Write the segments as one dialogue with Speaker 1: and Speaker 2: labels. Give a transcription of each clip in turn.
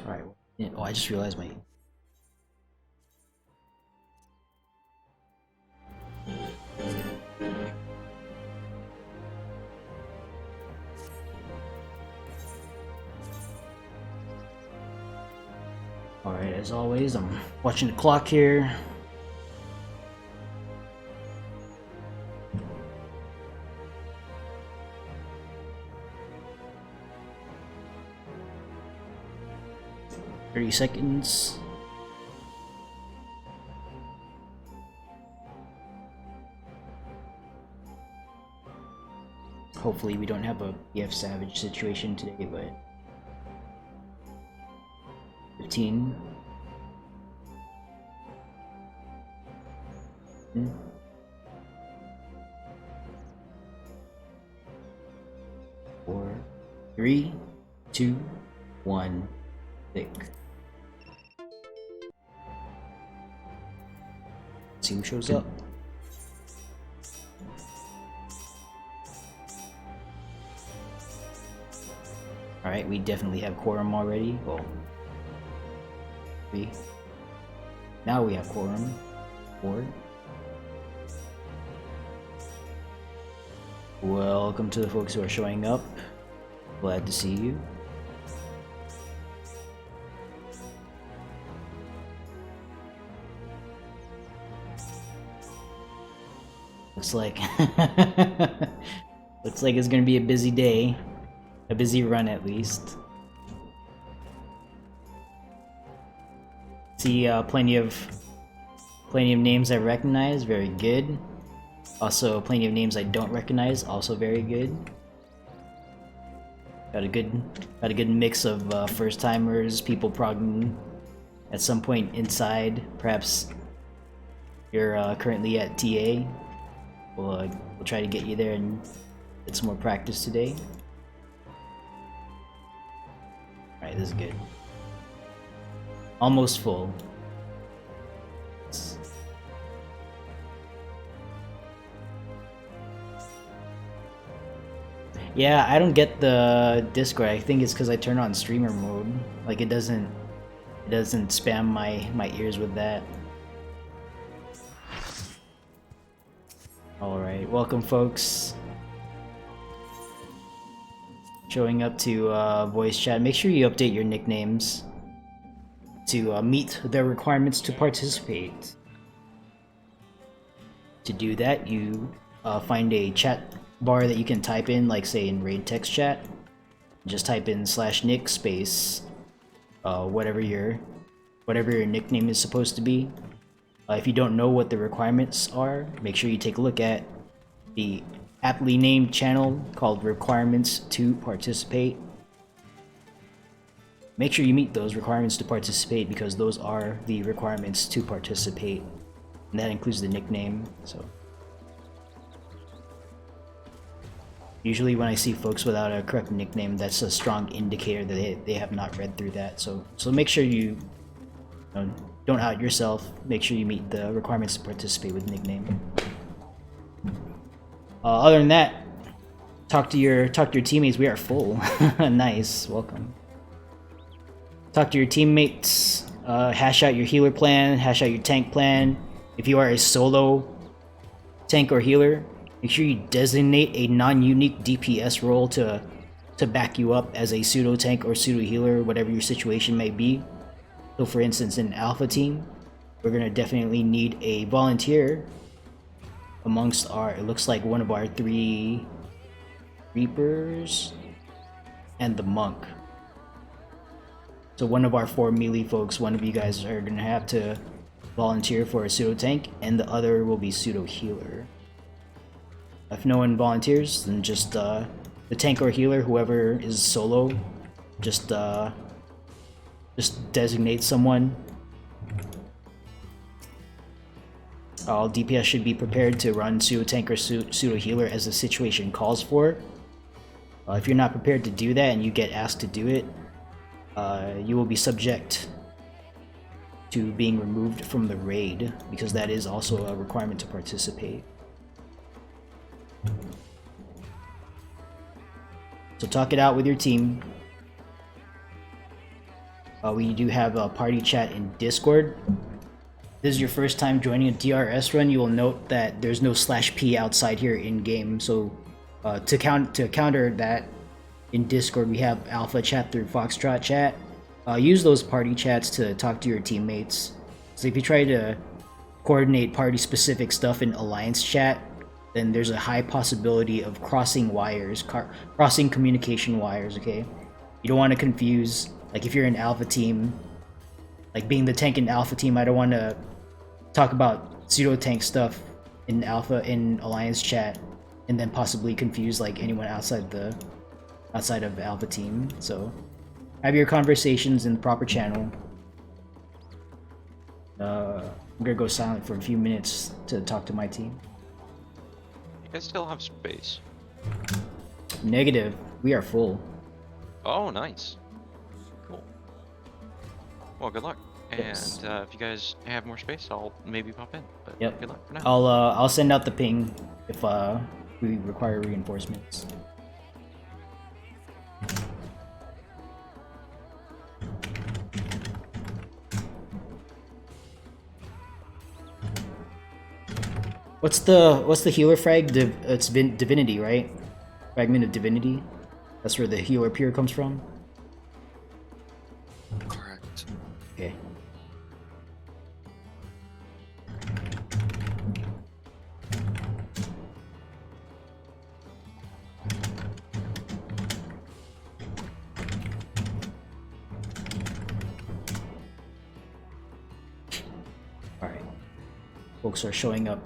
Speaker 1: Alright. Oh, I just realized my... Alright, as always, I'm watching the clock here. $30. Hopefully we don't have a BF Savage situation today, but 15. Four, 3, 2, 1, pick. See who shows up. Alright, we definitely have quorum already. Well, now we have quorum. 4. Welcome to the folks who are showing up. Glad to see you. Looks like looks like it's gonna be a busy day. A busy run at least. See plenty of names I recognize, very good. Also plenty of names I don't recognize, also very good. Got a good mix of first timers, people progging at some point inside. Perhaps you're currently at TA. We'll try to get you there and get some more practice today. Alright, this is good. Almost full. Yeah, I don't get the Discord. I think it's because I turn on streamer mode. Like it doesn't spam my ears with that. Alright, welcome folks. Showing up to voice chat. Make sure you update your nicknames to meet the requirements to participate. To do that, you find a chat bar that you can type in, like say in raid text chat. Just type in /nick space whatever your nickname is supposed to be. If you don't know what the requirements are, make sure you take a look at the aptly named channel called Requirements to Participate. Make sure you meet those requirements to participate because those are the requirements to participate. And that includes the nickname, so. Usually when I see folks without a correct nickname, that's a strong indicator that they have not read through that. So make sure you don't out yourself. Make sure you meet the requirements to participate with nickname. Other than that, talk to your teammates. We are full. Nice, welcome. Talk to your teammates. Hash out your healer plan. Hash out your tank plan. If you are a solo tank or healer, make sure you designate a non-unique DPS role to back you up as a pseudo tank or pseudo healer, whatever your situation may be. So for instance, in Alpha Team, we're gonna definitely need a volunteer amongst our, it looks like one of our 3 Reapers and the Monk. So one of our 4 melee folks, one of you guys are gonna have to volunteer for a pseudo tank and the other will be pseudo healer. If no one volunteers, then just the tank or healer, whoever is solo, just designate someone. All DPS should be prepared to run pseudo tank or pseudo healer as the situation calls for. If you're not prepared to do that and you get asked to do it, you will be subject to being removed from the raid, because that is also a requirement to participate. So talk it out with your team. We do have a party chat in Discord. If this is your first time joining a DRS run, you will note that there's no /p outside here in game. So to counter that, in Discord we have Alpha chat through Foxtrot chat. Use those party chats to talk to your teammates. So if you try to coordinate party specific stuff in Alliance chat, then there's a high possibility of crossing wires, crossing communication wires, okay? You don't want to confuse, like if you're an Alpha team, like being the tank in Alpha team, I don't want to talk about pseudo tank stuff in Alliance chat and then possibly confuse like anyone outside of Alpha team. So have your conversations in the proper channel. I'm gonna go silent for a few minutes to talk to my team.
Speaker 2: You guys still have space?
Speaker 1: Negative. We are full.
Speaker 2: Oh, nice. Cool. Well, good luck.
Speaker 1: Yes.
Speaker 2: And if you guys have more space, I'll maybe pop in. But
Speaker 1: Yep.
Speaker 2: good luck for now.
Speaker 1: I'll send out the ping if we require reinforcements. What's the healer frag? It's divinity, right? Fragment of divinity. That's where the healer peer comes from.
Speaker 3: Correct.
Speaker 1: Okay. All right. Folks are showing up.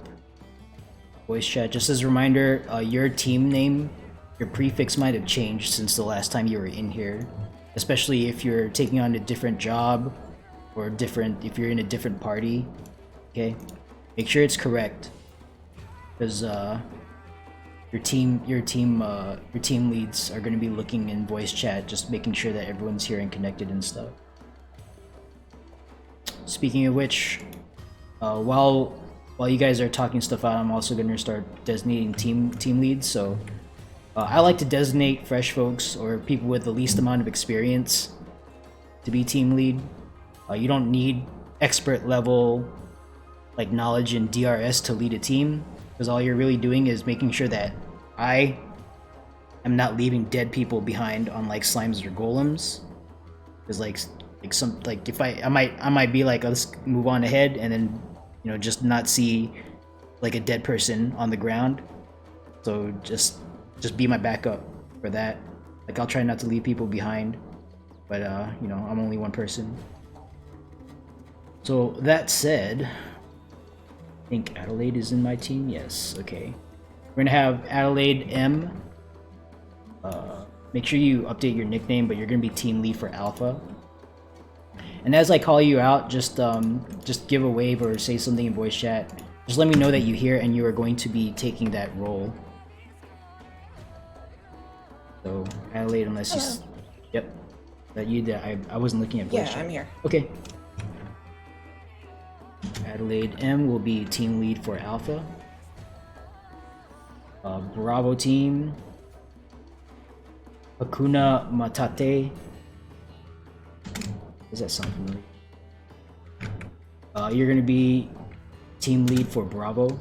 Speaker 1: Voice chat. Just as a reminder, your team name, your prefix might have changed since the last time you were in here, especially if you're taking on a different job or if you're in a different party. Okay, make sure it's correct, because your team leads are going to be looking in voice chat, just making sure that everyone's here and connected and stuff. Speaking of which, while you guys are talking stuff out, I'm also going to start designating team leads. So I like to designate fresh folks or people with the least amount of experience to be team lead. You don't need expert level like knowledge in DRS to lead a team, because all you're really doing is making sure that I am not leaving dead people behind on like slimes or golems. Because if I might be like, let's move on ahead, and then just not see like a dead person on the ground. So just be my backup for that. Like I'll try not to leave people behind, but I'm only one person. So that said, I think Adelaide is in my team. Yes, okay. We're gonna have Adelaide M. Make sure you update your nickname, but you're gonna be team lead for Alpha. And as I call you out, just give a wave or say something in voice chat. Just let me know that you hear and you are going to be taking that role. So Adelaide, unless you, yep, that you did. I wasn't looking at voice chat.
Speaker 4: Yeah, I'm here.
Speaker 1: Okay. Adelaide M will be team lead for Alpha. Bravo team. Hakuna Matate. Does that sound familiar? You're gonna be team lead for Bravo.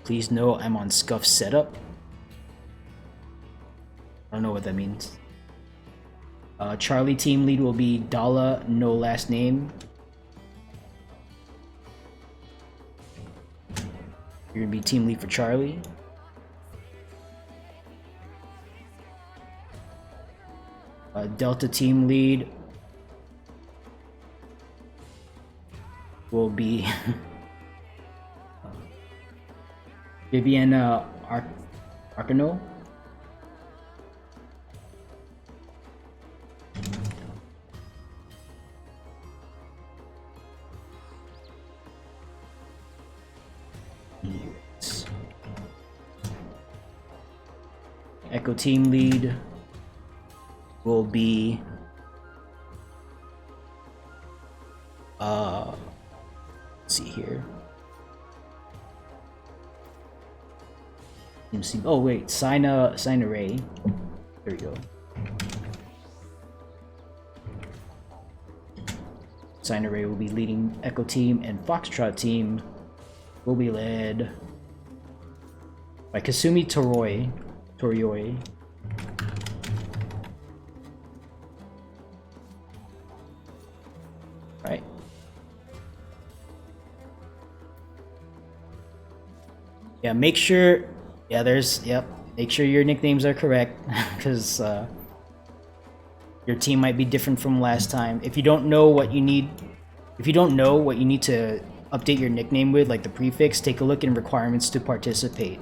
Speaker 1: Please know I'm on Scuff setup. I don't know what that means. Charlie team lead will be Dala, no last name. You're gonna be team lead for Charlie. Delta team lead will be Viviana Arcano. Yes. Echo team lead will be let's see here. Oh wait, Sina Ray. There we go. Sign Array will be leading Echo Team, and Foxtrot Team will be led by Kasumi Torioi. Right. Yeah, make sure. Yeah, make sure your nicknames are correct, because your team might be different from last time. If you don't know what you need to update your nickname with, like the prefix, take a look in requirements to participate.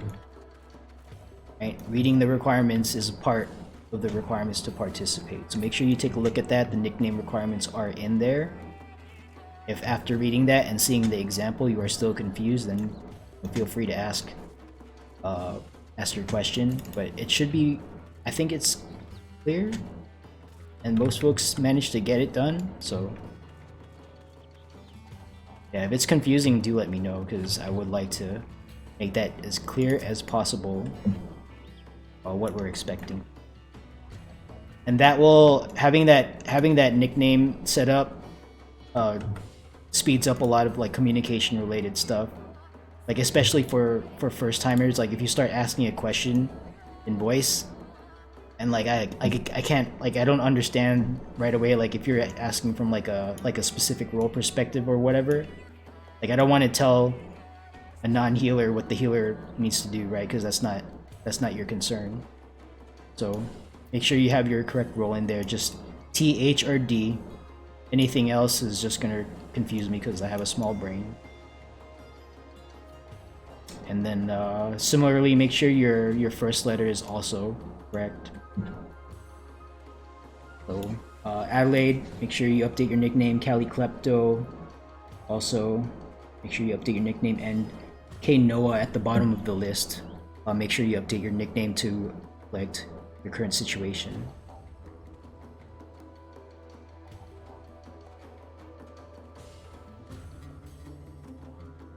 Speaker 1: Right? Reading the requirements is a part of the requirements to participate. So make sure you take a look at that. The nickname requirements are in there. If after reading that and seeing the example you are still confused, then feel free to ask your question. But it should be, I think it's clear, and most folks managed to get it done. So yeah, if it's confusing, do let me know, because I would like to make that as clear as possible what we're expecting. And that will, having that nickname set up speeds up a lot of like communication related stuff, like especially for first timers. Like if you start asking a question in voice and like I can't, like I don't understand right away, like if you're asking from like a specific role perspective or whatever, like I don't want to tell a non-healer what the healer needs to do, right? Because that's not your concern. So make sure you have your correct role in there. Just T, H, or D. Anything else is just gonna confuse me because I have a small brain. And then similarly, make sure your first letter is also correct. So Adelaide, make sure you update your nickname. Cali Klepto, also make sure you update your nickname. And K Noah at the bottom of the list, make sure you update your nickname to reflect your current situation.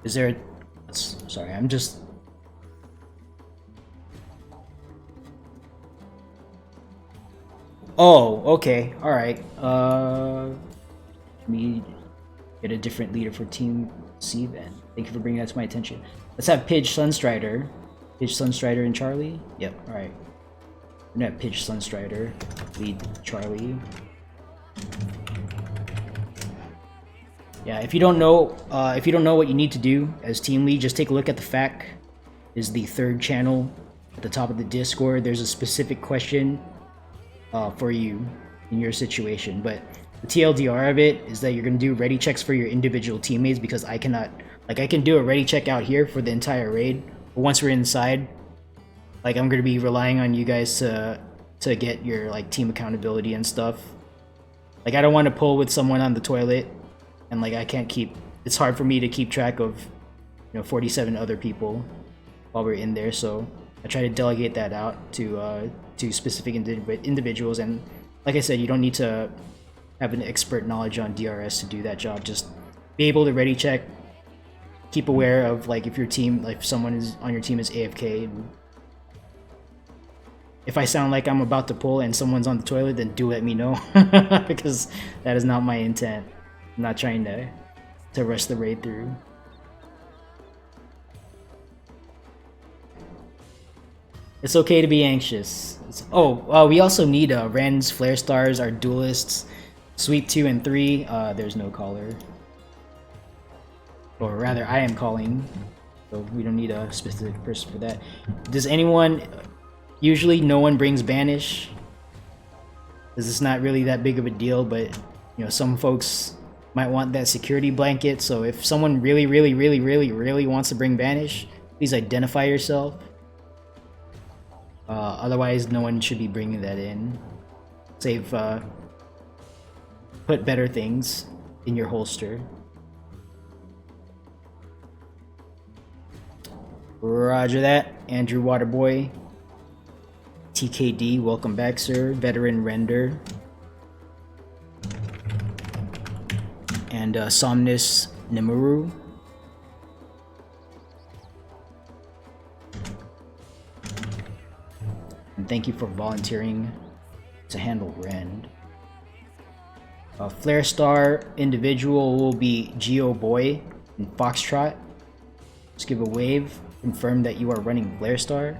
Speaker 1: Is there a... Sorry, I'm just... Oh, okay, alright. Let me get a different leader for Team C then. Thank you for bringing that to my attention. Let's have Pidge Sunstrider. Pidge Sunstrider and Charlie? Yep, alright. We're gonna have Pidge Sunstrider lead Charlie. Yeah, if you don't know what you need to do as team lead, just take a look at the FAQ. Is the third channel at the top of the Discord. There's a specific question for you in your situation. But the TLDR of it is that you're gonna do ready checks for your individual teammates, because I cannot, like I can do a ready check out here for the entire raid, but once we're inside, like I'm gonna be relying on you guys to get your like team accountability and stuff. Like I don't want to pull with someone on the toilet and like I can't keep, it's hard for me to keep track of 47 other people while we're in there, so I try to delegate that out to specific individuals. And like I said, you don't need to have an expert knowledge on DRS to do that job. Just be able to ready check, keep aware of like if your team, like if someone is on your team is AFK. And if I sound like I'm about to pull and someone's on the toilet, then do let me know, because that is not my intent. I'm not trying to rush the raid through. It's okay to be anxious. We also need Rens, Flare Stars, our duelists, Sweep 2 and 3. There's no caller. Or rather, I am calling. So we don't need a specific person for that. Does anyone... Usually no one brings Banish, because it's not really that big of a deal, but some folks might want that security blanket. So if someone really wants to bring Banish, please identify yourself. Otherwise, no one should be bringing that in. Save, put better things in your holster. Roger that, Andrew Waterboy. TKD, welcome back, sir. Veteran Render. And Somnus Nimuru. And thank you for volunteering to handle Rend. Flare Star individual will be Geo Boy and Foxtrot. Just give a wave. Confirm that you are running Flare Star.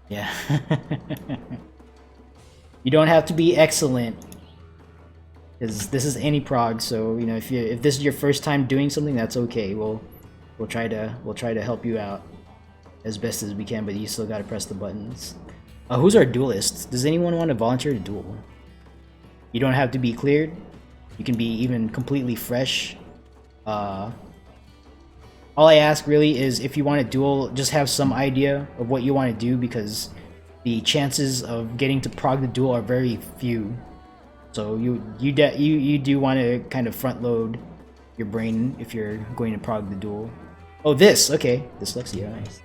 Speaker 1: Yeah. You don't have to be excellent, because this is any prog. So you know, if this is your first time doing something, that's okay. We'll try to help you out as best as we can, but you still gotta press the buttons. Who's our duelist? Does anyone want to volunteer to duel? You don't have to be cleared. You can be even completely fresh. All I ask really is if you want to duel, just have some idea of what you want to do, because the chances of getting to prog the duel are very few. So you do want to kind of front load your brain if you're going to prog the duel. Oh, this, okay, dyslexia, nice.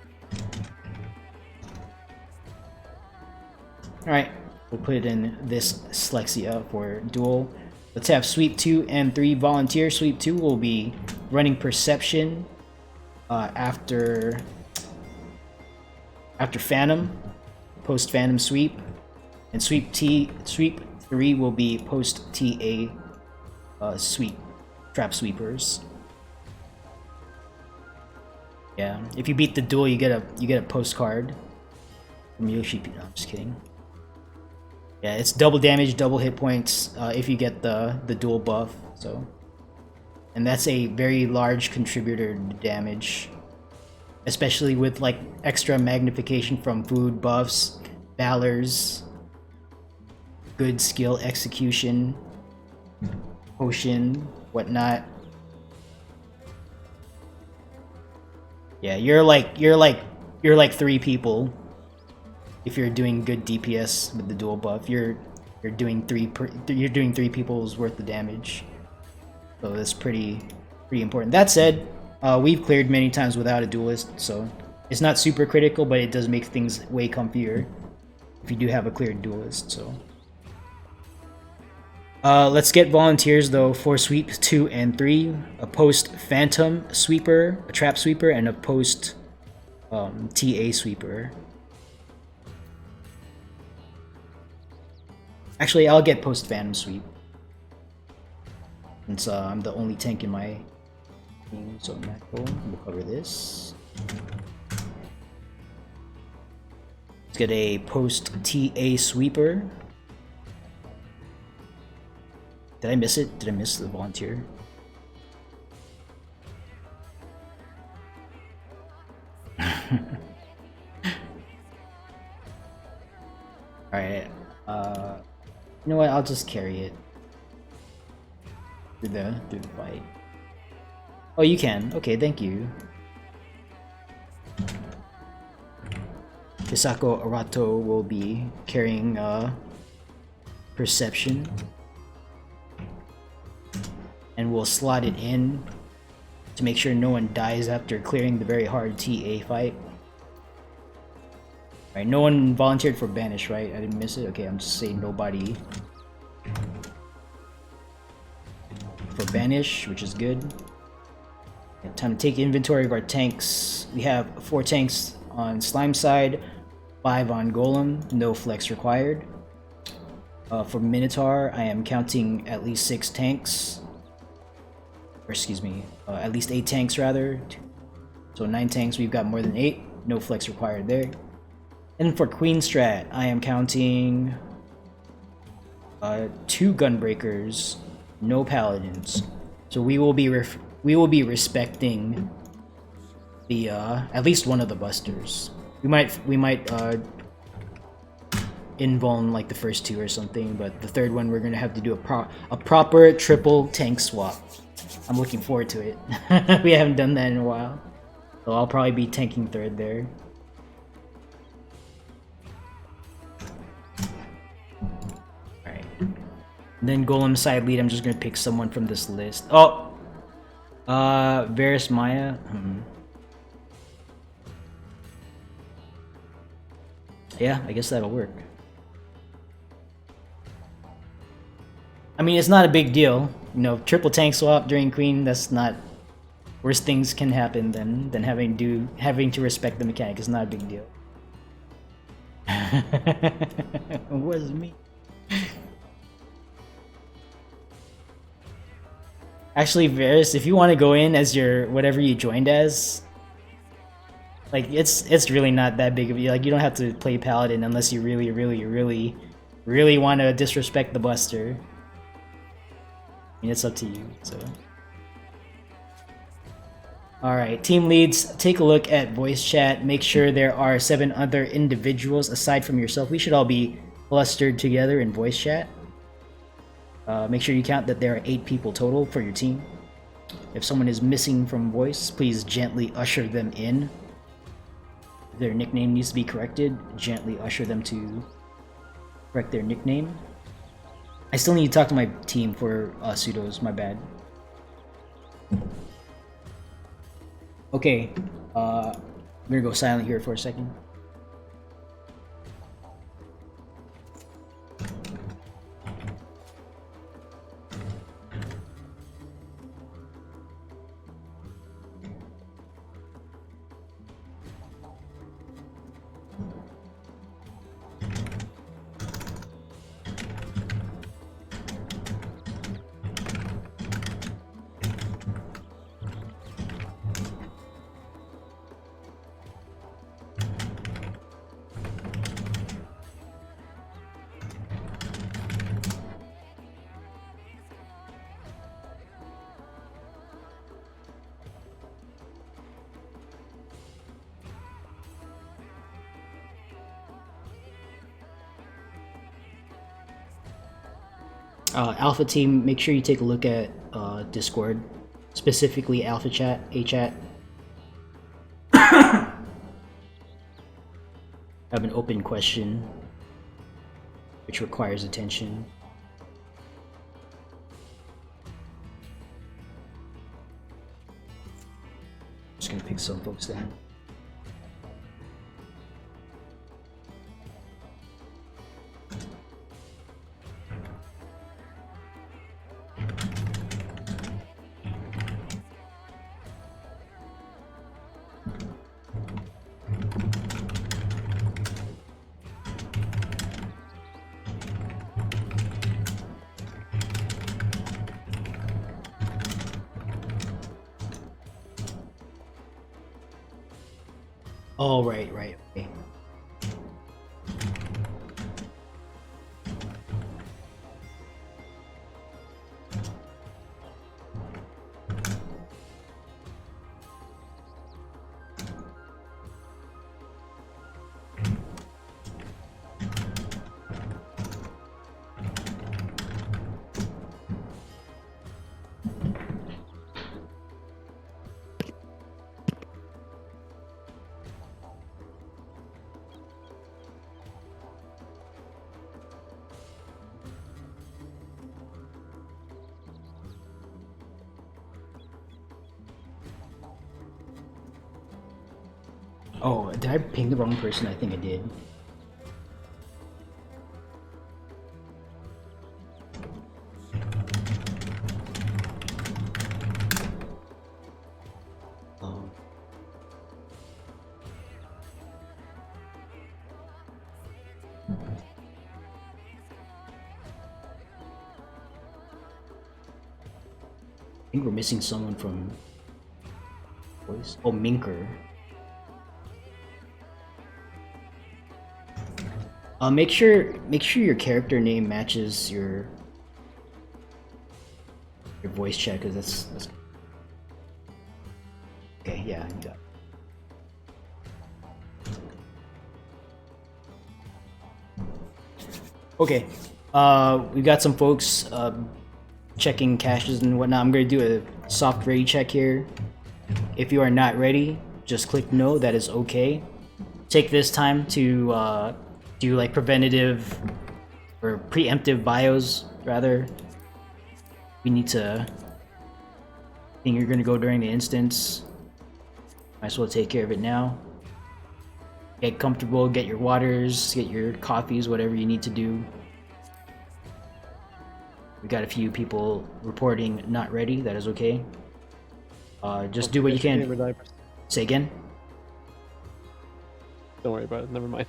Speaker 1: All right, we'll put it in this dyslexia for duel. Let's have sweep 2 and 3 volunteer. Sweep 2 will be running perception after Phantom, post Phantom sweep, and sweep 3 will be post TA sweep, trap sweepers. Yeah, if you beat the duel, you get a postcard from Yoshi. No, I'm just kidding. Yeah, it's double damage, double hit points if you get the dual buff. So, and that's a very large contributor to damage, especially with like extra magnification from food buffs, valors, good skill execution, potion, whatnot. Yeah, you're like 3 people. If you're doing good DPS with the dual buff, you're doing 3 people's worth of damage. So that's pretty important. That said, we've cleared many times without a duelist, so it's not super critical, but it does make things way comfier if you do have a cleared duelist. So let's get volunteers though for sweep 2 and 3. A post Phantom sweeper, a trap sweeper, and a post TA sweeper. Actually, I'll get post Phantom sweep, since I'm the only tank in my team. So we'll cover this. Let's get a post TA sweeper. Did I miss it? Did I miss the volunteer? Alright, you know what, I'll just carry it through the fight. Oh, you can. Okay, thank you. Hisako Arato will be carrying perception, and we'll slot it in to make sure no one dies after clearing the very hard TA fight. Alright, no one volunteered for Banish, right? I didn't miss it? Okay, I'm just saying nobody for Banish, which is good. Okay, time to take inventory of our tanks. We have 4 tanks on Slime side, 5 on Golem, no flex required. For Minotaur, I am counting at least 6 tanks. Or excuse me, at least 8 tanks rather. So 9 tanks, we've got more than 8, no flex required there. And for Queen Strat, I am counting 2 Gunbreakers, no Paladins. So we will be respecting the at least one of the busters. We might invuln like the first 2 or something, but the third one we're gonna have to do a proper triple tank swap. I'm looking forward to it. We haven't done that in a while, so I'll probably be tanking third there. And then Golem side lead, I'm just gonna pick someone from this list. Oh! Varus Maya. Yeah, I guess that'll work. I mean, it's not a big deal. You know, triple tank swap during Queen, that's not... Worse things can happen than having to respect the mechanic. It's not a big deal. It was me. Actually, Varys, if you want to go in as your whatever you joined as, like it's really not that big of a like you don't have to play Paladin unless you really want to disrespect the Buster. I mean, it's up to you. So, all right, team leads, take a look at voice chat. Make sure there are 7 other individuals aside from yourself. We should all be clustered together in voice chat. Make sure you count that there are 8 people total for your team. If someone is missing from voice, please gently usher them in. If their nickname needs to be corrected, gently usher them to correct their nickname. I still need to talk to my team for pseudos, my bad. Okay, I'm gonna go silent here for a second. Alpha team, make sure you take a look at Discord, specifically Alpha Chat, A-Chat. I have an open question which requires attention. Just gonna pick some folks down. Oh, right, okay. Oh, did I ping the wrong person? I think I did. I think we're missing someone from voice. Oh, Minker. Make sure your character name matches your voice chat, because that's okay. Yeah, you got it. Okay, we got some folks checking caches and whatnot. I'm gonna do a soft ready check here. If you are not ready, just click no. That is okay. Take this time to do like preventative or preemptive bios, rather. We need to think you're gonna go during the instance. Might as well take care of it now. Get comfortable, get your waters, get your coffees, whatever you need to do. We got a few people reporting not ready. That is okay. Just do what you can. Say again?
Speaker 3: Don't worry about it. Never mind.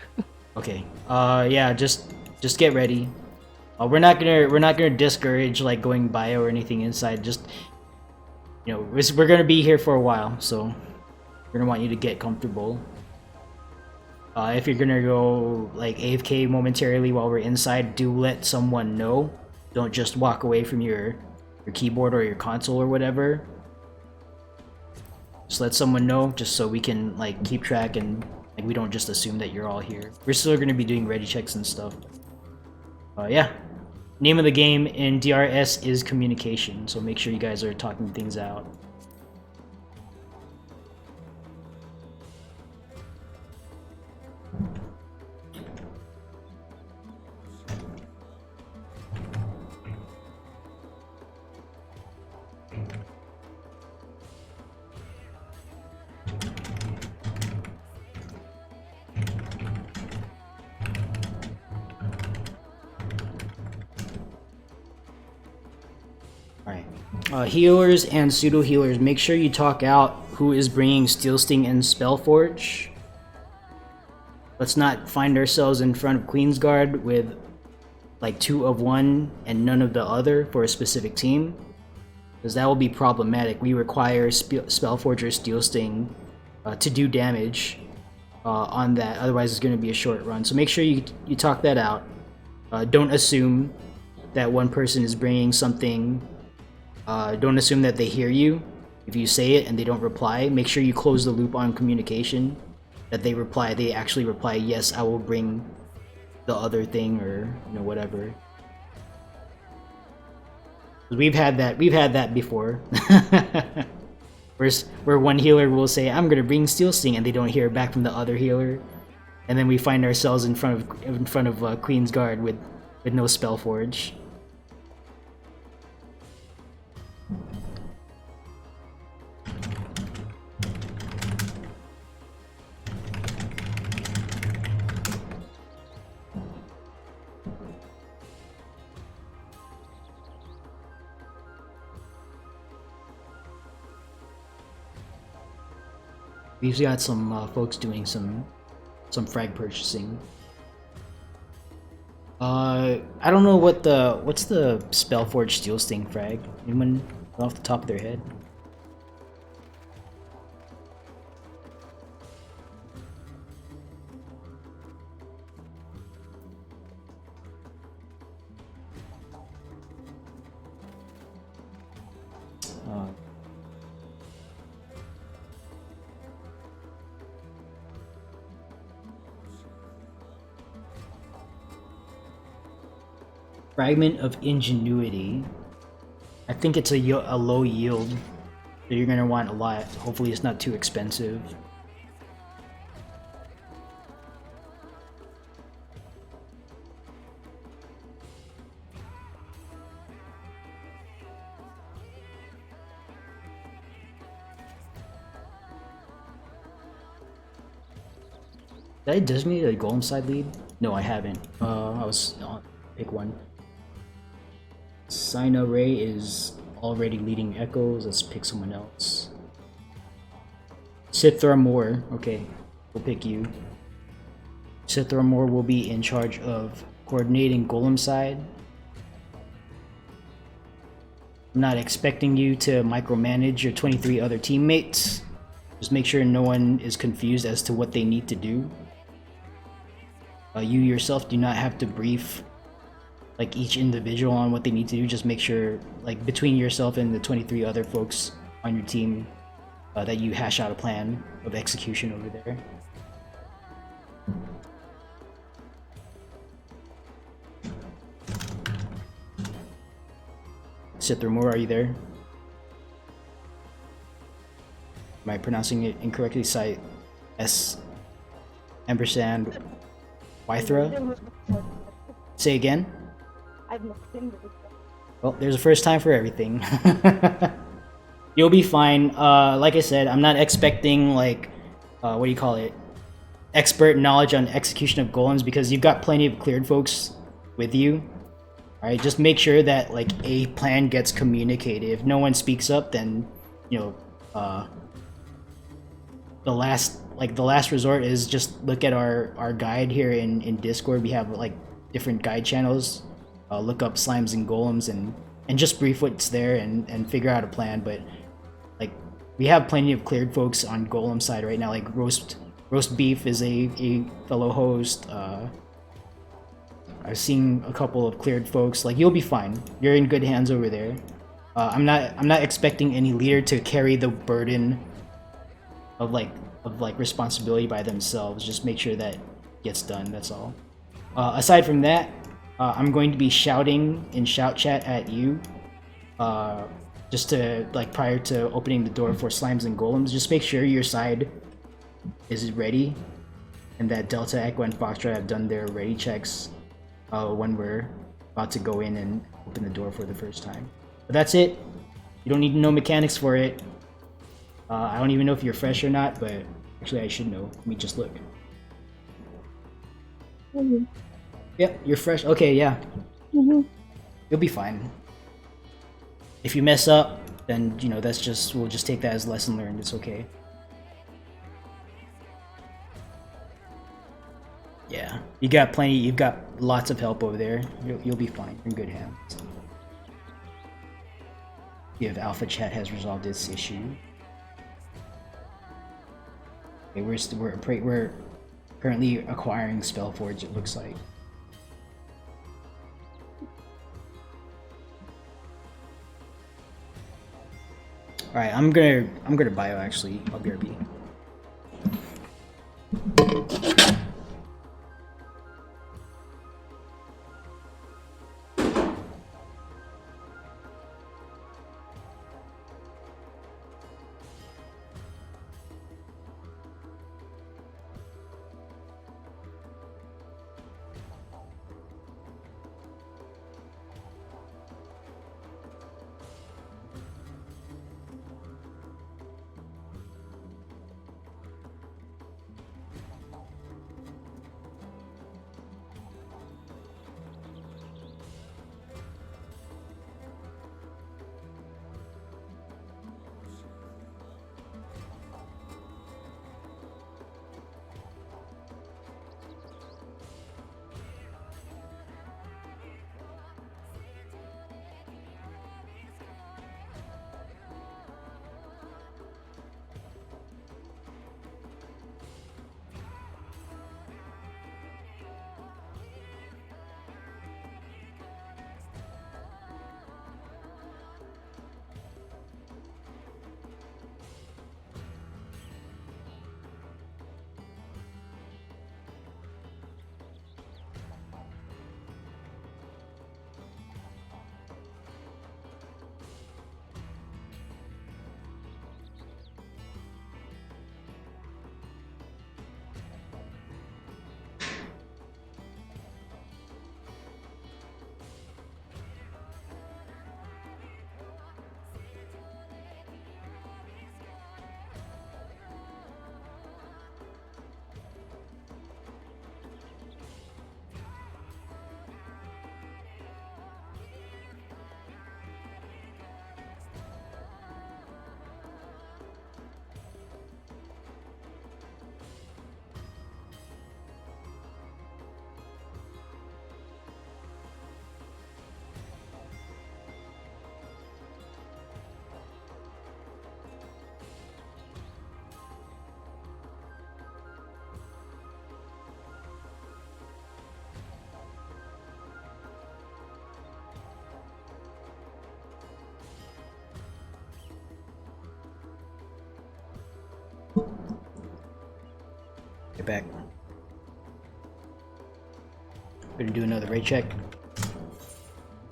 Speaker 1: Okay. Yeah, just get ready. We're not gonna discourage like going bio or anything inside. Just, you know, we're gonna be here for a while, so we're gonna want you to get comfortable. If you're gonna go like AFK momentarily while we're inside, do let someone know. Don't just walk away from your keyboard or your console or whatever. Just let someone know, just so we can like keep track and like we don't just assume that you're all here. We're still gonna be doing ready checks and stuff. Yeah. Name of the game in DRS is communication, so make sure you guys are talking things out. Alright. Healers and pseudo healers, make sure you talk out who is bringing Steel Sting and Spellforge. Let's not find ourselves in front of Queensguard with like 2 of one and none of the other for a specific team, because that will be problematic. We require Spellforge or Steel Sting to do damage on that, otherwise it's going to be a short run. So make sure you talk that out. Don't assume that one person is bringing something. Don't assume that they hear you. If you say it and they don't reply, make sure you close the loop on communication. That they reply, they actually reply, yes, I will bring the other thing, or you know, whatever. We've had that before. Where one healer will say, I'm gonna bring Steel Sting, and they don't hear back from the other healer, and then we find ourselves in front of Queen's Guard with no Spellforge. We've got some folks doing some frag purchasing. I don't know what's the Spellforge Steel Sting frag? Anyone off the top of their head? Fragment of Ingenuity. I think it's a low yield, so you're gonna want a lot. Hopefully it's not too expensive. Did I designate a golem side lead? No, I haven't. I was on pick one. Sina Ray is already leading Echoes. Let's pick someone else. Sithra Moore. Okay, we'll pick you. Sithra Moore will be in charge of coordinating Golem side. I'm not expecting you to micromanage your 23 other teammates. Just make sure no one is confused as to what they need to do. You yourself do not have to brief like each individual on what they need to do. Just make sure, like, between yourself and the 23 other folks on your team, that you hash out a plan of execution over there. Sithra Moore, are you there? Am I pronouncing it incorrectly? Site S ampersand Wythra? Say again? Well, there's a first time for everything. You'll be fine. Like I said, I'm not expecting, like, what do you call it? Expert knowledge on execution of golems, because you've got plenty of cleared folks with you. Alright, just make sure that, like, a plan gets communicated. If no one speaks up, then, you know, the last resort is just look at our guide here in Discord. We have like different guide channels. Look up slimes and golems and just brief what's there and figure out a plan. But like we have plenty of cleared folks on golem side right now. Like roast beef is a fellow host. I've seen a couple of cleared folks. Like you'll be fine. You're in good hands over there. I'm not expecting any leader to carry the burden of responsibility by themselves. Just make sure that gets done. That's all. Aside from that, I'm going to be shouting in shout chat at you. Just to like prior to opening the door for slimes and golems. Just make sure your side is ready, and that Delta, Echo, and Foxtrot have done their ready checks when we're about to go in and open the door for the first time. But that's it. You don't need to know mechanics for it. I don't even know if you're fresh or not, but actually I should know. Let me just look.
Speaker 3: Mm-hmm.
Speaker 1: Yep, you're fresh. Okay, yeah.
Speaker 3: Mm-hmm.
Speaker 1: You'll be fine. If you mess up, then you know we'll just take that as lesson learned. It's okay. Yeah, you got plenty. You've got lots of help over there. You'll be fine. You're in good hands. If Alpha Chat has resolved this issue. Okay, we're currently acquiring Spellforge. It looks like. All right, I'm gonna bio actually. I'll BRB. Get back. Gonna do another raid check.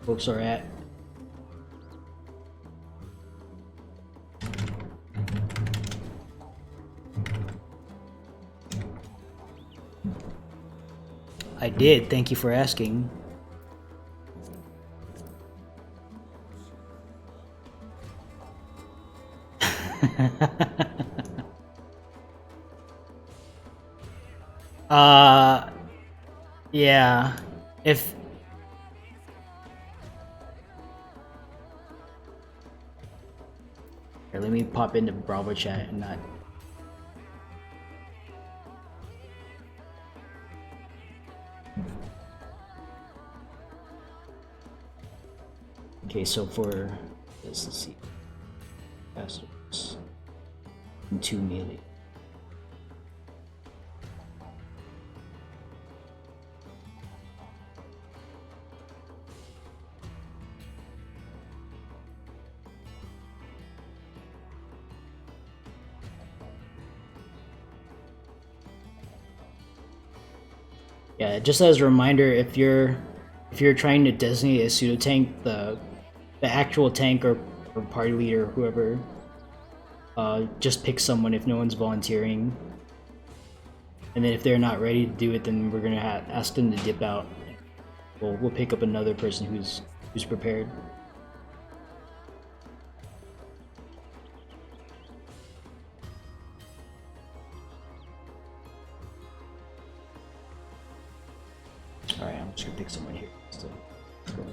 Speaker 1: Folks are at. I did, thank you for asking. Yeah. If here, let me pop into Bravo chat and not Okay, so for this, let's see. Bastards. And 2 melee. Yeah, just as a reminder, if you're trying to designate a pseudo tank, the actual tank or party leader, whoever, just pick someone if no one's volunteering, and then if they're not ready to do it, then we're gonna ask them to dip out. We'll pick up another person who's prepared. Alright, I'm just gonna pick someone here. So, let's go.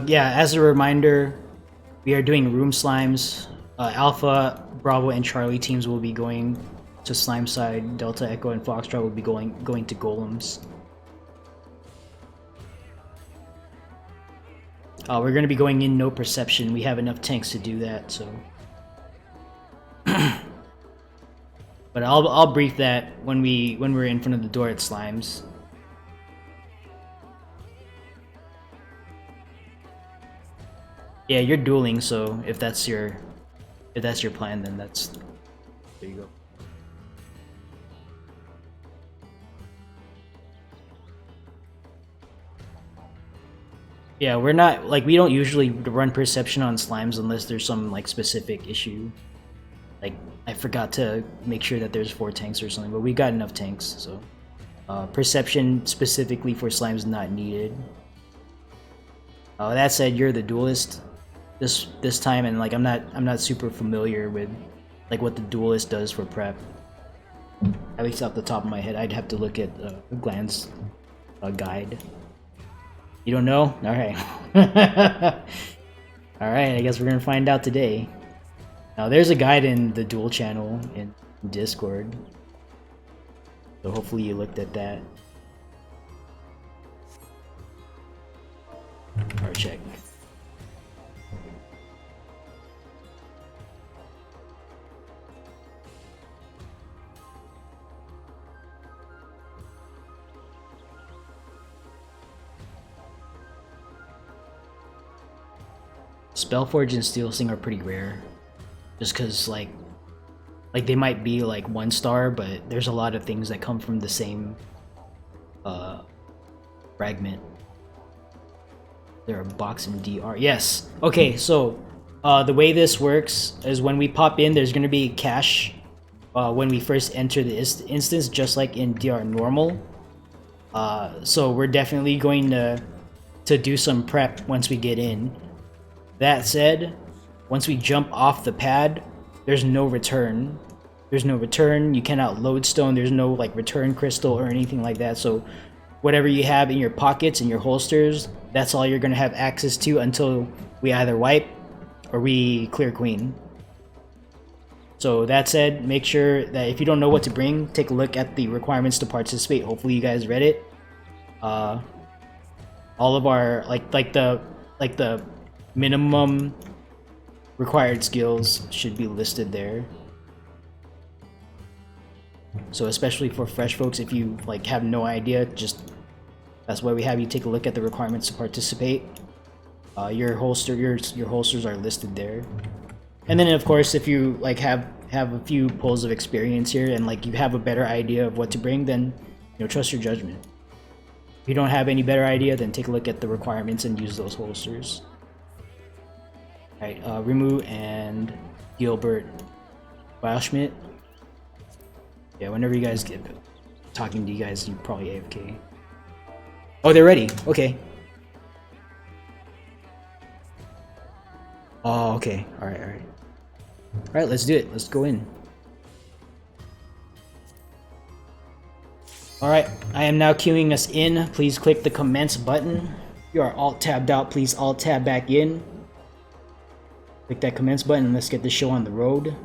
Speaker 1: Yeah, as a reminder, we are doing room slimes. Alpha, Bravo, and Charlie teams will be going to slime side. Delta, Echo, and Foxtrot will be going to golems. We're going to be going in no perception. We have enough tanks to do that, so. But I'll brief that when we're in front of the door at slimes. Yeah, you're dueling, so if that's your plan, then there you go. Yeah, we're not we don't usually run perception on slimes unless there's some specific issue. Like I forgot to make sure that there's 4 tanks or something, but we got enough tanks, so perception specifically for slimes is not needed. That said, you're the duelist this time, and I'm not super familiar with what the duelist does for prep. At least off the top of my head, I'd have to look at Gland's guide. You don't know? All right. All right. I guess we're gonna find out today. Now, there's a guide in the duel channel in Discord, so hopefully you looked at that. Or check. Spellforge and Steel Sting are pretty rare, just because like they might be 1 star, but there's a lot of things that come from the same fragment. There are box and DR. Yes. Okay, so the way this works is when we pop in, there's going to be cache when we first enter the instance, just like in DR normal. So we're definitely going to do some prep once we get in. That said, once we jump off the pad, there's no return. There's no return. You cannot lodestone. There's no return crystal or anything like that. So whatever you have in your pockets and your holsters, that's all you're going to have access to until we either wipe or we clear queen. So that said, make sure that if you don't know what to bring, take a look at the requirements to participate. Hopefully you guys read it. All of our the minimum required skills should be listed there. So especially for fresh folks, if you have no idea, that's why we have you take a look at the requirements to participate. Your holsters are listed there. And then of course, if you have a few pulls of experience here and you have a better idea of what to bring, then trust your judgment. If you don't have any better idea, then take a look at the requirements and use those holsters. Alright, Rimu and Gilbert Wildschmidt. Yeah, whenever you guys get talking to you guys, you probably AFK. Oh, they're ready. Okay. Oh, okay. All right, all right. All right, let's do it. Let's go in. All right, I am now queuing us in. Please click the commence button. If you are alt tabbed out, please alt tab back in. Click that commence button and let's get the show on the road.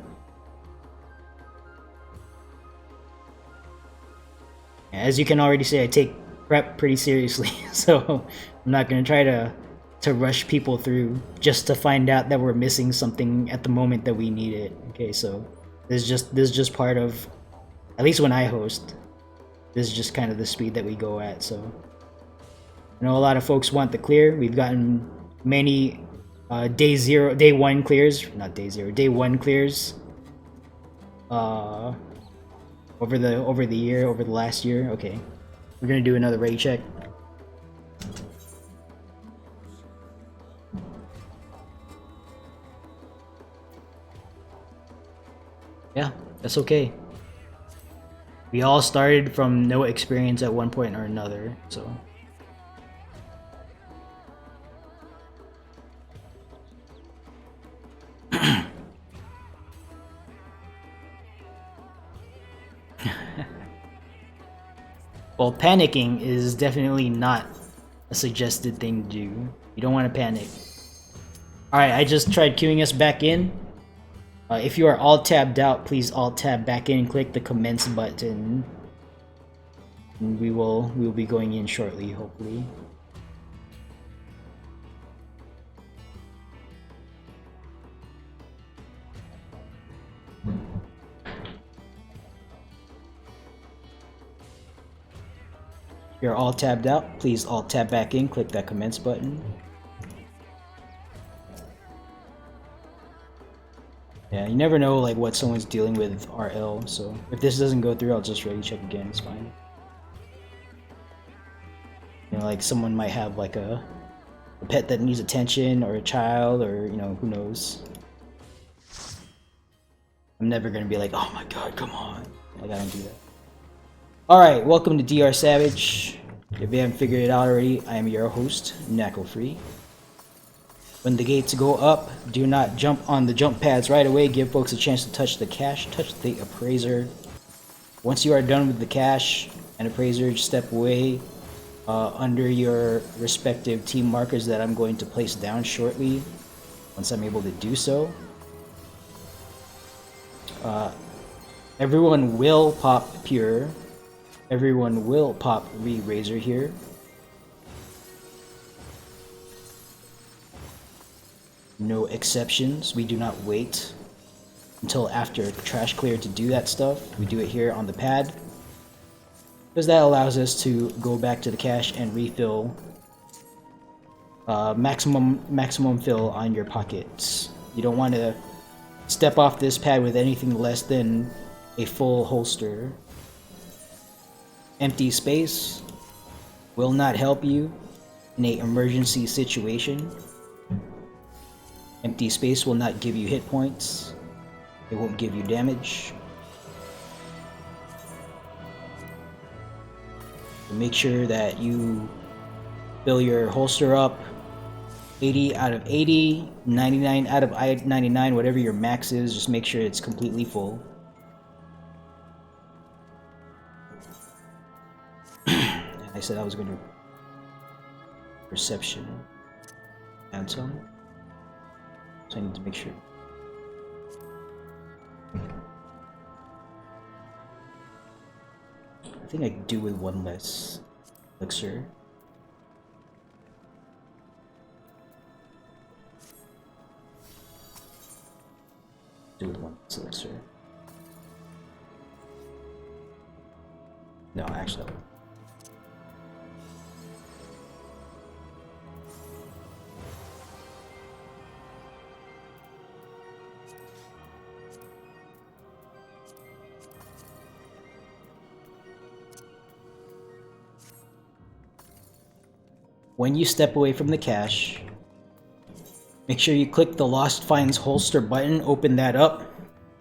Speaker 1: As you can already see, I take prep pretty seriously, so I'm not gonna try to rush people through just to find out that we're missing something at the moment that we need it. Okay, so this is just part of, at least when I host, this is just kind of the speed that we go at. So I know a lot of folks want the clear. We've gotten many day one clears over the last year. Okay, we're gonna do another raid check. Yeah, that's okay. We all started from no experience at one point or another, so. Well, panicking is definitely not a suggested thing to do. You don't want to panic. Alright, I just tried queuing us back in. If you are alt tabbed out, please alt tab back in and click the commence button. And we will be going in shortly, hopefully. If you're alt tabbed out, please alt tab back in, click that commence button. Yeah, you never know like what someone's dealing with RL, so if this doesn't go through, I'll just ready check again, it's fine. You know, like someone might have like a pet that needs attention, or a child, or you know, who knows. I'm never gonna be like, oh my god, come on. Like, I don't do that. Alright, welcome to DR Savage. If you haven't figured it out already, I am your host, Knucklefree. When the gates go up, do not jump on the jump pads right away. Give folks a chance to touch the cache, touch the appraiser. Once you are done with the cache and appraiser, just step away under your respective team markers that I'm going to place down shortly, once I'm able to do so. Everyone will pop pure. Everyone will pop re-razor here. No exceptions. We do not wait until after trash clear to do that stuff. We do it here on the pad, because that allows us to go back to the cache and refill maximum fill on your pockets. You don't want to step off this pad with anything less than a full holster. Empty space will not help you in an emergency situation. Empty space will not give you hit points. It won't give you damage. So make sure that you fill your holster up 80 out of 80, 99 out of 99, whatever your max is, just make sure it's completely full. I said I was going to perception add some. So I need to make sure. I think I could do with one less elixir. Do with one less elixir. No, actually. When you step away from the cache, make sure you click the Lost Finds holster button, open that up.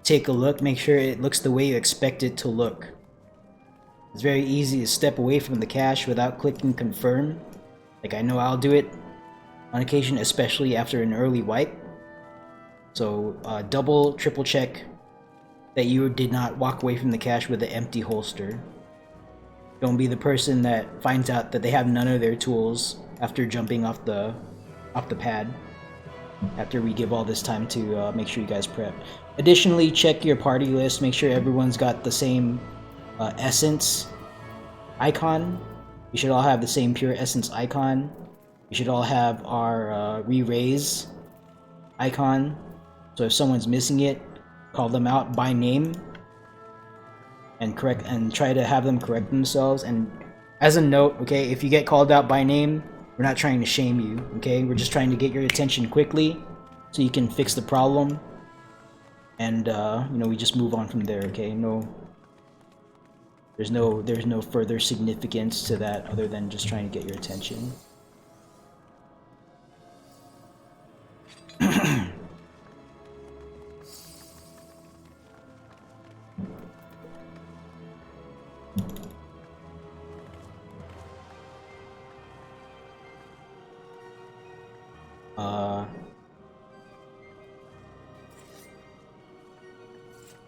Speaker 1: take a look, make sure it looks the way you expect it to look. It's very easy to step away from the cache without clicking confirm. Like, I know I'll do it on occasion, especially after an early wipe. So double, triple check that you did not walk away from the cache with an empty holster. Don't be the person that finds out that they have none of their tools after jumping off the pad. After we give all this time to make sure you guys prep. Additionally, check your party list. Make sure everyone's got the same essence icon. You should all have the same pure essence icon. You should all have our re-raise icon. So if someone's missing it, call them out by name and try to have them correct themselves. And as a note, okay, if you get called out by name, we're not trying to shame you, okay? We're just trying to get your attention quickly so you can fix the problem. And you know, we just move on from there, okay? There's no further significance to that other than just trying to get your attention.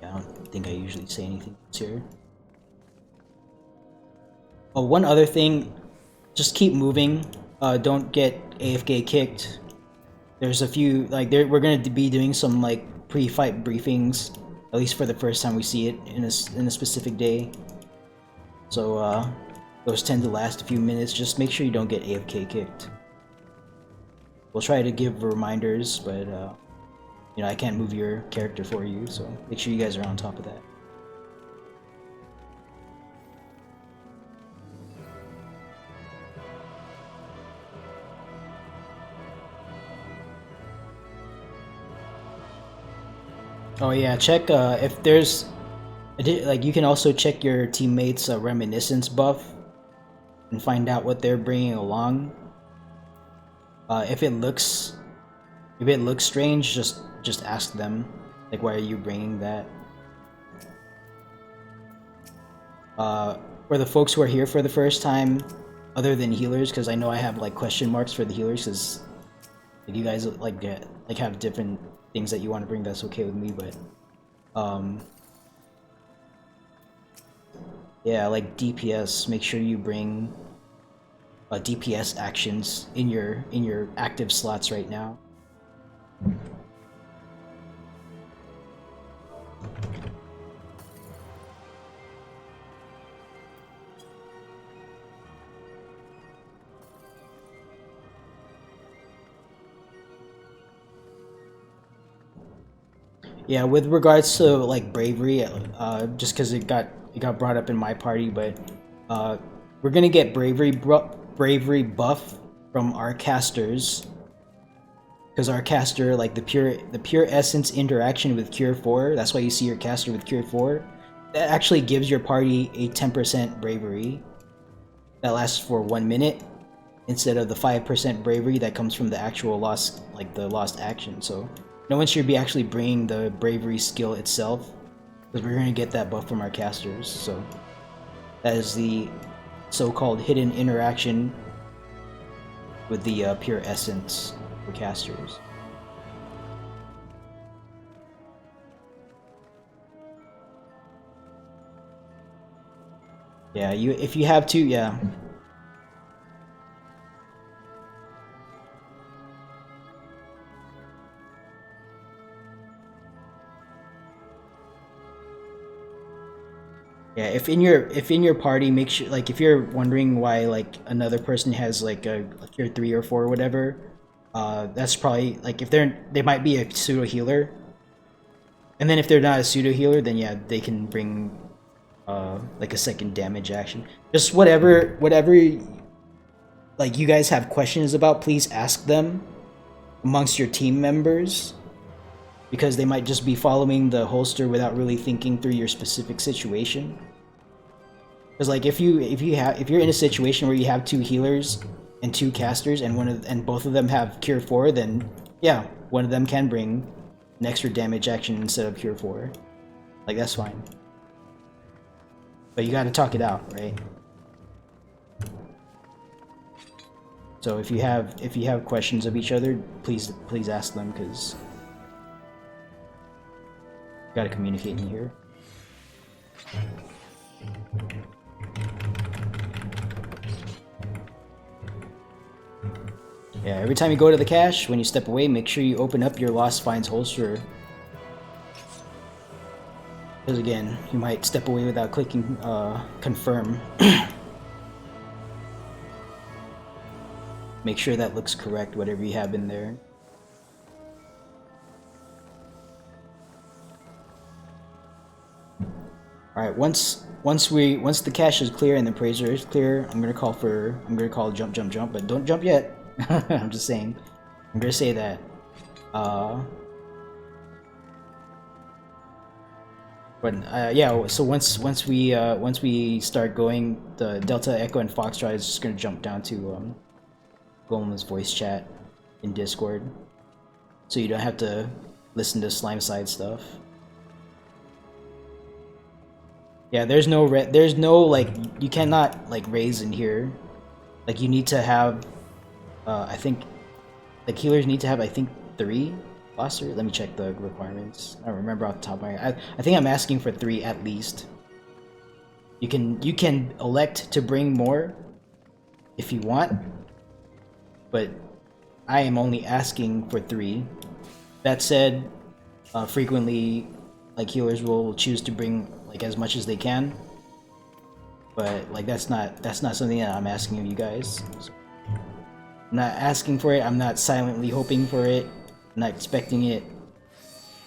Speaker 1: Yeah, I don't think I usually say anything else here. Oh, one other thing, just keep moving. Don't get AFK kicked. There's a few, like, we're gonna be doing some like pre-fight briefings, at least for the first time we see it in a specific day. So those tend to last a few minutes. Just make sure you don't get AFK kicked. We'll try to give reminders, but you know, I can't move your character for you, so make sure you guys are on top of that. Oh yeah, check if there's, like, you can also check your teammates' reminiscence buff and find out what they're bringing along. If it looks strange, just ask them, like, why are you bringing that? For the folks who are here for the first time, other than healers, because I know I have like question marks for the healers, because like, you guys like have different things that you want to bring. That's okay with me, but yeah, like DPS, make sure you bring DPS actions in your active slots right now. Yeah, with regards to like bravery, just because it got brought up in my party, but we're gonna get bravery buff from our casters, because our caster, like the pure essence interaction with Cure 4, that's why you see your caster with Cure 4, that actually gives your party a 10% bravery that lasts for 1 minute instead of the 5% bravery that comes from the actual lost, like the lost action. So no one should be actually bringing the bravery skill itself, because we're going to get that buff from our casters. So that is the so-called hidden interaction with the pure essence for casters. Yeah, if you have to, yeah. Yeah, if in your party, make sure, like, if you're wondering why like another person has like a tier 3 or 4 or whatever, that's probably like if they might be a pseudo healer, and then if they're not a pseudo healer, then yeah, they can bring like a second damage action. Just whatever like you guys have questions about, please ask them amongst your team members, because they might just be following the holster without really thinking through your specific situation. Because like if you're in a situation where you have 2 healers and 2 casters, and both of them have Cure 4, then yeah, one of them can bring an extra damage action instead of Cure 4. Like, that's fine. But you gotta talk it out, right? So if you have questions of each other, please ask them, because you gotta communicate in here. Yeah, every time you go to the cache, when you step away, make sure you open up your Lost Finds holster. Because again, you might step away without clicking confirm. Make sure that looks correct, whatever you have in there. Alright, once the cache is clear and the appraiser is clear, I'm gonna call jump, but don't jump yet. I'm just saying. I'm gonna say that. Yeah, so once we start going, the Delta, Echo, and Foxtrot is just gonna jump down to Golem's voice chat in Discord, so you don't have to listen to Slime Side stuff. Yeah, there's no like, you cannot like raise in here. Like, you need to have I think like healers need to have, I think, 3 Foster. Let me check the requirements. I don't remember off the top of my head. I think I'm asking for 3 at least. You can elect to bring more if you want, but I am only asking for 3. That said, frequently, like, healers will choose to bring like as much as they can, but like that's not something that I'm asking of you guys. I'm not asking for it. I'm not silently hoping for it. I'm not expecting it.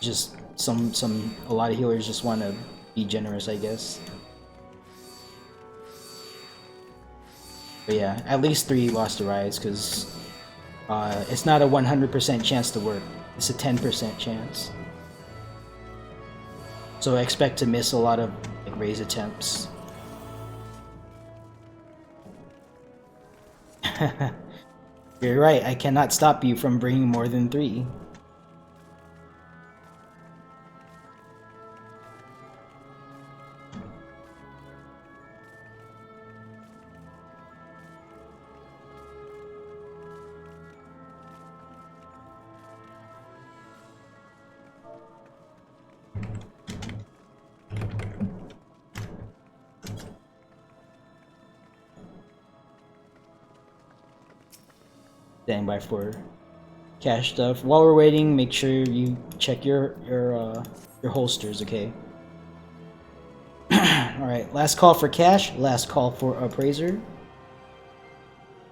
Speaker 1: Just a lot of healers just want to be generous, I guess. But yeah, at least 3 Lost to Rise, because it's not a 100% chance to work. It's a 10% chance. So I expect to miss a lot of like raise attempts. You're right, I cannot stop you from bringing more than 3. Standing by for cash stuff. While we're waiting, make sure you check your holsters, okay? Alright, last call for cash, last call for appraiser.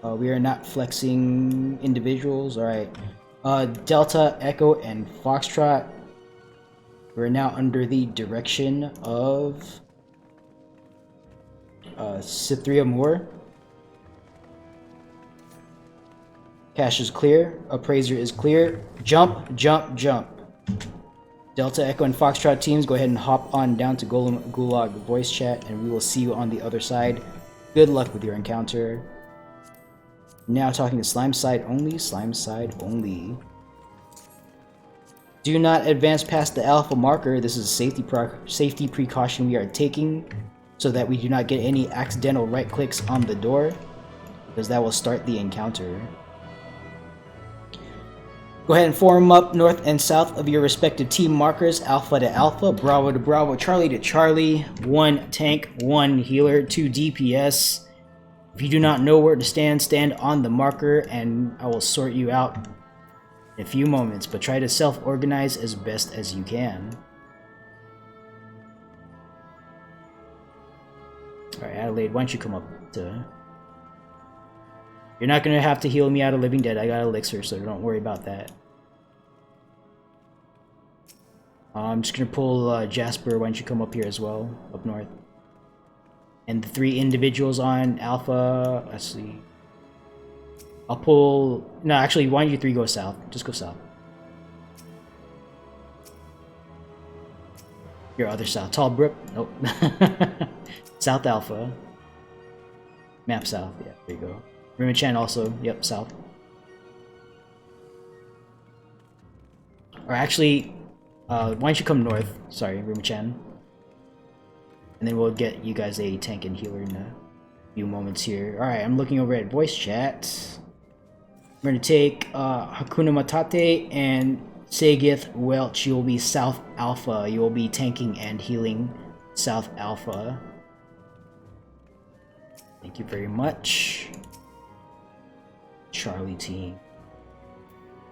Speaker 1: We are not flexing individuals, alright. Delta, Echo, and Foxtrot. We're now under the direction of Cythria Moore. Cache is clear. Appraiser is clear. Jump, jump, jump. Delta, Echo, and Foxtrot teams, go ahead and hop on down to Gulag voice chat, and we will see you on the other side. Good luck with your encounter. Now talking to Slime Side only. Slime Side only. Do not advance past the alpha marker. This is a safety precaution we are taking so that we do not get any accidental right clicks on the door, because that will start the encounter. Go ahead and form up north and south of your respective team markers, Alpha to Alpha, Bravo to Bravo, Charlie to Charlie, 1 tank, 1 healer, 2 DPS. If you do not know where to stand, stand on the marker and I will sort you out in a few moments, but try to self-organize as best as you can. Alright, Adelaide, why don't you come up to... You're not gonna have to heal me out of Living Dead. I got Elixir, so don't worry about that. I'm just gonna pull Jasper. Why don't you come up here as well, up north? And the 3 individuals on Alpha. Let's see. I'll pull. No, actually, why don't you 3 go south? Just go south. Your other south. Tall Brook. Nope. South Alpha. Map south. Yeah, there you go. Rimachan also, yep, south. Or actually, why don't you come north? Sorry, Rimachan. and then we'll get you guys a tank and healer in a few moments here. All right, I'm looking over at voice chat. We're gonna take Hakuna Matata and Sagith Welch. You will be South Alpha. You will be tanking and healing South Alpha. Thank you very much. Charlie team.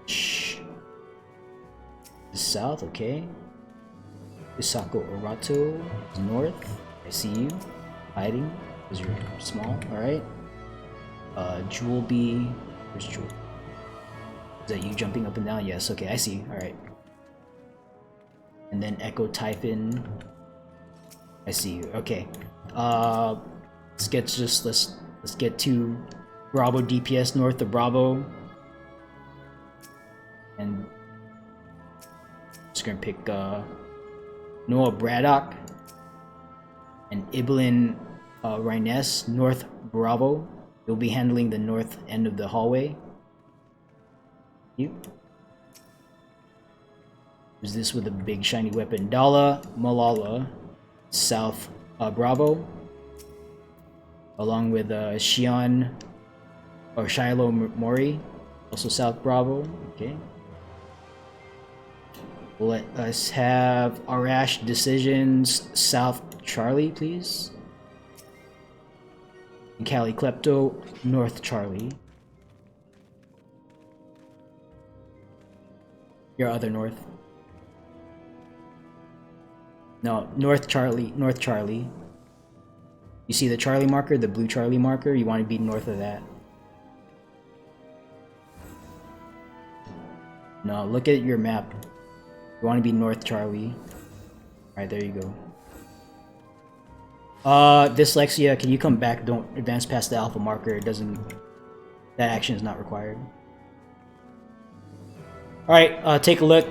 Speaker 1: Shh. South, okay. Isako Orato is north. I see you. Hiding because you're small. Alright. Jewel B. Where's Jewel? Is that you jumping up and down? Yes, okay, I see. Alright. And then Echo Typhon. I see you. Okay. Let's get to Bravo DPS north of Bravo. And just gonna pick Noah Braddock and Iblin Rines north Bravo. You'll be handling the north end of the hallway. You. Who's this with a big shiny weapon? Dala Malala, south Bravo. Along with Shion or Shiloh Mori, also south Bravo. Okay. Let us have Arash Decisions South Charlie, please. And Cali Klepto North Charlie. Your other north. No, North Charlie, North Charlie. You see the Charlie marker, the blue Charlie marker? You want to be north of that. No, look at your map. You want to be North Charlie. Alright, there you go. Dyslexia, can you come back? Don't advance past the alpha marker. It doesn't... That action is not required. Alright, take a look.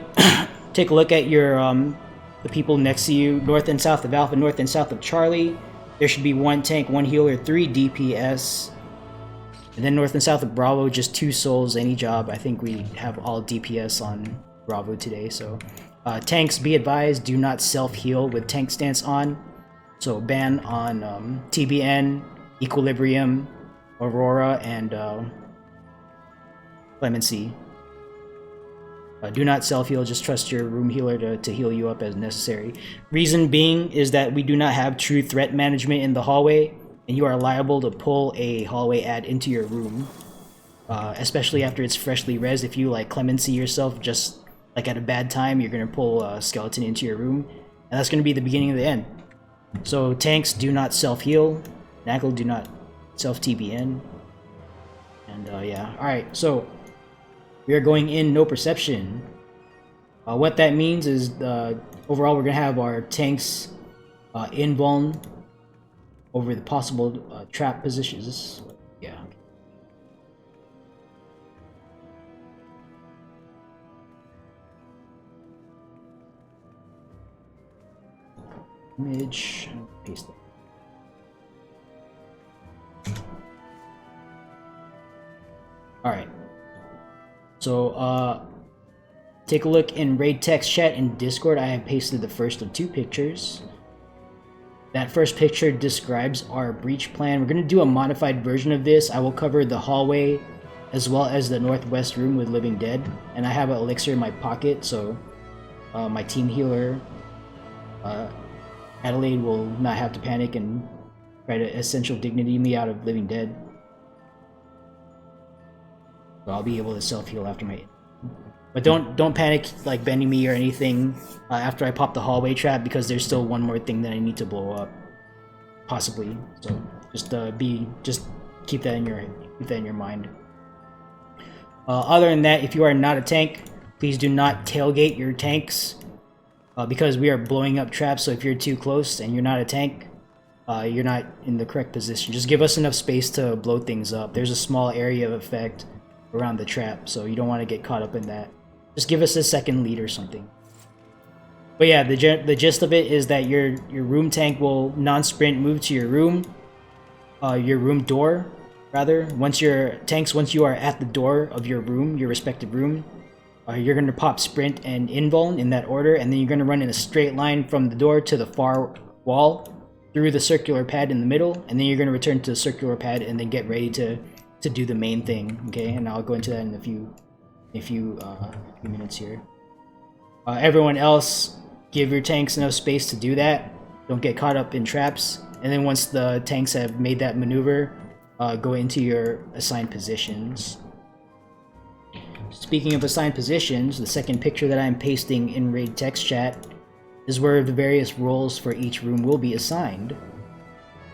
Speaker 1: Take a look at your, the people next to you. North and south of Alpha, north and south of Charlie. There should be 1 tank, 1 healer, 3 DPS. And then north and south of Bravo, just 2 souls, any job. I think we have all DPS on Bravo today, so... tanks, be advised, do not self-heal with tank stance on. So ban on TBN, Equilibrium, Aurora, and Clemency. Do not self-heal, just trust your room healer to heal you up as necessary. Reason being is that we do not have true threat management in the hallway, and you are liable to pull a hallway ad into your room. Especially after it's freshly res. If you like Clemency yourself just like at a bad time, you're gonna pull a skeleton into your room, and that's gonna be the beginning of the end. So tanks do not self-heal, Knuckle do not self-TBN, and yeah. Alright, so we are going in no perception. What that means is overall we're gonna have our tanks invuln over the possible trap positions. Yeah. Image, paste that. Alright. So, take a look in raid text chat in Discord. I have pasted the first of 2 pictures. That first picture describes our breach plan. We're going to do a modified version of this. I will cover the hallway as well as the northwest room with Living Dead. And I have an elixir in my pocket, so my team healer, Adelaide, will not have to panic and try to essential dignity me out of Living Dead. So I'll be able to self-heal after my... But don't panic like bending me or anything after I pop the hallway trap, because there's still one more thing that I need to blow up, possibly. So just keep that in your mind. Other than that, if you are not a tank, please do not tailgate your tanks because we are blowing up traps. So if you're too close and you're not a tank, you're not in the correct position. Just give us enough space to blow things up. There's a small area of effect around the trap, so you don't want to get caught up in that. Just give us a second lead or something. But yeah, the gist of it is that your room tank will non-sprint move to your room door, rather. Once you are at the door of your room, your respective room, you're going to pop sprint and invuln in that order, and then you're going to run in a straight line from the door to the far wall, through the circular pad in the middle, and then you're going to return to the circular pad and then get ready to do the main thing. Okay, and I'll go into that in a few minutes here. Everyone else, give your tanks enough space to do that. Don't get caught up in traps. And then once the tanks have made that maneuver, go into your assigned positions. Speaking of assigned positions, the second picture that I'm pasting in raid text chat is where the various roles for each room will be assigned.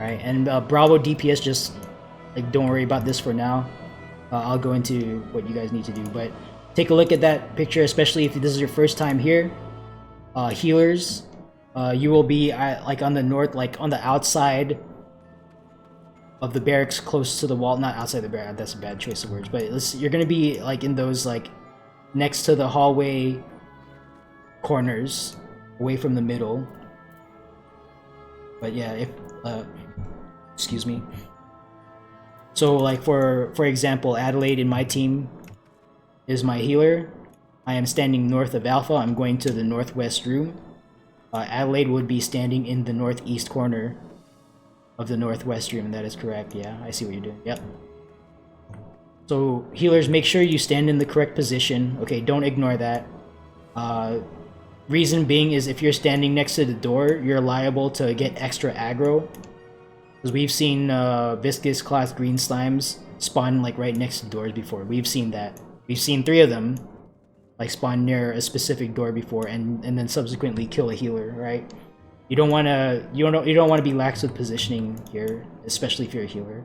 Speaker 1: Alright, and Bravo DPS, just like, don't worry about this for now. I'll go into what you guys need to do, but take a look at that picture, especially if this is your first time here. Healers, you will be like on the north, like on the outside of the barracks, close to the wall. Not outside the barracks, that's a bad choice of words, but you're gonna be like in those, like, next to the hallway corners, away from the middle. But yeah, if excuse me. So like for example, Adelaide in my team is my healer. I am standing north of Alpha. I'm going to the northwest room. Adelaide would be standing in the northeast corner of the northwest room. That is correct. Yeah, I see what you're doing. Yep. So healers, make sure you stand in the correct position. Okay, don't ignore that. Reason being is if you're standing next to the door, you're liable to get extra aggro. Because we've seen viscous cloth green slimes spawn like right next to doors before. We've seen that. We've seen 3 of them like spawn near a specific door before, and then subsequently kill a healer, right? You don't want to be lax with positioning here, especially if you're a healer.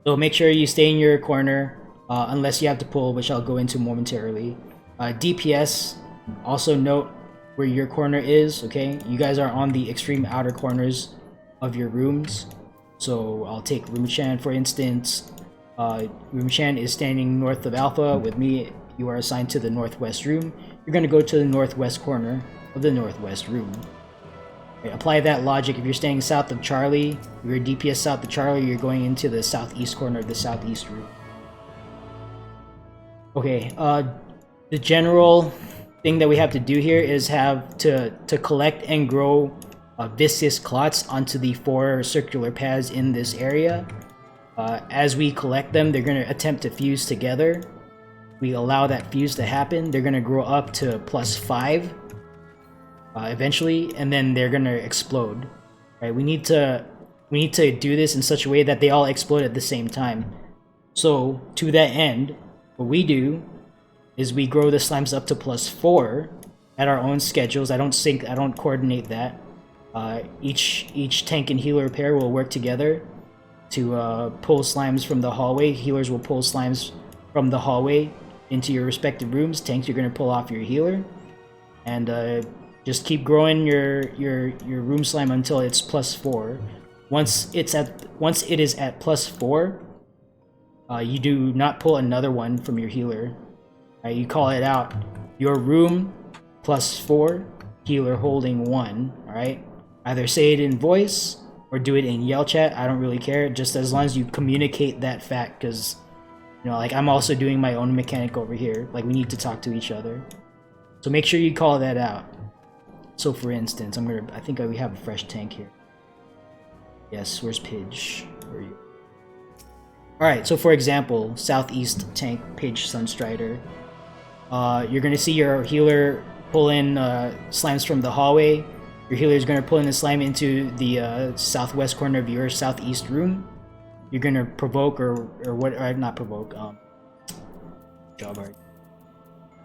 Speaker 1: So make sure you stay in your corner, unless you have to pull, which I'll go into momentarily. DPS, also note where your corner is, okay? You guys are on the extreme outer corners of your rooms. So I'll take Rumchan for instance. Rumchan is standing north of Alpha. With me, you are assigned to the northwest room. You're going to go to the northwest corner of the northwest room. Okay, apply that logic. If you're staying south of Charlie, if you're DPS south of Charlie, you're going into the southeast corner of the southeast room. Okay, the general thing that we have to do here is have to collect and grow viscous clots onto the 4 circular pads in this area. As we collect them, they're going to attempt to fuse together. We allow that fuse to happen. They're going to grow up to +5 eventually, and then they're going to explode. Right? We need to do this in such a way that they all explode at the same time. So to that end, what we do is we grow the slimes up to +4 at our own schedules. I don't coordinate that. Each tank and healer pair will work together to pull slimes from the hallway. Healers will pull slimes from the hallway into your respective rooms. Tanks, you're going to pull off your healer, and just keep growing your room slime until it's +4. Once it is at +4, you do not pull another one from your healer. You call it out. Your room +4, healer holding 1. All right. Either say it in voice or do it in yell chat. I don't really care, just as long as you communicate that fact, because, you know, like, I'm also doing my own mechanic over here. Like, we need to talk to each other. So make sure you call that out. So for instance, I think we have a fresh tank here. Yes, where's Pidge? Where are you? Alright, so for example, southeast tank, Pidge Sunstrider. You're gonna see your healer pull in slimes from the hallway. Your healer is going to pull in the slime into the southwest corner of your southeast room. You're going to provoke not provoke, job art.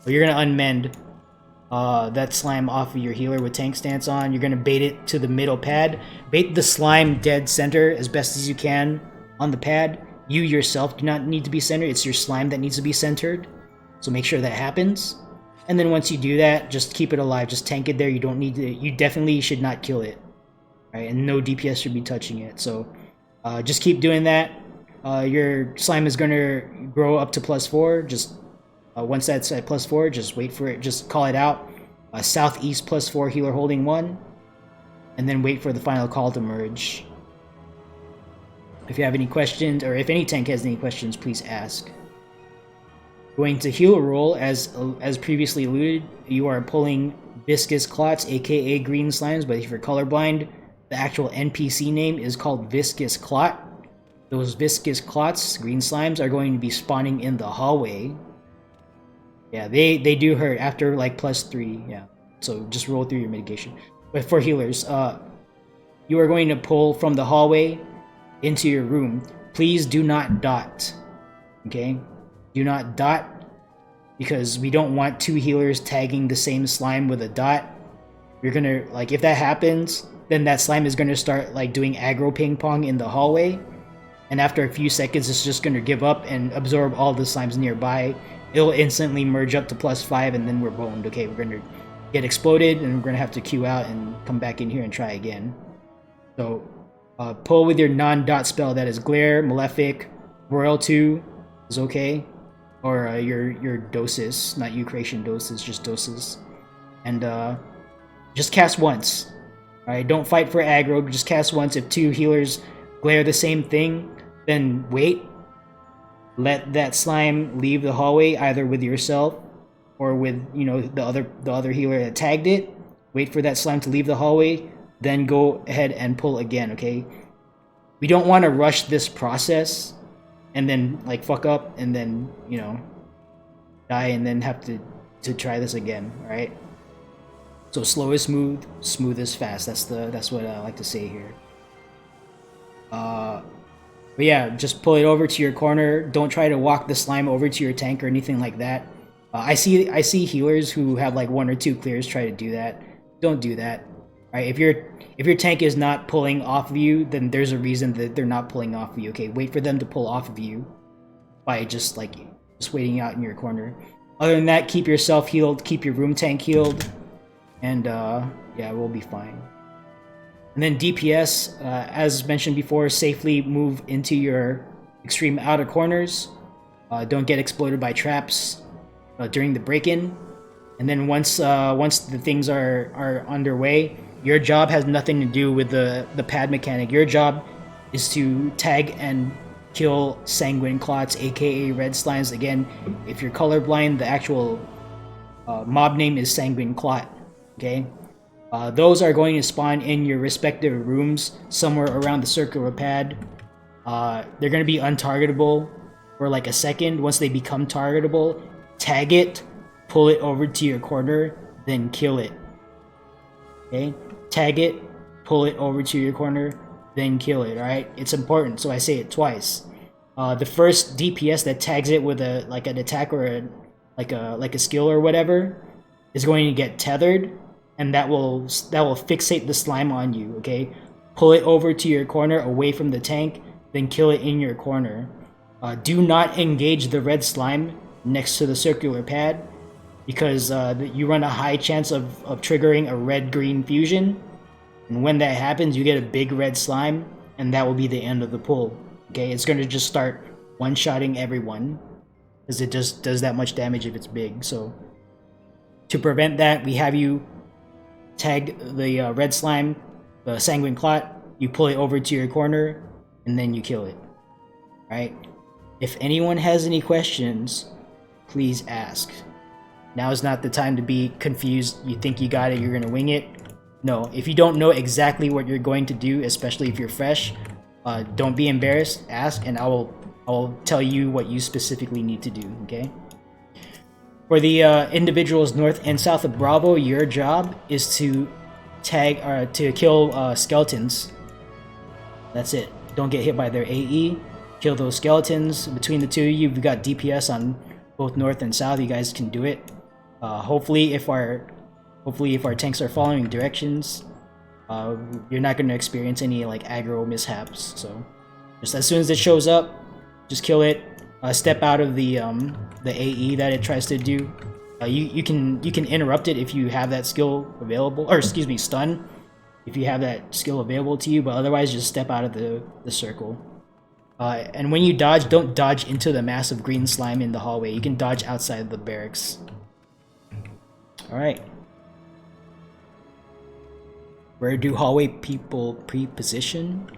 Speaker 1: But you're going to unmend that slime off of your healer with tank stance on. You're going to bait it to the middle pad. Bait the slime dead center as best as you can on the pad. You yourself do not need to be centered. It's your slime that needs to be centered. So make sure that happens. And then once you do that, just keep it alive. Just tank it there. You don't need to. You definitely should not kill it, right? And no DPS should be touching it. So just keep doing that. Your slime is gonna grow up to +4. Just once that's at +4, just wait for it. Just call it out. Southeast +4, healer holding 1, and then wait for the final call to merge. If you have any questions, or if any tank has any questions, please ask. Going to healer roll, as previously alluded, you are pulling viscous clots, aka green slimes, but if you're colorblind, the actual NPC name is called Viscous Clot. Those viscous clots, green slimes, are going to be spawning in the hallway. Yeah, they do hurt after like +3. Yeah, so just roll through your mitigation. But for healers, you are going to pull from the hallway into your room. Please do not dot. Okay, do not dot, because we don't want 2 healers tagging the same slime with a dot. You're gonna, like, if that happens, then that slime is gonna start like doing aggro ping pong in the hallway, and after a few seconds it's just gonna give up and absorb all the slimes nearby. It'll instantly merge up to +5, and then we're boned. Okay, we're gonna get exploded, and we're gonna have to queue out and come back in here and try again. So pull with your non-dot spell, that is Glare, Malefic, Royal 2 is okay, or your doses, not Eucration doses, just doses, and just cast once. Alright, don't fight for aggro, just cast once. If 2 healers glare the same thing, then wait. Let that slime leave the hallway, either with yourself or with, you know, the other healer that tagged it. Wait for that slime to leave the hallway, then go ahead and pull again, okay? We don't want to rush this process and then like fuck up and then, you know, die and then have to try this again, alright? So slow is smooth, smooth is fast. That's what I like to say here. But yeah, just pull it over to your corner. Don't try to walk the slime over to your tank or anything like that. I see healers who have like 1 or 2 clears try to do that. Don't do that. Alright, if your tank is not pulling off of you, then there's a reason that they're not pulling off of you. Okay, wait for them to pull off of you by just waiting out in your corner. Other than that, keep yourself healed, keep your room tank healed, and yeah, we'll be fine. And then DPS, as mentioned before, safely move into your extreme outer corners. Don't get exploded by traps during the break-in. And then once the things are underway, your job has nothing to do with the pad mechanic. Your job is to tag and kill sanguine clots, aka red slimes. Again, if you're colorblind, the actual mob name is sanguine clot. Okay. Those are going to spawn in your respective rooms somewhere around the circular pad. They're going to be untargetable for like a second. Once they become targetable, tag it, pull it over to your corner, then kill it. Okay? Tag it, pull it over to your corner, then kill it, alright? It's important, so I say it twice. The first DPS that tags it with an attack or a skill or whatever is going to get tethered, and that will fixate the slime on you, okay? Pull it over to your corner away from the tank, then kill it in your corner. Do not engage the red slime next to the circular pad, because you run a high chance of triggering a red-green fusion, and when that happens you get a big red slime, and that will be the end of the pull. Okay, it's going to just start one-shotting everyone, because it just does that much damage if it's big. So to prevent that, we have you tag the red slime, the sanguine clot, you pull it over to your corner, and then you kill it. Right? If anyone has any questions, please ask. Now is not the time to be confused. You think you got it, you're gonna wing it. No, if you don't know exactly what you're going to do, especially if you're fresh, don't be embarrassed, ask, and I'll tell you what you specifically need to do, okay? For the individuals north and south of Bravo, your job is to kill skeletons. That's it. Don't get hit by their AE. Kill those skeletons. Between the two of you, we've got DPS on both north and south. You guys can do it. Hopefully, if our tanks are following directions, you're not going to experience any like aggro mishaps. So, just as soon as it shows up, just kill it. Step out of the AE that it tries to do. You can interrupt it if you have that skill available, or excuse me, stun if you have that skill available to you. But otherwise, just step out of the circle. And when you dodge, don't dodge into the massive green slime in the hallway. You can dodge outside the barracks. Alright. Where do hallway people pre-position?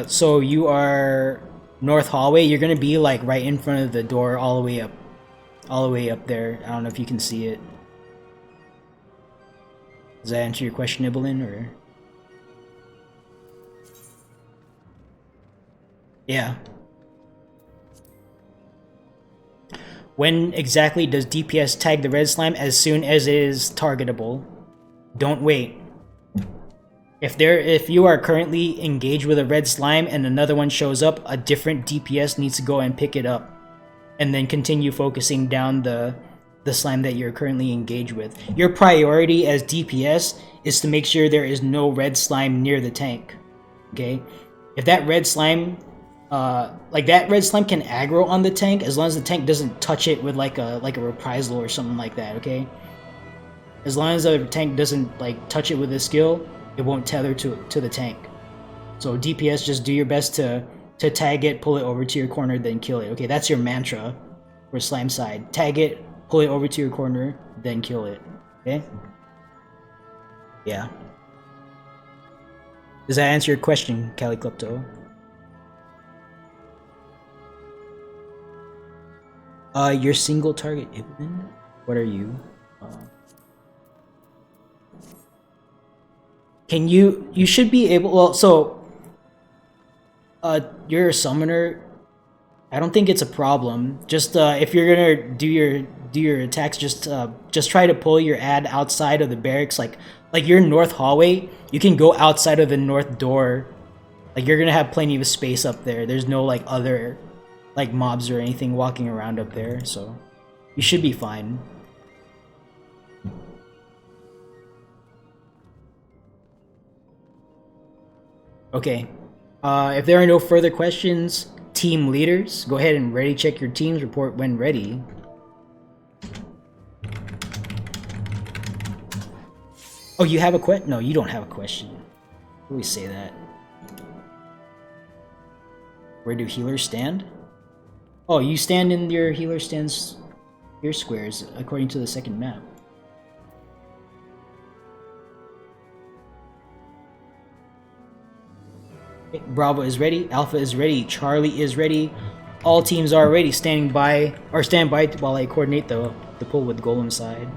Speaker 1: So you are north hallway. You're gonna be like right in front of the door, all the way up there. I don't know if you can see it. Does that answer your question, Ibelin, or? Yeah. When exactly does DPS tag the red slime? As soon as it is targetable. Don't wait. If you are currently engaged with a red slime and another one shows up, a different DPS needs to go and pick it up. And then continue focusing down the slime that you're currently engaged with. Your priority as DPS is to make sure there is no red slime near the tank. Okay? If that red slime that red slime can aggro on the tank as long as the tank doesn't touch it with like a reprisal or something like that, okay? As long as the tank doesn't like touch it with a skill, it won't tether to the tank. So DPS, just do your best to tag it, pull it over to your corner, then kill it. Okay, that's your mantra for slime side. Tag it, pull it over to your corner, then kill it. Okay? Yeah. Does that answer your question, Caliclepto? Your single target Ibn? What are you? Can you should be able, well, so you're a summoner. I don't think it's a problem. Just if you're gonna do your attacks, just try to pull your ad outside of the barracks, like your north hallway. You can go outside of the north door. Like you're gonna have plenty of space up there. There's no like other like mobs or anything walking around up there, so you should be fine. Okay, if there are no further questions, team leaders, go ahead and ready check your teams, report when ready. Oh, you have a question? No, you don't have a question. Always say that. Where do healers stand? Oh, you stand in your healer stands, your squares, according to the second map. Okay, Bravo is ready, Alpha is ready, Charlie is ready. All teams are ready, standing by, or stand by while I coordinate the pull with Golem side.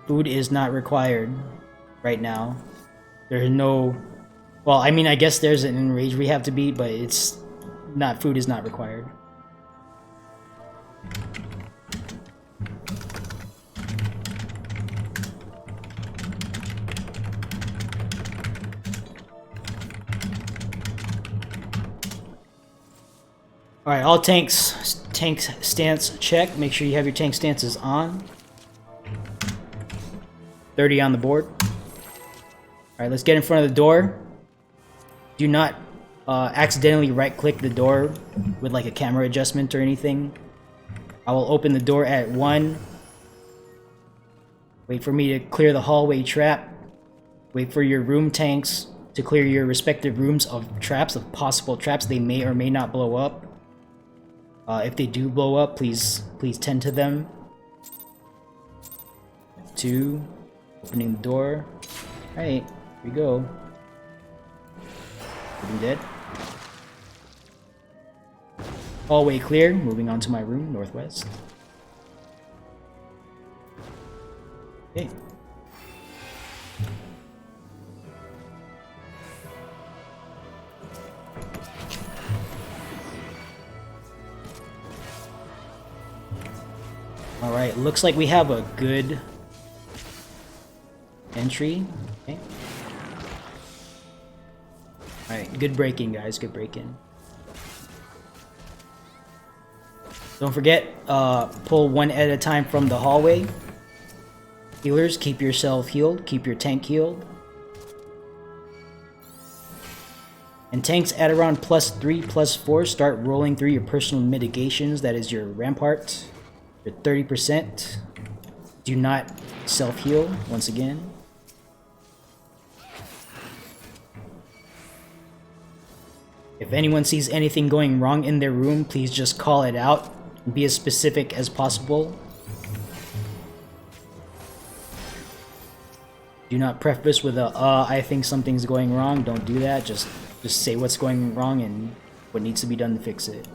Speaker 1: Food is not required right now. There's no... Well, I mean, I guess there's an enrage we have to beat, but it's not... Food is not required. Alright, all tanks... Tank stance check. Make sure you have your tank stances on. 30 on the board. Alright, let's get in front of the door. Do not accidentally right-click the door with like a camera adjustment or anything. I will open the door at 1. Wait for me to clear the hallway trap. Wait for your room tanks to clear your respective rooms of traps, of possible traps. They may or may not blow up. If they do blow up, please tend to them. 2. Opening the door. Alright, here we go. Getting dead. Hallway clear. Moving on to my room, northwest. Okay. Alright, looks like we have a good entry. Okay. Alright, good break-in, guys. Good break-in. Don't forget, pull one at a time from the hallway. Healers, keep yourself healed. Keep your tank healed. And tanks at around +3, +4, start rolling through your personal mitigations. That is your rampart. Your 30%. Do not self-heal, once again. If anyone sees anything going wrong in their room, please just call it out and be as specific as possible. Do not preface with a, I think something's going wrong. Don't do that. Just say what's going wrong and what needs to be done to fix it.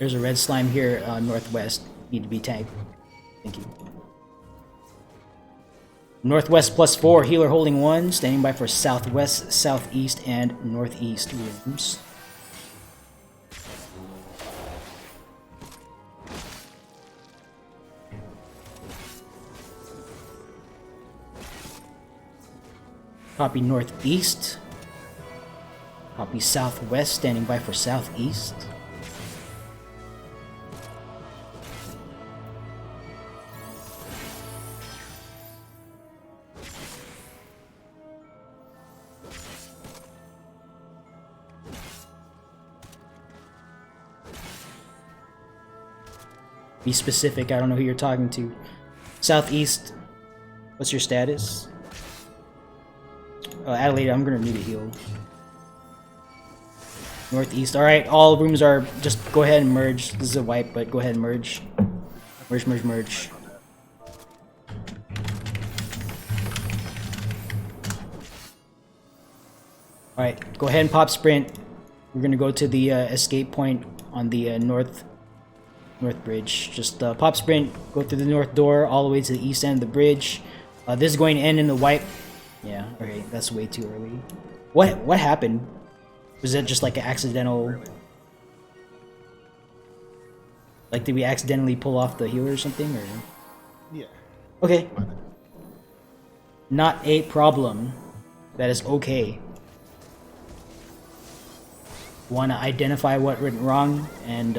Speaker 1: There's a red slime here, northwest. Need to be tanked. Thank you. Northwest +4, healer holding 1, standing by for southwest, southeast, and northeast rooms. Copy northeast. Copy southwest, standing by for southeast. Be specific, I don't know who you're talking to. Southeast, what's your status? Adelaide, I'm gonna need a heal. Northeast, alright, all rooms are, just go ahead and merge. This is a wipe, but go ahead and merge. Merge, merge, merge. Alright, go ahead and pop sprint. We're gonna go to the escape point on the north bridge. Just pop sprint, go through the north door, all the way to the east end of the bridge. This is going to end in the wipe. Yeah, okay, that's way too early. What happened? Was that just like an accidental... Like, did we accidentally pull off the healer or something, or...?
Speaker 3: Yeah.
Speaker 1: Okay. Not a problem. That is okay. Want to identify what went wrong, and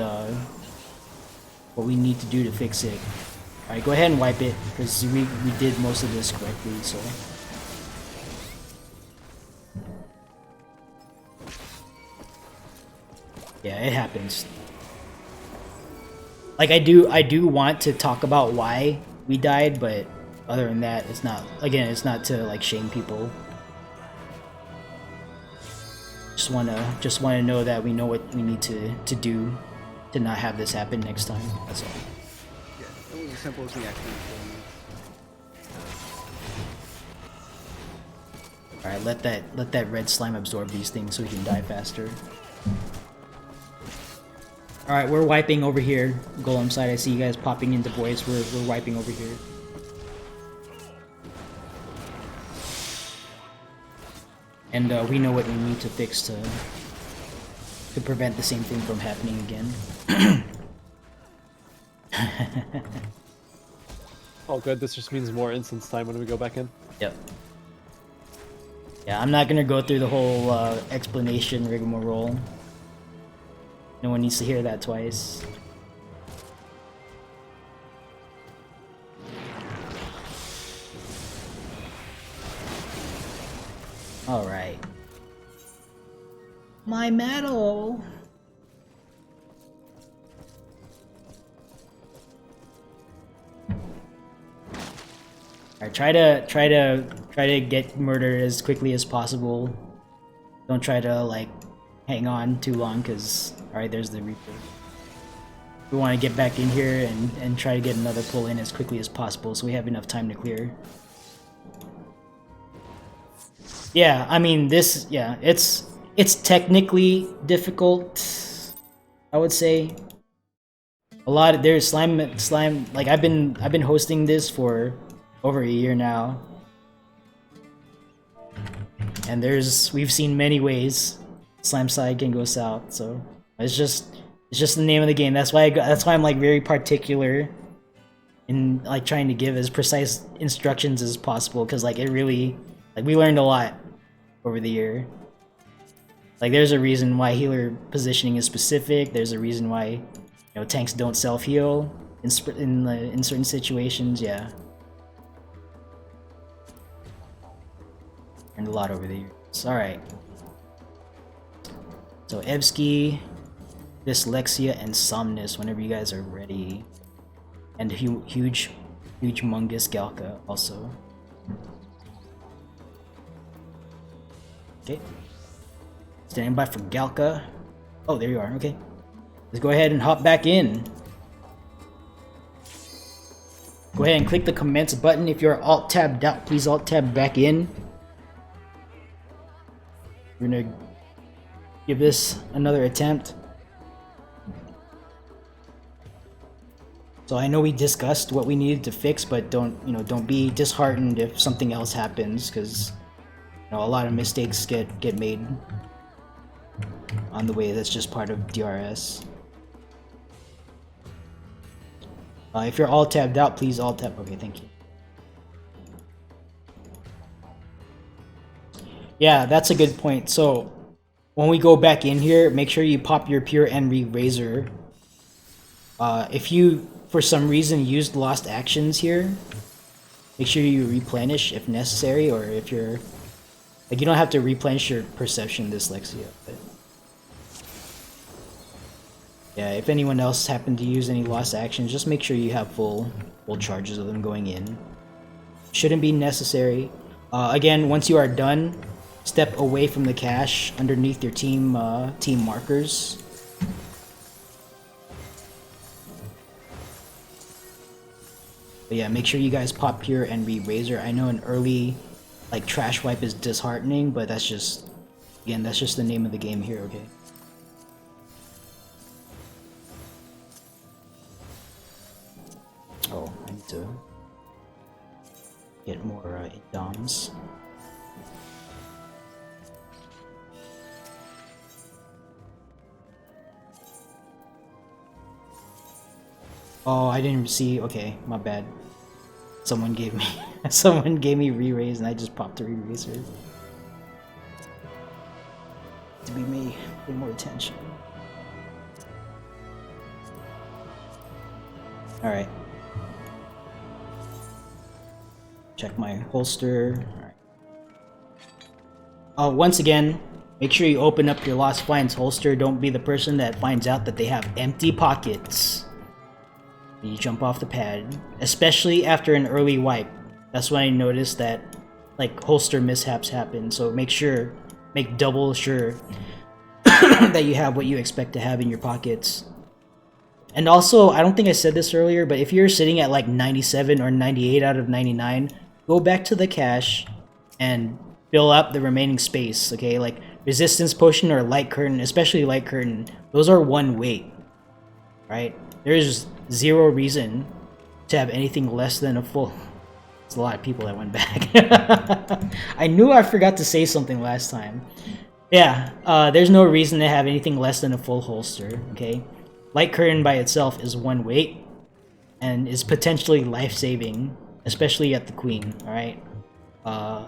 Speaker 1: what we need to do to fix it. Alright, go ahead and wipe it, because we did most of this correctly, so... Yeah, it happens. Like, I do want to talk about why we died, but other than that, it's not, again, it's not to, like, shame people. Just wanna know that we know what we need to do to not have this happen next time. That's all.
Speaker 3: Yeah, it was as simple as me actually killing you.
Speaker 1: Alright, let that red slime absorb these things so we can die faster. Alright, we're wiping over here. Golem side, I see you guys popping into voids. We're wiping over here. And we know what we need to fix to prevent the same thing from happening again.
Speaker 4: Oh good, this just means more instance time when we go back in.
Speaker 1: Yep. Yeah, I'm not gonna go through the whole explanation rigmarole. No one needs to hear that twice. Alright. My medal! Alright, try to get murdered as quickly as possible. Don't try to, like, hang on too long, because... Alright, there's the Reaper. We want to get back in here and try to get another pull in as quickly as possible, so we have enough time to clear. Yeah, I mean, this... Yeah, it's technically difficult, I would say. A lot of... There's slime... Like, I've been hosting this for over a year now. And we've seen many ways slime side can go south, so it's just the name of the game. That's why I'm like very particular in like trying to give as precise instructions as possible, because like it really, like, we learned a lot over the year. Like, there's a reason why healer positioning is specific. There's a reason why, you know, tanks don't self heal in certain situations. Yeah. Learned a lot over the years. Alright. So Evsky, Dyslexia, and Somnus whenever you guys are ready. And huge humongous Galka also. Okay. Standing by for Galka. Oh, there you are. Okay. Let's go ahead and hop back in. Go ahead and click the commence button. If you're alt-tabbed out, please alt-tab back in. We're gonna give this another attempt. So I know we discussed what we needed to fix, but don't be disheartened if something else happens, because a lot of mistakes get made on the way. That's just part of DRS. If you're all tabbed out, please all tab. Okay, thank you. Yeah, that's a good point. So when we go back in here, make sure you pop your Pure Envy Razor. If you, for some reason, used lost actions here, make sure you replenish if necessary, or if you're... Like, you don't have to replenish your Perception Dyslexia, but... Yeah, if anyone else happened to use any lost actions, just make sure you have full charges of them going in. Shouldn't be necessary. Again, once you are done, step away from the cache underneath your team markers. But yeah, make sure you guys pop Pure and Razor. I know an early like trash wipe is disheartening, but that's just, again, that's just the name of the game here, okay? Oh, I need to get more DOMs. Oh, I didn't see. Okay, my bad. Someone gave me re-raise, and I just popped a re-raiser. To be me, pay more attention. All right. Check my holster. All right. Once again, make sure you open up your Lost Finds holster. Don't be the person that finds out that they have empty pockets. You jump off the pad, especially after an early wipe. That's when I noticed that, like, holster mishaps happen. So make double sure that you have what you expect to have in your pockets. And also, I don't think I said this earlier, but if you're sitting at like 97 or 98 out of 99, go back to the cache and fill up the remaining space, okay? Like, Resistance Potion or Light Curtain, especially Light Curtain, those are one weight, right? There's zero reason to have anything less than a full... There's a lot of people that went back. I knew I forgot to say something last time. Yeah, there's no reason to have anything less than a full holster, okay? Light Curtain by itself is one weight and is potentially life-saving, especially at the Queen, alright?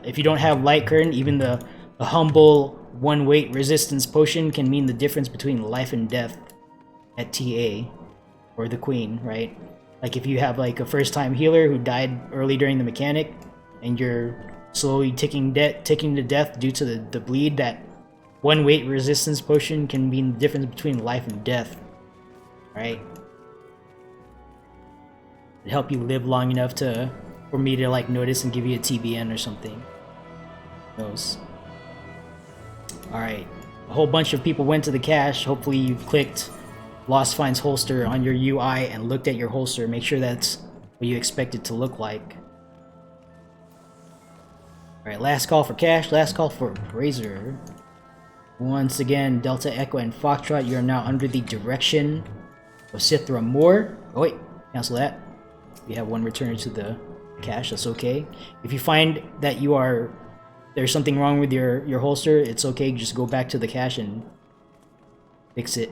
Speaker 1: If you don't have Light Curtain, even the humble one-weight Resistance Potion can mean the difference between life and death at TA, or the Queen, right? Like if you have like a first-time healer who died early during the mechanic, and you're slowly ticking to death due to the bleed, that one-weight Resistance Potion can mean the difference between life and death. Right? It'd help you live long enough for me to like notice and give you a TBN or something. Who knows? Alright. A whole bunch of people went to the cache. Hopefully you've clicked Lost Finds holster on your UI and looked at your holster. Make sure that's what you expect it to look like. Alright, last call for cache, last call for Razor. Once again, Delta, Echo, and Foxtrot, you are now under the direction of Sithra Moore. Oh wait, cancel that. We have one return to the cache, that's okay. If you find that there's something wrong with your holster, it's okay, just go back to the cache and fix it.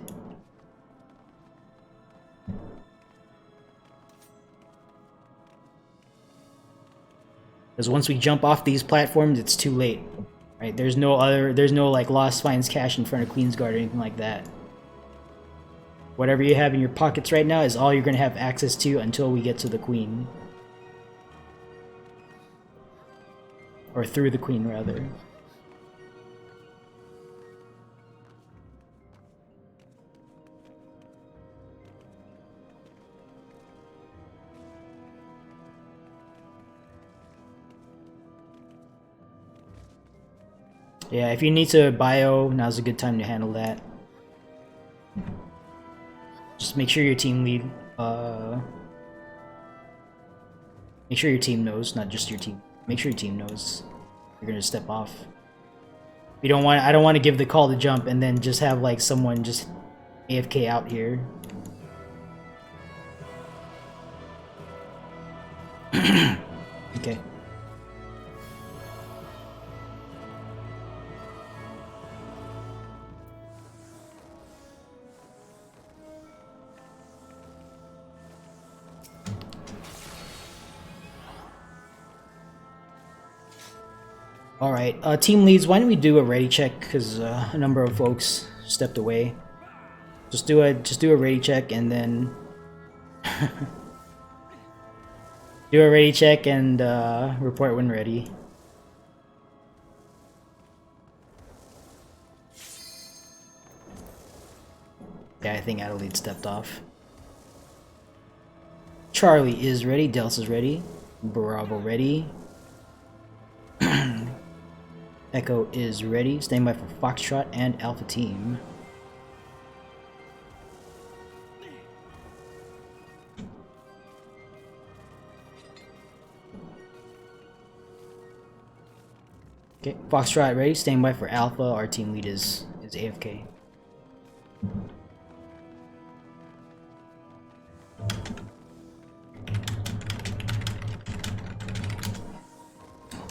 Speaker 1: Because once we jump off these platforms, it's too late. Right? There's no like Lost Finds cache in front of Queensguard or anything like that. Whatever you have in your pockets right now is all you're going to have access to until we get to the Queen. Or through the Queen, rather. Yeah, if you need to bio, now's a good time to handle that. Just make sure your team lead, make sure your team knows, not just your team. Make sure your team knows you're gonna step off. I don't want to give the call to jump and then just have like someone just AFK out here. Okay. Alright, team leads, why don't we do a ready check, because a number of folks stepped away. Just do a ready check and then do a ready check and report when ready. Yeah, I think Adelaide stepped off. Charlie is ready, Delta's ready, Bravo ready. Echo is ready, standing by for Foxtrot and Alpha Team. Okay, Foxtrot ready, standing by for Alpha. Our team lead is AFK.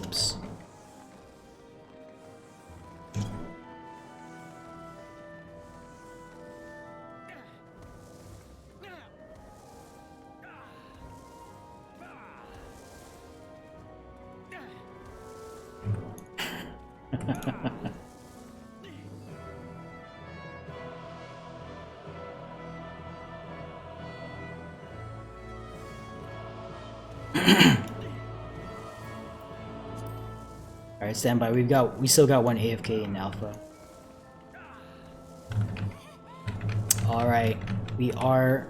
Speaker 1: Oops. Alright, stand by. We still got one AFK in Alpha. Alright, we are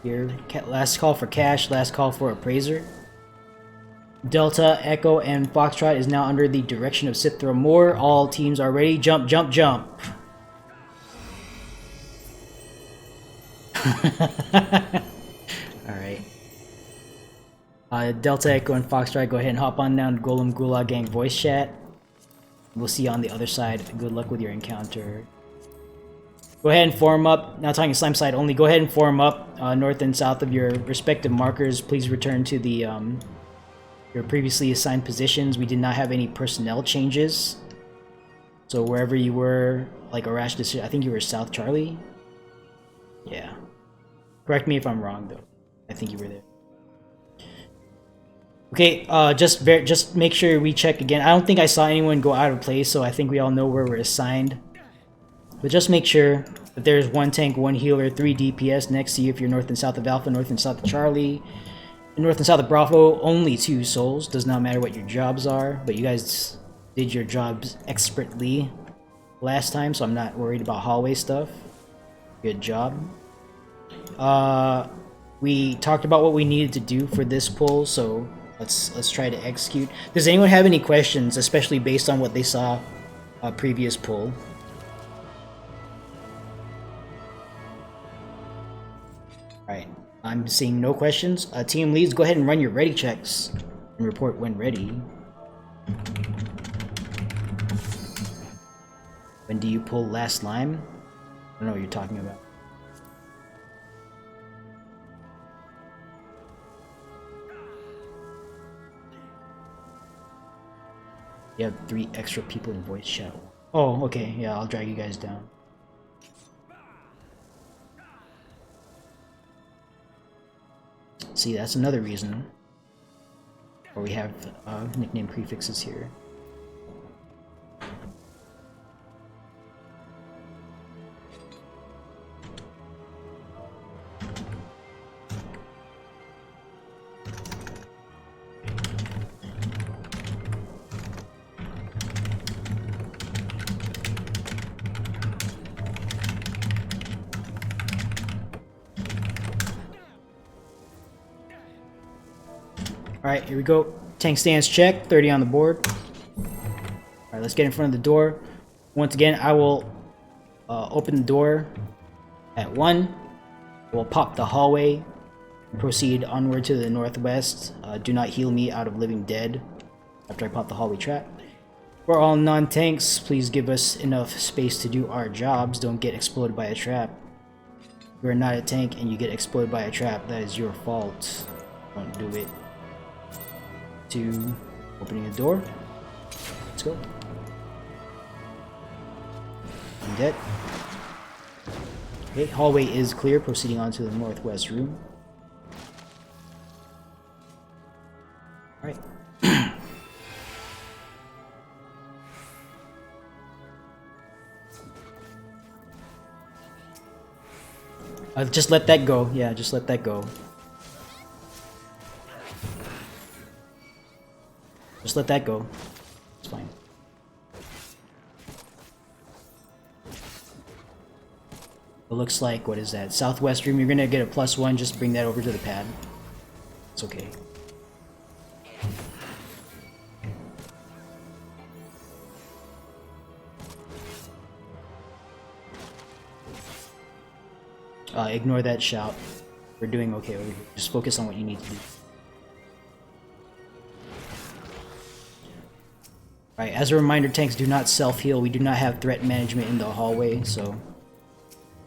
Speaker 1: here. Last call for cash, last call for appraiser. Delta, Echo, and Foxtrot is now under the direction of Sithra Moore. All teams are ready. Jump, jump, jump. Alright. Delta, Echo, and Foxtrot, go ahead and hop on down to Golem Gulag Gang voice chat. We'll see you on the other side. Good luck with your encounter. Go ahead and form up. Now talking slime side only. Go ahead and form up north and south of your respective markers. Please return to the your previously assigned positions. We did not have any personnel changes. So wherever you were, like Arash, I think you were South Charlie. Yeah. Correct me if I'm wrong though. I think you were there. Okay, just make sure we check again. I don't think I saw anyone go out of place, so I think we all know where we're assigned. But just make sure that there's 1 tank, 1 healer, 3 DPS next to you if you're north and south of Alpha, north and south of Charlie. And north and south of Bravo, only 2 souls. Does not matter what your jobs are, but you guys did your jobs expertly last time, so I'm not worried about hallway stuff. Good job. We talked about what we needed to do for this pull, so let's try to execute. Does anyone have any questions, especially based on what they saw previous pull? Alright, I'm seeing no questions. Team leads, go ahead and run your ready checks and report when ready. When do you pull last lime? I don't know what you're talking about. You have 3 extra people in voice chat. Oh, okay. Yeah, I'll drag you guys down. See, that's another reason where we have nickname prefixes here. Alright, here we go. Tank stance check, 30 on the board. Alright, let's get in front of the door. Once again, I will open the door at 1. We'll pop the hallway and proceed onward to the northwest. Do not heal me out of living dead after I pop the hallway trap. For all non-tanks, please give us enough space to do our jobs. Don't get exploded by a trap. you're not a tank and you get exploded by a trap, that is your fault. Don't do it. 2, opening the door. Let's go. I'm dead. Okay, hallway is clear, proceeding on to the northwest room. Alright. Just let that go. Yeah, just let that go. Just let that go. It's fine. It looks like, what is that? Southwest room, you're gonna get a +1, just bring that over to the pad. It's okay. Ignore that shout. We're doing okay over here. Just focus on what you need to do. Alright, as a reminder, tanks do not self-heal. We do not have threat management in the hallway, so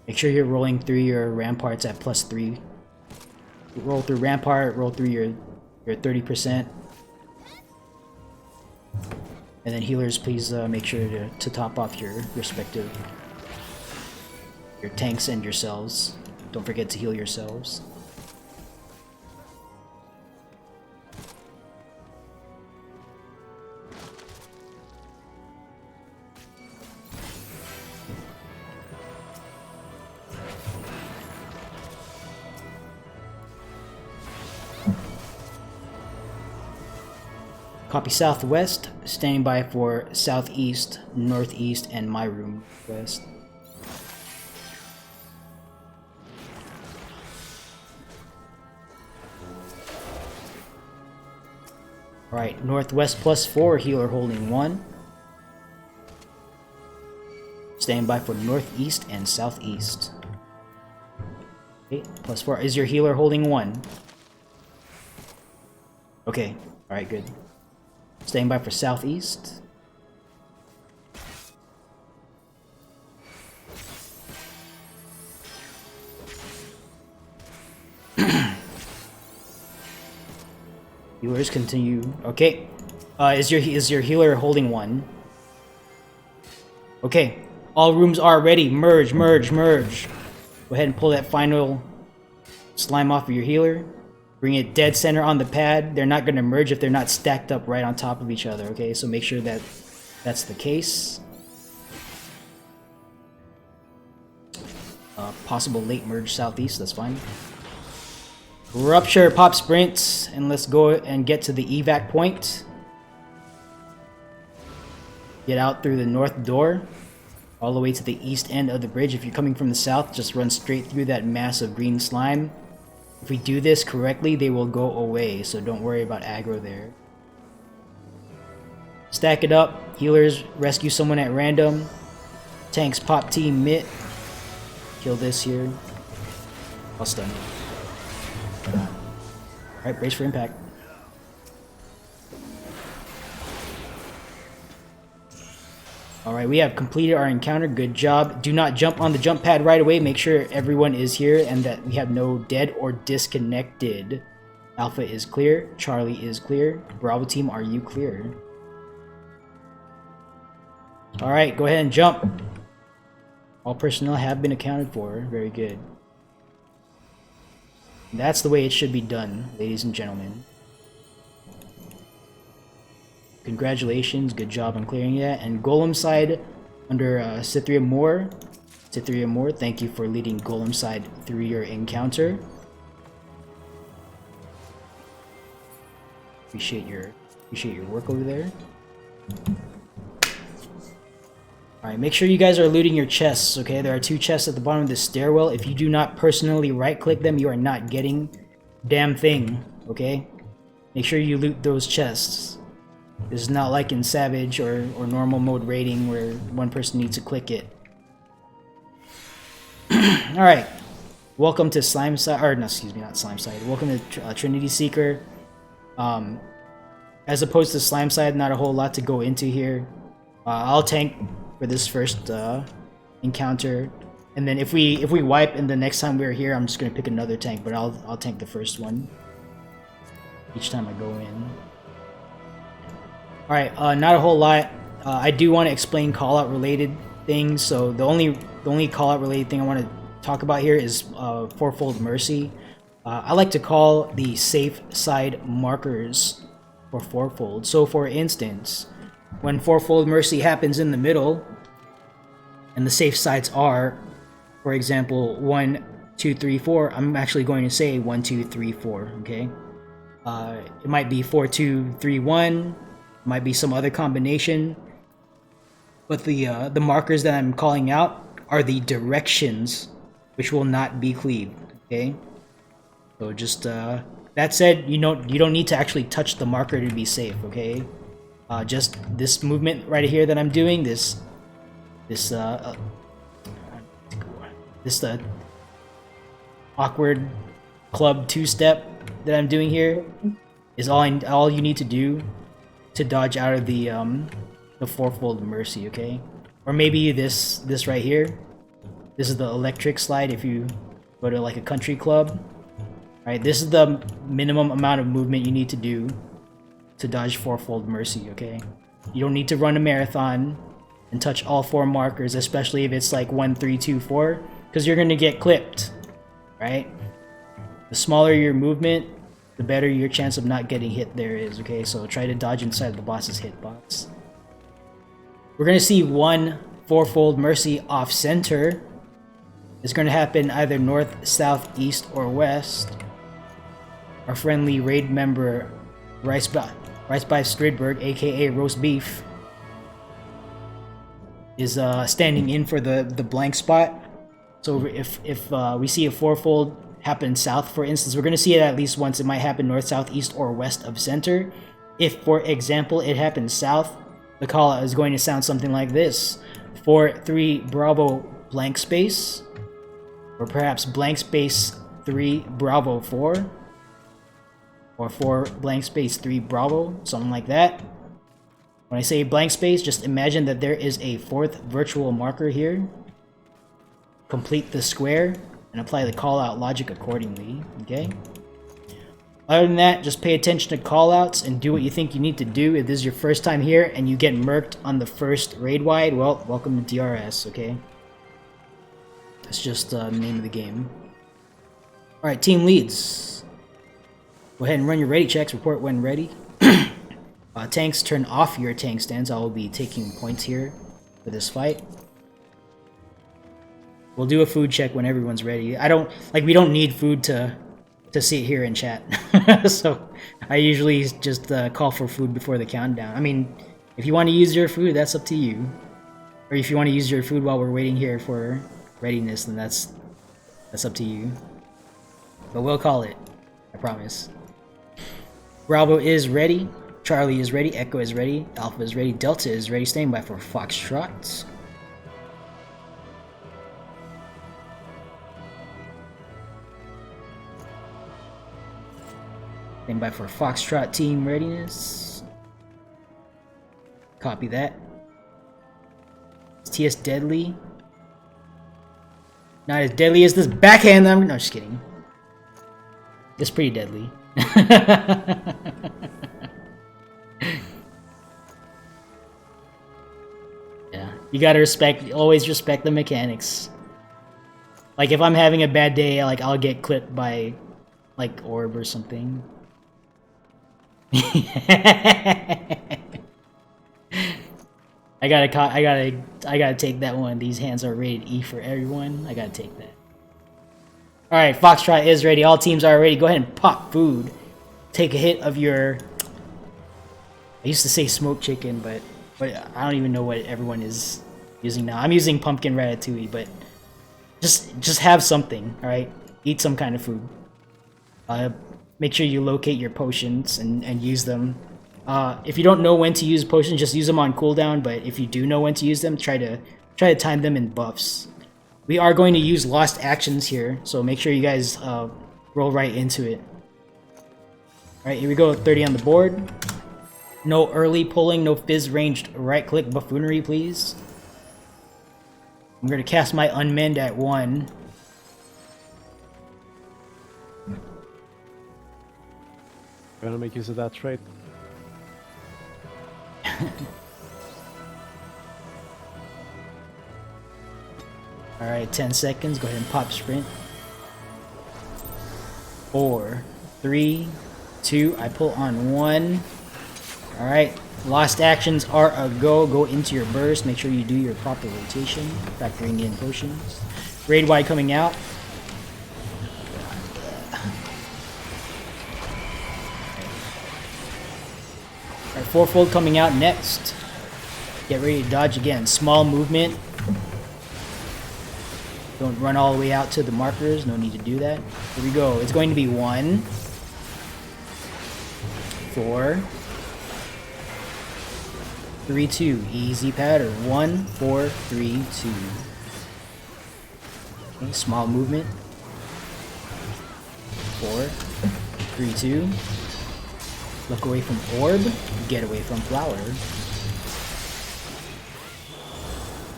Speaker 1: make sure you're rolling through your ramparts at +3. Roll through rampart, roll through your 30%. And then healers, please make sure to top off your respective your tanks and yourselves. Don't forget to heal yourselves. Copy southwest, standing by for southeast, northeast, and my room west. Alright, northwest +4, healer holding 1. Standing by for northeast and southeast. Okay, +4. Is your healer holding 1? Okay, alright, good. Staying by for southeast. Healers continue. Okay. Is your healer holding 1? Okay. All rooms are ready. Merge, merge, merge. Go ahead and pull that final slime off of your healer. Bring it dead center on the pad. They're not going to merge if they're not stacked up right on top of each other, okay? So make sure that that's the case. Possible late merge southeast, that's fine. Rupture, pop sprints, and let's go and get to the evac point. Get out through the north door, all the way to the east end of the bridge. If you're coming from the south, just run straight through that mass of green slime. If we do this correctly, they will go away, so don't worry about aggro there. Stack it up. Healers, rescue someone at random. Tanks, pop team, mitt. Kill this here. I'll stun it. Alright, brace for impact. Alright, we have completed our encounter. Good job. Do not jump on the jump pad right away. Make sure everyone is here and that we have no dead or disconnected. Alpha is clear. Charlie is clear. Bravo team, are you clear? Alright, go ahead and jump. All personnel have been accounted for. Very good. That's the way it should be done, ladies and gentlemen. Congratulations, good job on clearing that. And Golem side under Cythria Moore. Cythria Moore, thank you for leading Golem side through your encounter. Appreciate your work over there. Alright, make sure you guys are looting your chests, okay? There are 2 chests at the bottom of the stairwell. If you do not personally right-click them, you are not getting damn thing, okay? Make sure you loot those chests. This is not like in Savage or normal mode raiding where one person needs to click it. Alright. Welcome to Slime Side, or no, excuse me, not Slime Side. Welcome to Trinity Seeker. As opposed to Slime Side, not a whole lot to go into here. I'll tank for this first encounter. And then if we wipe and the next time we're here, I'm just gonna pick another tank, but I'll tank the first one each time I go in. All right, not a whole lot. I do want to explain callout related things. So the only callout related thing I want to talk about here is Fourfold Mercy. I like to call the safe side markers for Fourfold. So for instance, when Fourfold Mercy happens in the middle, and the safe sides are, for example, 1, 2, 3, 4. I'm actually going to say 1, 2, 3, 4. Okay. It might be 4, 2, 3, 1. It might be some other combination. But the markers that I'm calling out are the directions, which will not be cleaved. Okay. So just that said, you don't need to actually touch the marker to be safe. Okay. Just this movement right here that I'm doing, this awkward club two-step that I'm doing here is all you need to do to dodge out of the Fourfold Mercy, okay? Or maybe this right here. This is the electric slide if you go to like a country club. Right, this is the minimum amount of movement you need to do to dodge Fourfold Mercy, okay? You don't need to run a marathon and touch all 4 markers, especially if it's like 1, 3, 2, 4, because you're gonna get clipped, right? The smaller your movement, the better your chance of not getting hit there is, okay? So try to dodge inside the boss's hitbox. We're gonna see 1 Fourfold Mercy off center. It's gonna happen either north, south, east, or west. Our friendly raid member, Rice by Stridberg, aka Roast Beef, is standing in for the blank spot. So if we see a fourfold happen south, for instance, we're going to see it at least once. It might happen north, south, east, or west of center. If, for example, it happens south, the call out is going to sound something like this: 4-3 Bravo blank space, or perhaps blank space 3 Bravo 4, or 4 blank space 3 Bravo, something like that. When I say blank space, just imagine that there is a 4th virtual marker here. Complete the square and apply the callout logic accordingly, okay? Other than that, just pay attention to callouts and do what you think you need to do. If this is your first time here and you get murked on the first raid wide, well, welcome to DRS, okay? That's just the name of the game. Alright, team leads. Go ahead and run your ready checks, report when ready. Tanks, turn off your tank stands. I will be taking points here for this fight. We'll do a food check when everyone's ready. We don't need food to sit here and chat. So I usually just call for food before the countdown. I mean, if you want to use your food, that's up to you. Or if you want to use your food while we're waiting here for readiness, then that's up to you. But we'll call it, I promise. Bravo is ready. Charlie is ready, Echo is ready, Alpha is ready, Delta is ready, standing by for Foxtrot. Standing by for Foxtrot team readiness. Copy that. Is TS deadly? Not as deadly as this backhand. No, just kidding. It's pretty deadly. Yeah, you gotta always respect the mechanics. Like if I'm having a bad day, like I'll get clipped by like orb or something. I gotta take that one. These hands are rated E for everyone. I gotta take that. Alright, Foxtrot is ready. All teams are ready. Go ahead and pop food. Take a hit of your... I used to say smoked chicken, but I don't even know what everyone is using now. I'm using pumpkin ratatouille, but just have something, alright? Eat some kind of food. Make sure you locate your potions and use them. If you don't know when to use potions, just use them on cooldown, but if you do know when to use them, try to time them in buffs. We are going to use lost actions here, so make sure you guys roll right into it. Alright, here we go, 30 on the board. No early pulling, no fizz ranged right click buffoonery, please. I'm gonna cast my Unmend at 1.
Speaker 4: I'm gonna make use of that trait.
Speaker 1: Alright, 10 seconds. Go ahead and pop sprint. 4, 3, 2. I pull on 1. Alright. Lost actions are a go. Go into your burst. Make sure you do your proper rotation. Factoring in potions. Raid wide coming out. Alright, fourfold coming out next. Get ready to dodge again. Small movement. Don't run all the way out to the markers. No need to do that. Here we go. It's going to be 1, 4, 3, 2. Easy pattern. 1, 4, 3, 2. Okay, small movement. 4, 3, 2. Look away from orb. Get away from flower.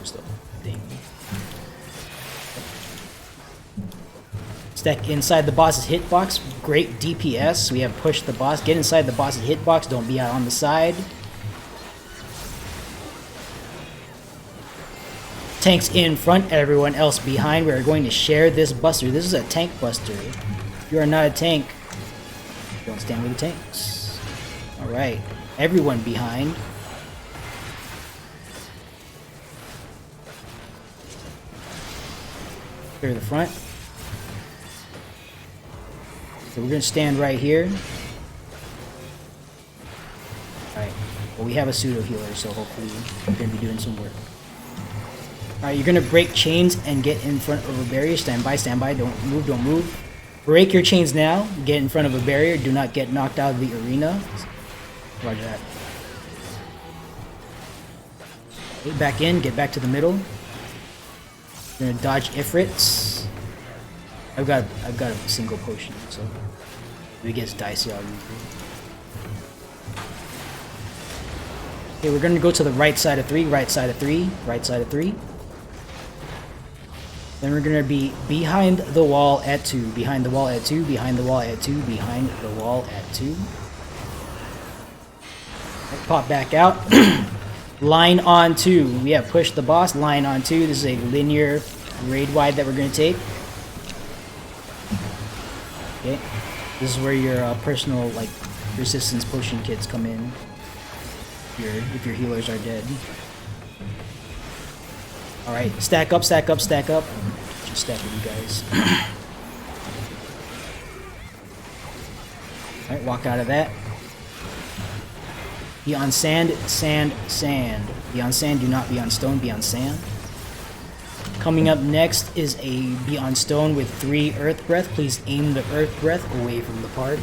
Speaker 1: Just a thing. Stack inside the boss's hitbox. Great DPS. We have pushed the boss. Get inside the boss's hitbox. Don't be out on the side. Tanks in front, everyone else behind. We are going to share this buster. This is a tank buster. If you are not a tank, don't stand with the tanks. Alright. Everyone behind. Clear the front. So we're going to stand right here. Alright. Well, we have a pseudo healer, so hopefully we're going to be doing some work. Alright, you're going to break chains and get in front of a barrier. Stand by, don't move, don't move. Break your chains now. Get in front of a barrier. Do not get knocked out of the arena. Roger that. Okay, back in, get back to the middle. You're going to dodge Ifrits. I've got a single potion, so if it gets dicey, I'll use it. Okay, we're gonna go to the right side of 3, right side of 3, right side of 3. Then we're gonna be behind the wall at 2, behind the wall at 2, behind the wall at 2, behind the wall at 2. Right, pop back out. Line on 2. We have pushed the boss. Line on 2. This is a linear raid wide that we're gonna take. Okay, this is where your personal like resistance potion kits come in. If your healers are dead. All right, stack up, stack up, stack up. Just stack with you guys. All right, walk out of that. Be on sand, sand, sand. Be on sand. Do not be on stone. Be on sand. Coming up next is a Be on Stone with 3 Earth Breath. Please aim the Earth Breath away from the party.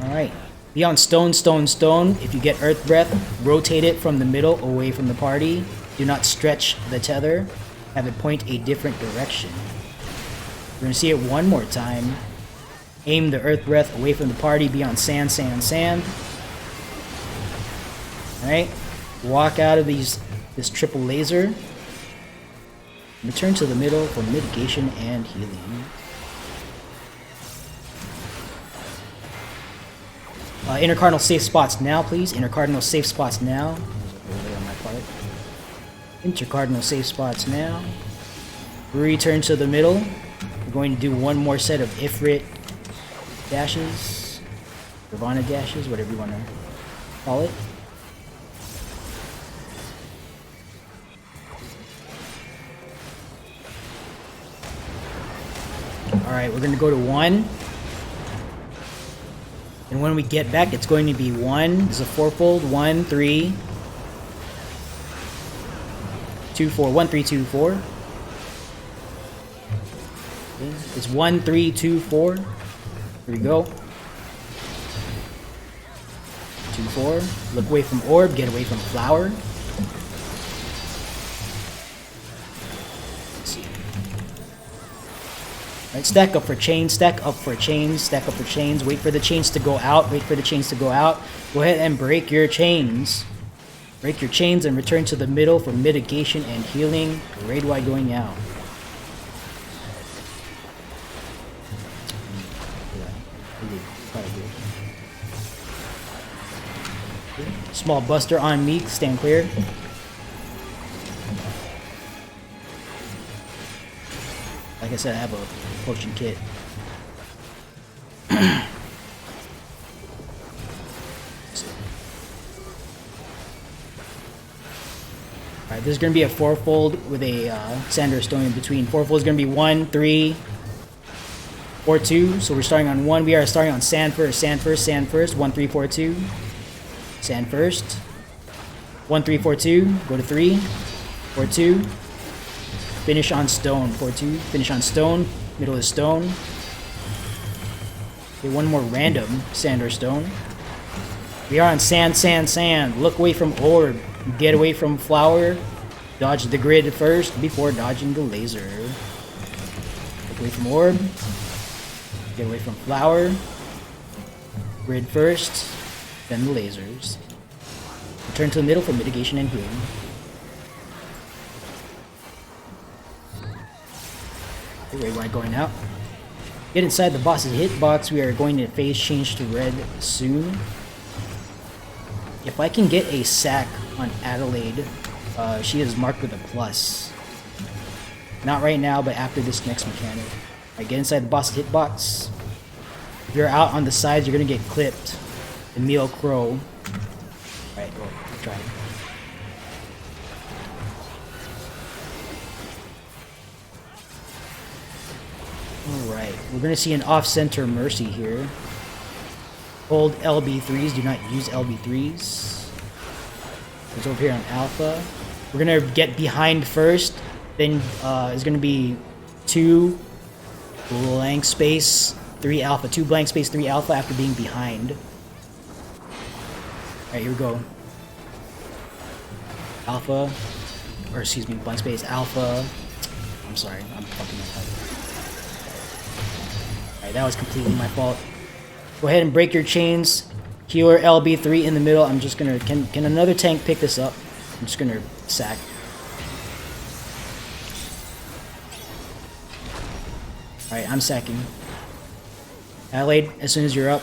Speaker 1: Alright. Be on Stone, Stone, Stone. If you get Earth Breath, rotate it from the middle away from the party. Do not stretch the tether. Have it point a different direction. We're going to see it one more time. Aim the Earth Breath away from the party. Be on sand, sand, sand. Alright, walk out of this triple laser. Return to the middle for mitigation and healing. Intercardinal safe spots now, please. Intercardinal safe spots now. On my part. Intercardinal safe spots now. Return to the middle. We're going to do one more set of Ifrit dashes. Nirvana dashes, whatever you want to call it. Alright, we're going to go to 1. And when we get back, it's going to be 1. This is a fourfold. 1, 3, 2, 4. 1, 3, 2, 4. Okay. It's 1, 3, 2, 4. Here we go. 2, 4. Look away from orb. Get away from flower. Right, stack up for chains, stack up for chains, stack up for chains. Wait for the chains to go out, wait for the chains to go out. Go ahead and break your chains. Break your chains and return to the middle for mitigation and healing. Raid wide going out. Small buster on me, stand clear. Like I said, I have a potion kit. Alright, this is going to be a fourfold with a Sander Stone in between. Fourfold is going to be 1, 3, 4, 2. So we're starting on 1. We are starting on sand first, sand first, sand first. 1, 3, 4, 2. Sand first. 1, 3, 4, 2. Go to 3, 4, 2. Finish on stone. 4, 2. Finish on stone. Middle is stone. Okay, one more random sand or stone. We are on sand, sand, sand. Look away from orb. Get away from flower. Dodge the grid first before dodging the laser. Look away from orb. Get away from flower. Grid first, then the lasers. Return to the middle for mitigation and healing. Okay, red white going out. Get inside the boss's hitbox. We are going to phase change to red soon. If I can get a sack on Adelaide, she is marked with a plus. Not right now, but after this next mechanic. Alright, get inside the boss's hitbox. If you're out on the sides, you're gonna get clipped. Emil Crow. Alright, well, try it. Alright, we're gonna see an off-center Mercy here. Hold LB3s, do not use LB3s. It's over here on Alpha. We're gonna get behind first, then it's gonna be 2 blank space, 3 Alpha. 2 blank space, 3 Alpha after being behind. Alright, here we go. Alpha, or excuse me, blank space, Alpha. I'm sorry, I'm fucking my head. Alright, that was completely my fault. Go ahead and break your chains. Healer LB3 in the middle. I'm just gonna, can another tank pick this up? I'm just gonna sack. Alright, I'm sacking. Adelaide, as soon as you're up,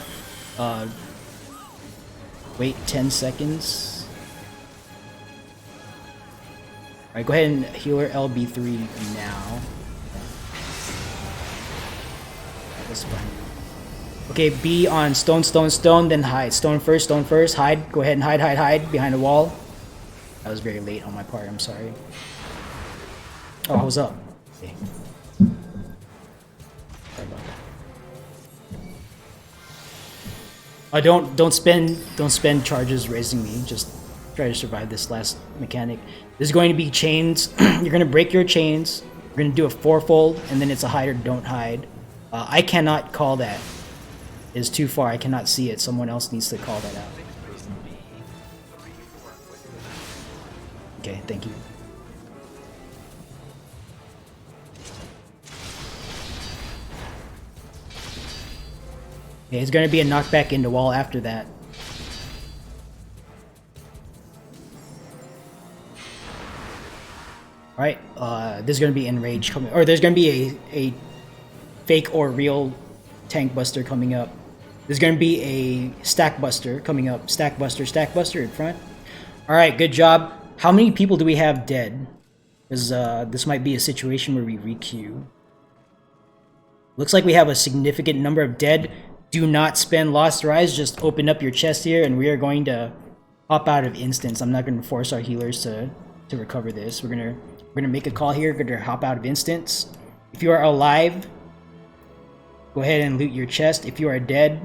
Speaker 1: wait 10 seconds. Alright, go ahead and healer LB3 now. That's fine. Okay, be on stone, stone, stone, then hide. Stone first, hide. Go ahead and hide, hide, hide behind the wall. That was very late on my part, I'm sorry. Oh, I was up. Okay. Sorry about that. Don't spend charges raising me. Just try to survive this last mechanic. There's going to be chains. You're gonna break your chains. We're gonna do a fourfold, and then it's a hide or don't hide. I cannot call that. It's too far. I cannot see it. Someone else needs to call that out. Okay, thank you. Okay, it's gonna be a knockback into wall after that. Alright, there's gonna be Enrage coming, or there's gonna be a fake or real tank buster coming up. There's gonna be a stack buster coming up. Stack buster in front. Alright, good job. How many people do we have dead? Because this might be a situation where we requeue. Looks like we have a significant number of dead. Do not spend Lost Rise. Just open up your chest here, and we are going to hop out of instance. I'm not going to force our healers to recover this. We're gonna make a call here. We're gonna hop out of instance. If you are alive, go ahead and loot your chest. If you are dead,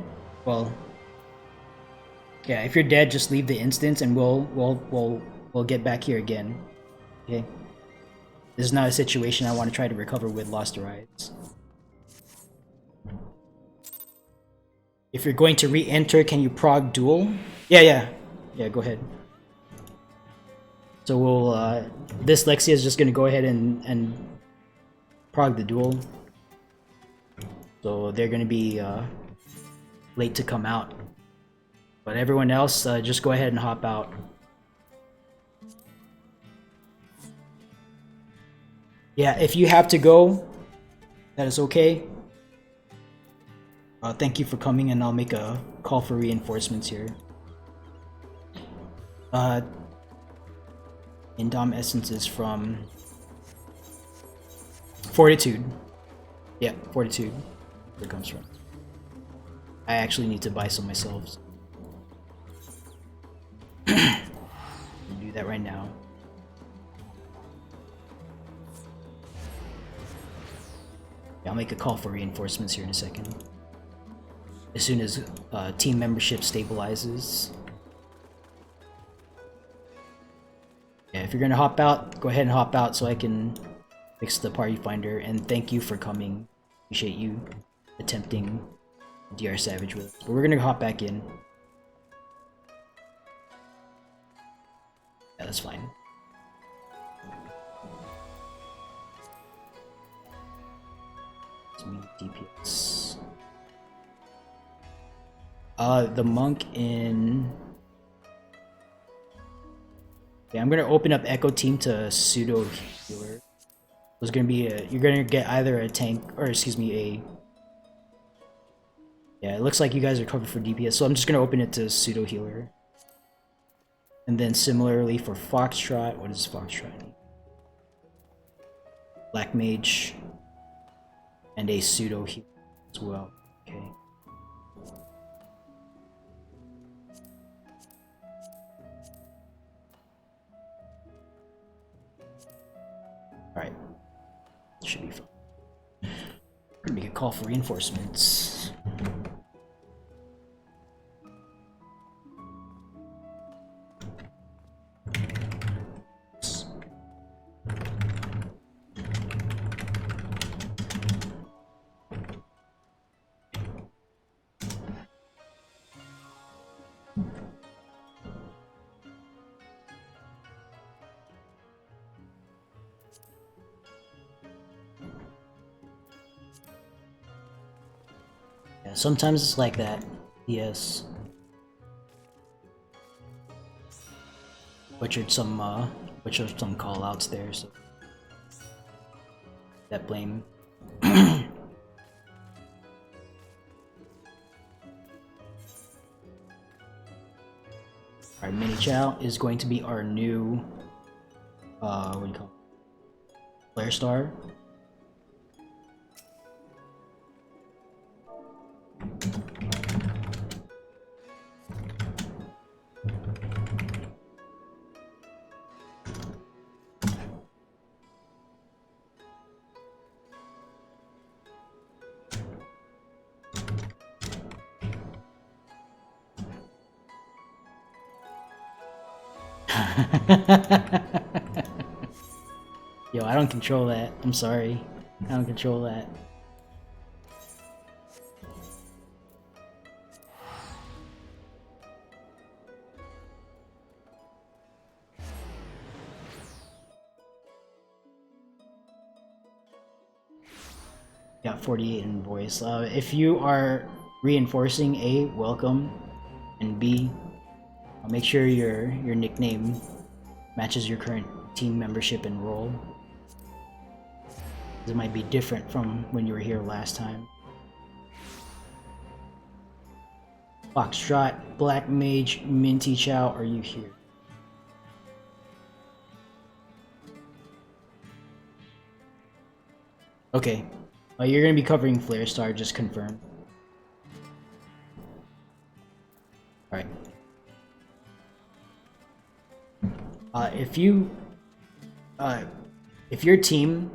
Speaker 1: well, yeah. If you're dead, just leave the instance, and we'll get back here again. Okay. This is not a situation I want to try to recover with Lost Rise. If you're going to re-enter, can you prog duel? Yeah. Go ahead. So we'll this Lexia is just gonna go ahead and prog the duel. so they're gonna be late to come out. But everyone else, just go ahead and hop out. Yeah, if you have to go, that is okay. Thank you for coming, and I'll make a call for reinforcements here. Indom Essence is from Fortitude. Yeah, Fortitude. Where it comes from. I actually need to buy some myself. So. Do that right now. Yeah, I'll make a call for reinforcements here in a second. As soon as team membership stabilizes. Yeah, if you're gonna hop out, go ahead and hop out so I can fix the party finder. And thank you for coming. Appreciate you attempting DR Savage with us. But we're gonna hop back in. Yeah, that's fine. Let's meet DPS. The monk in... Yeah, I'm gonna open up Echo Team to pseudo healer. There's gonna be a... You're gonna get either a tank, or excuse me, a... Yeah, it looks like you guys are covered for DPS, so I'm just gonna open it to pseudo healer. And then similarly for Foxtrot, what does Foxtrot need? Black Mage. And a pseudo healer as well. Okay. Alright. Should be fun. Gonna make a call for reinforcements. Yeah, sometimes it's like that. Yes. Butchered some call outs there, so that blame. Our Mini Chow is going to be our new what do you call it? Flare Star. Yo, I don't control that. I'm sorry. I don't control that. Got 48 in voice. If you are reinforcing, A, welcome, and B, make sure your nickname matches your current team membership and role. It might be different from when you were here last time. Foxtrot, Black Mage, Minty Chow, are you here? Okay. You're gonna be covering Flare Star, just confirm. Alright. If your team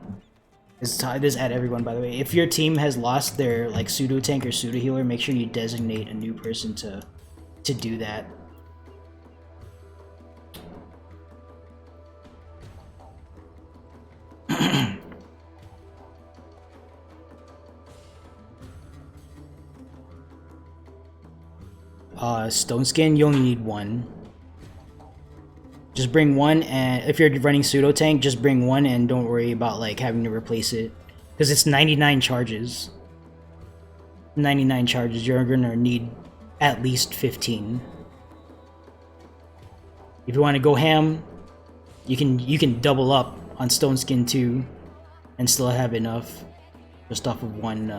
Speaker 1: is this at everyone, by the way, if your team has lost their like pseudo tank or pseudo healer, make sure you designate a new person to do that. Stone Skin, you only need one. Just bring one, and if you're running pseudo tank, just bring one and don't worry about like having to replace it, because it's 99 charges. 99 charges, you're gonna need at least 15. If you want to go ham, you can double up on Stone Skin 2 and still have enough just off of one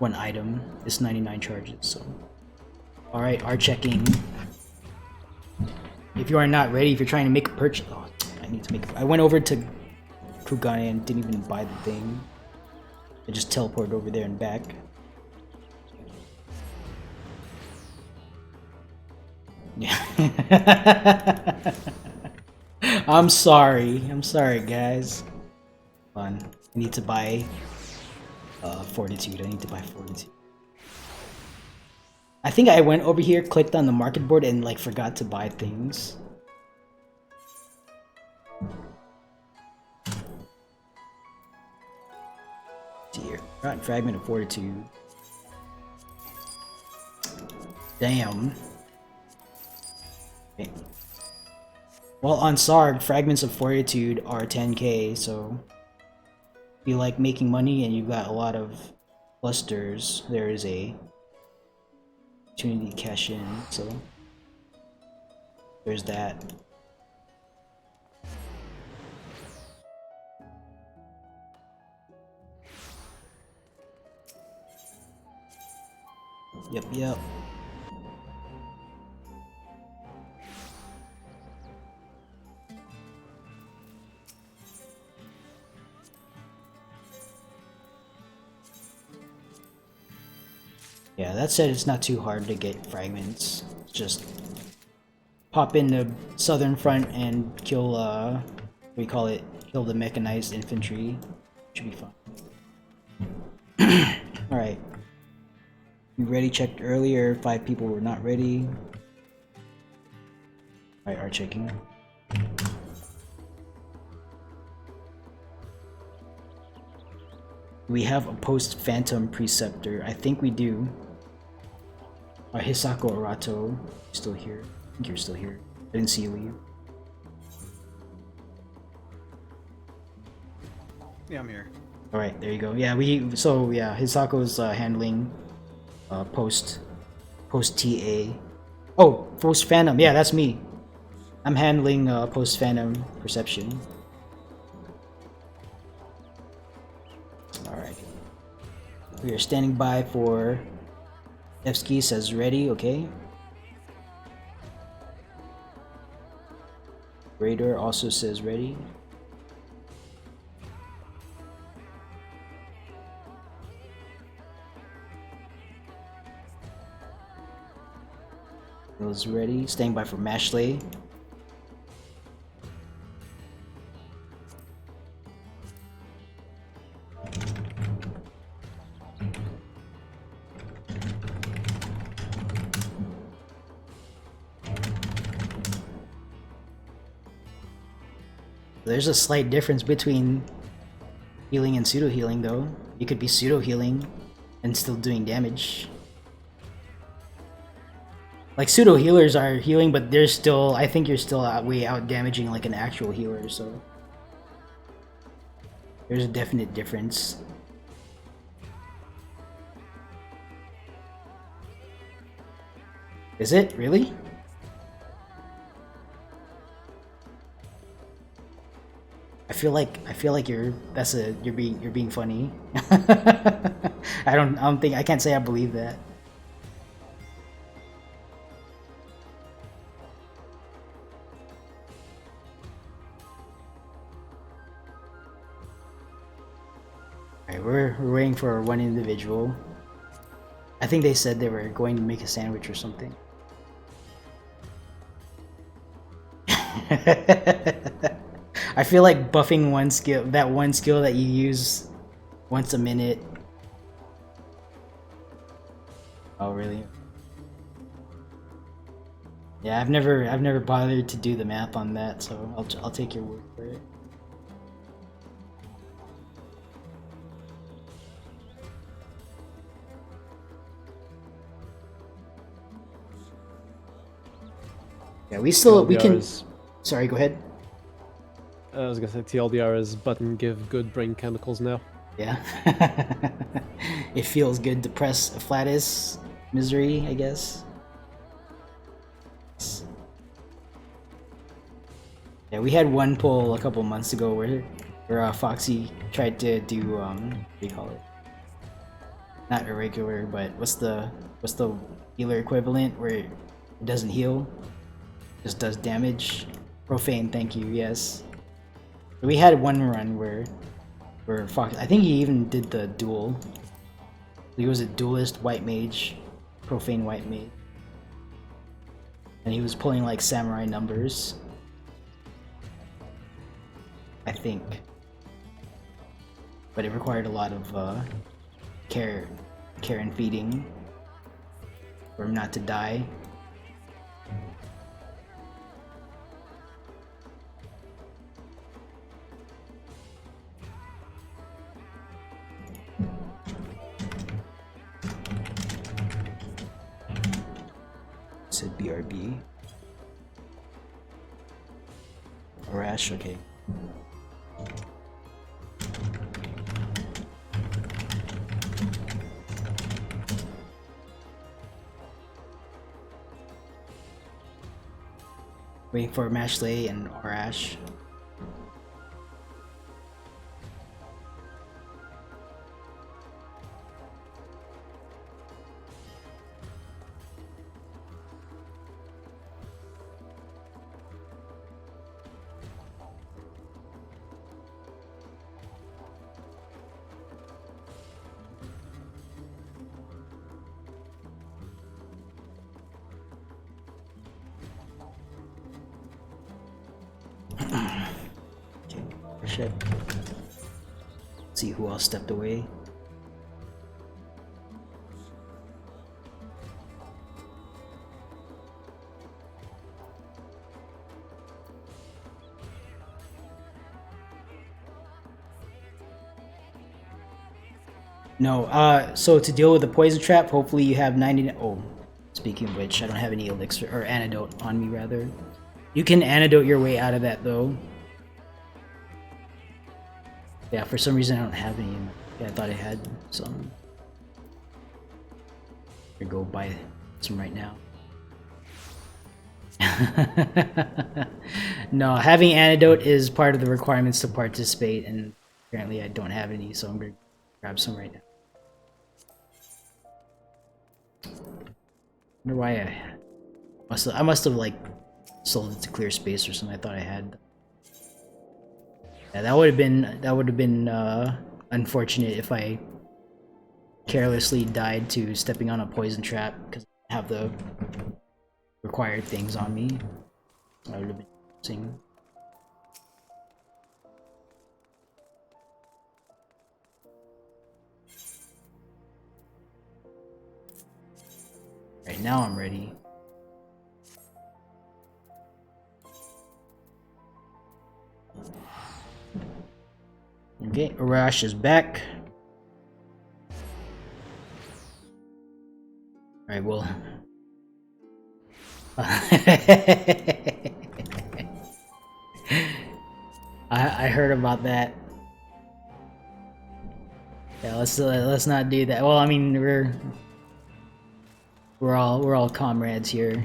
Speaker 1: item. It's 99 charges, so. Alright, art checking. If you are not ready, if you're trying to make a purchase, oh, I need to make. I went over to Reginae and didn't even buy the thing. I just teleported over there and back. Yeah. I'm sorry, guys. Hold on, I need to buy Fortitude. I need to buy Fortitude. I think I went over here, clicked on the market board, and like forgot to buy things. Dear, right, fragment of Fortitude. Damn. Okay. Well, on Sarg, fragments of Fortitude are 10k, so if you like making money and you've got a lot of clusters, there is a opportunity to cash in, so there's that. Yep. Yeah, that said, it's not too hard to get fragments. Just pop in the southern front and kill, what do you call it? Kill the mechanized infantry. Should be fun. Alright. You ready? Checked earlier. 5 people were not ready. Alright, art checking. We have a post-Phantom Preceptor. I think we do. Hisako Arato, still here. I think you're still here. I didn't see you leave.
Speaker 3: Yeah, I'm here.
Speaker 1: Alright, there you go. Yeah, Hisako's handling post TA. Oh, post Phantom. Yeah, that's me. I'm handling post Phantom Perception. Alright. We are standing by for Evsky says ready, okay. Raider also says ready. Bill's ready. Staying by for Mashley. There's a slight difference between healing and pseudo healing, though. You could be pseudo healing and still doing damage. Like pseudo healers are healing, but they're still. I think you're still way out damaging like an actual healer. So there's a definite difference. Is it really? I feel like you're being funny. I don't think I can't say I believe that. Alright, we're waiting for one individual. I think they said they were going to make a sandwich or something. I feel like buffing one skill that you use once a minute. Oh really? Yeah, I've never bothered to do the math on that, so I'll take your word for it. Yeah, we can. Sorry, go ahead.
Speaker 4: I was gonna say TLDR is button give good brain chemicals now.
Speaker 1: Yeah. It feels good to press a Flatus misery, I guess. Yeah, we had one pull a couple months ago where Foxy tried to do what do you call it? Not irregular, but what's the healer equivalent where it doesn't heal, just does damage? Profane, thank you. Yes, we had one run where Fox. I think he even did the duel. He was a duelist white mage, profane white mage, and he was pulling like samurai numbers, I think. But it required a lot of care and feeding for him not to die. Said BRB. Rash, okay. Waiting for Mashley and Arash. Shit. See who else stepped away. No, so to deal with the poison trap, hopefully you have 90. Oh, speaking of which, I don't have any elixir or antidote on me, rather. You can antidote your way out of that, though. Yeah, for some reason I don't have any. Yeah, I thought I had some. I'll go buy some right now. No, having antidote is part of the requirements to participate, and apparently I don't have any, so I'm gonna grab some right now. Wonder why I must have like sold it to clear space or something. I thought I had. Yeah, that would have been unfortunate if I carelessly died to stepping on a poison trap because I have the required things on me. That would have been interesting. Right now I'm ready. Okay, Arash is back. Alright, well. I heard about that. Yeah, let's not do that. Well, I mean, we're all comrades here.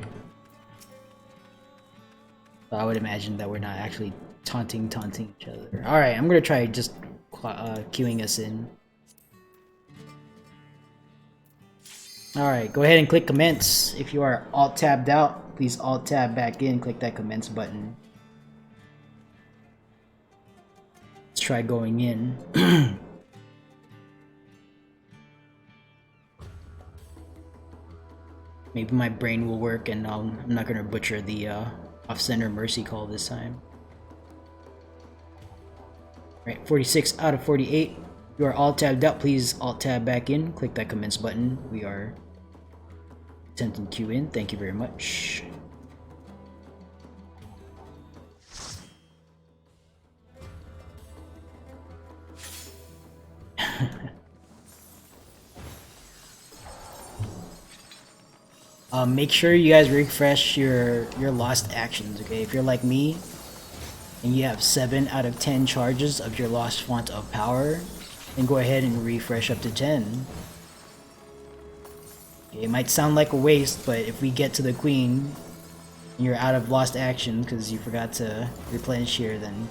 Speaker 1: So I would imagine that we're not actually taunting each other. Alright, I'm gonna try just queuing us in. Alright, go ahead and click commence. If you are alt-tabbed out, please alt-tab back in, click that commence button. Let's try going in. Maybe my brain will work and I'm not gonna butcher the off-center mercy call this time. Right, 46 out of 48. You are all tabbed out. Please alt tab back in. Click that commence button. We are attempting queue in. Thank you very much. Make sure you guys refresh your lost actions. Okay, if you're like me and you have 7 out of 10 charges of your lost font of power, then go ahead and refresh up to 10. It might sound like a waste, but if we get to the queen and you're out of lost action because you forgot to replenish here, then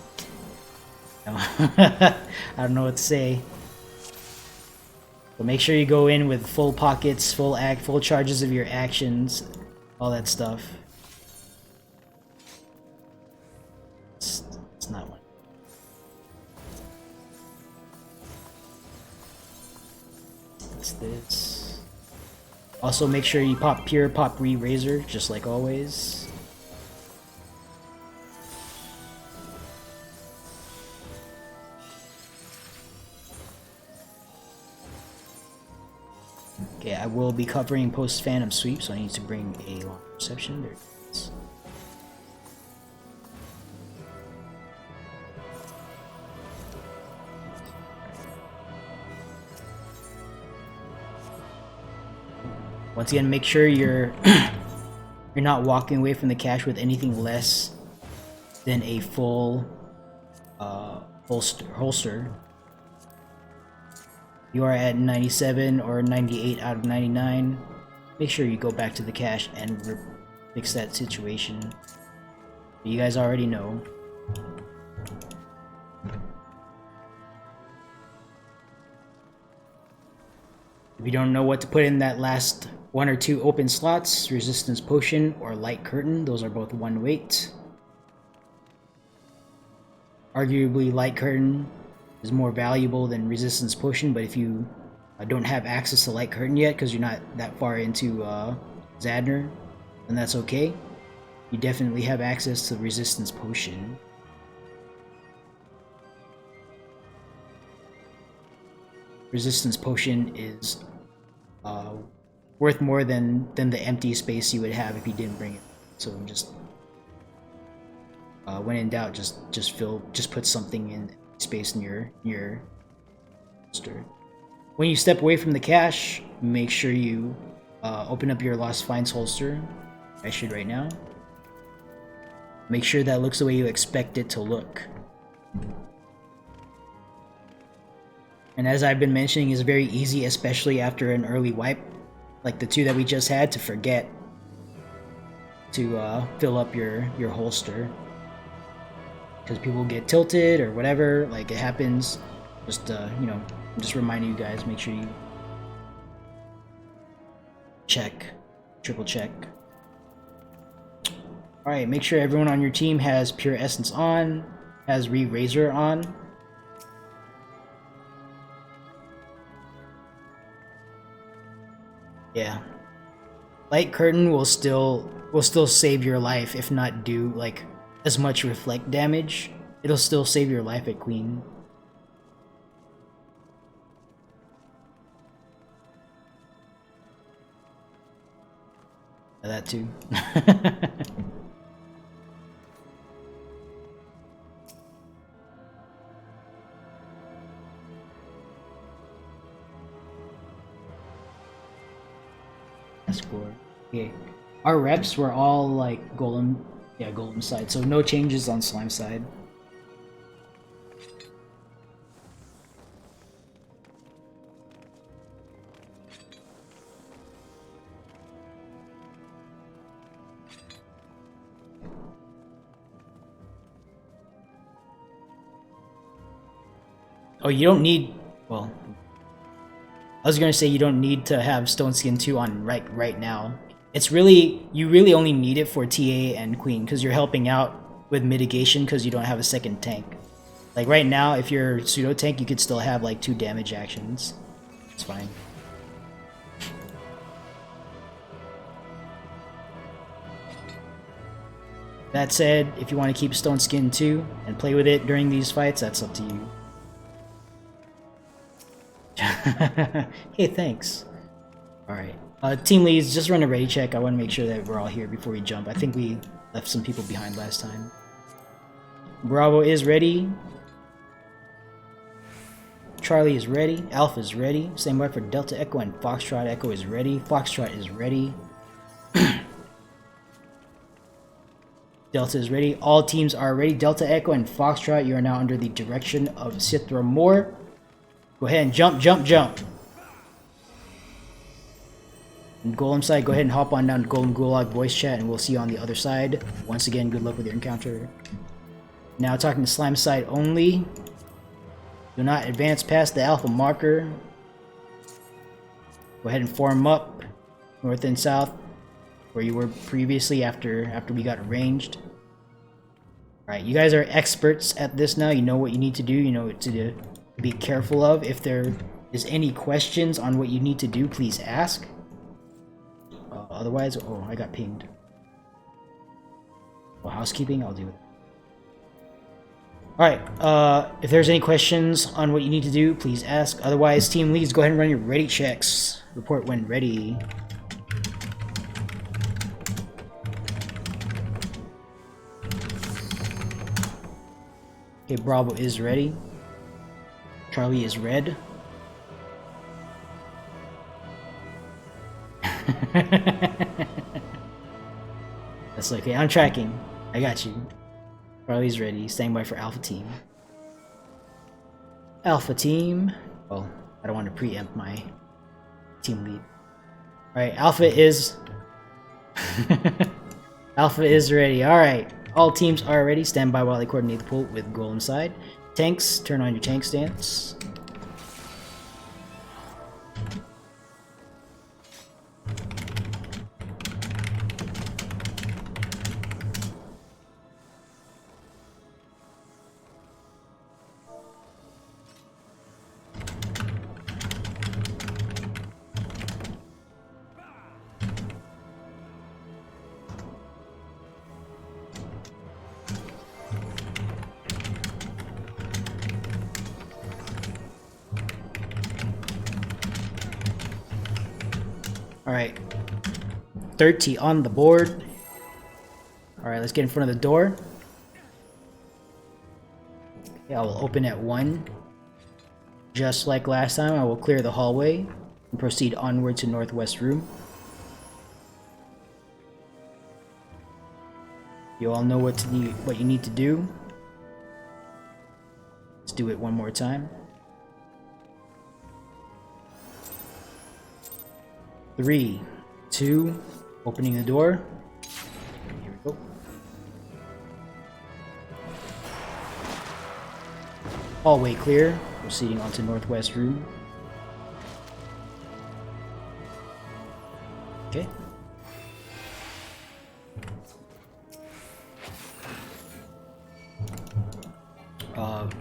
Speaker 1: you know, I don't know what to say. But make sure you go in with full pockets, full charges of your actions, all that stuff. It's not one. What's this? Also, make sure you pop pure, pop razor, just like always. Okay, I will be covering post Phantom Sweep, so I need to bring a long perception. There it is. Once again, make sure you're you're not walking away from the cache with anything less than a full holster. You are at 97 or 98 out of 99. Make sure you go back to the cache and fix that situation. You guys already know. If you don't know what to put in that last 1 or 2 open slots, Resistance Potion or Light Curtain, those are both 1 weight. Arguably, Light Curtain is more valuable than Resistance Potion, but if you don't have access to Light Curtain yet because you're not that far into Zadner, then that's okay. You definitely have access to Resistance Potion. Resistance Potion is worth more than the empty space you would have if you didn't bring it. So just when in doubt, just put something in space in your holster. When you step away from the cache, make sure you open up your Lost Finds holster. I should right now. Make sure that looks the way you expect it to look. And as I've been mentioning, it's very easy, especially after an early wipe, like the 2 that we just had, to forget to fill up your holster. Because people get tilted or whatever, like it happens. Just, you know, I'm just reminding you guys, make sure you check, triple check. Alright, make sure everyone on your team has Pure Essence on, has Razor on. Yeah. Light Curtain will still save your life, if not do like as much reflect damage. It'll still save your life at Queen. That too. Score. Okay. Our reps were all like Golem, yeah, Golem side, so no changes on Slime side. Oh, you don't need, well, I was gonna say you don't need to have Stone Skin 2 on right now. It's really, you really only need it for TA and Queen because you're helping out with mitigation because you don't have a second tank. Like right now, if you're pseudo tank, you could still have like 2 damage actions. It's fine. That said, if you want to keep Stone Skin 2 and play with it during these fights, that's up to you. Hey, thanks. Alright. Team leads, just run a ready check. I want to make sure that we're all here before we jump. I think we left some people behind last time. Bravo is ready. Charlie is ready. Alpha is ready. Same way for Delta Echo and Foxtrot Echo is ready. Foxtrot is ready. Delta is ready. All teams are ready. Delta Echo and Foxtrot, you are now under the direction of Cithra Moore. Go ahead and jump, jump, jump. And Golem side, go ahead and hop on down to Golem Gulag voice chat, and we'll see you on the other side. Once again, good luck with your encounter. Now talking to Slime side only. Do not advance past the alpha marker. Go ahead and form up north and south where you were previously after we got arranged. Alright, you guys are experts at this now. You know what you need to do. You know what to be careful of. If there is any questions on what you need to do, please ask. Otherwise, oh, I got pinged. Well, housekeeping, I'll do it. Alright, if there's any questions on what you need to do, please ask. Otherwise, team leads, go ahead and run your ready checks. Report when ready. Okay, Bravo is ready. Charlie is red. That's okay, I'm tracking. I got you. Charlie's ready. Standing by for Alpha Team. Alpha Team. Well, I don't want to preempt my team lead. Alright, Alpha is... Alpha is ready. Alright, all teams are ready. Stand by while I coordinate the pull with Golem side. Tanks, turn on your tank stance. Alright. 30 on the board. Alright, let's get in front of the door. Okay, I will open at 1. Just like last time, I will clear the hallway and proceed onward to northwest room. You all know what you need to do. Let's do it one more time. 3, 2, opening the door. Here we go. Hallway clear. Proceeding onto northwest room. Okay.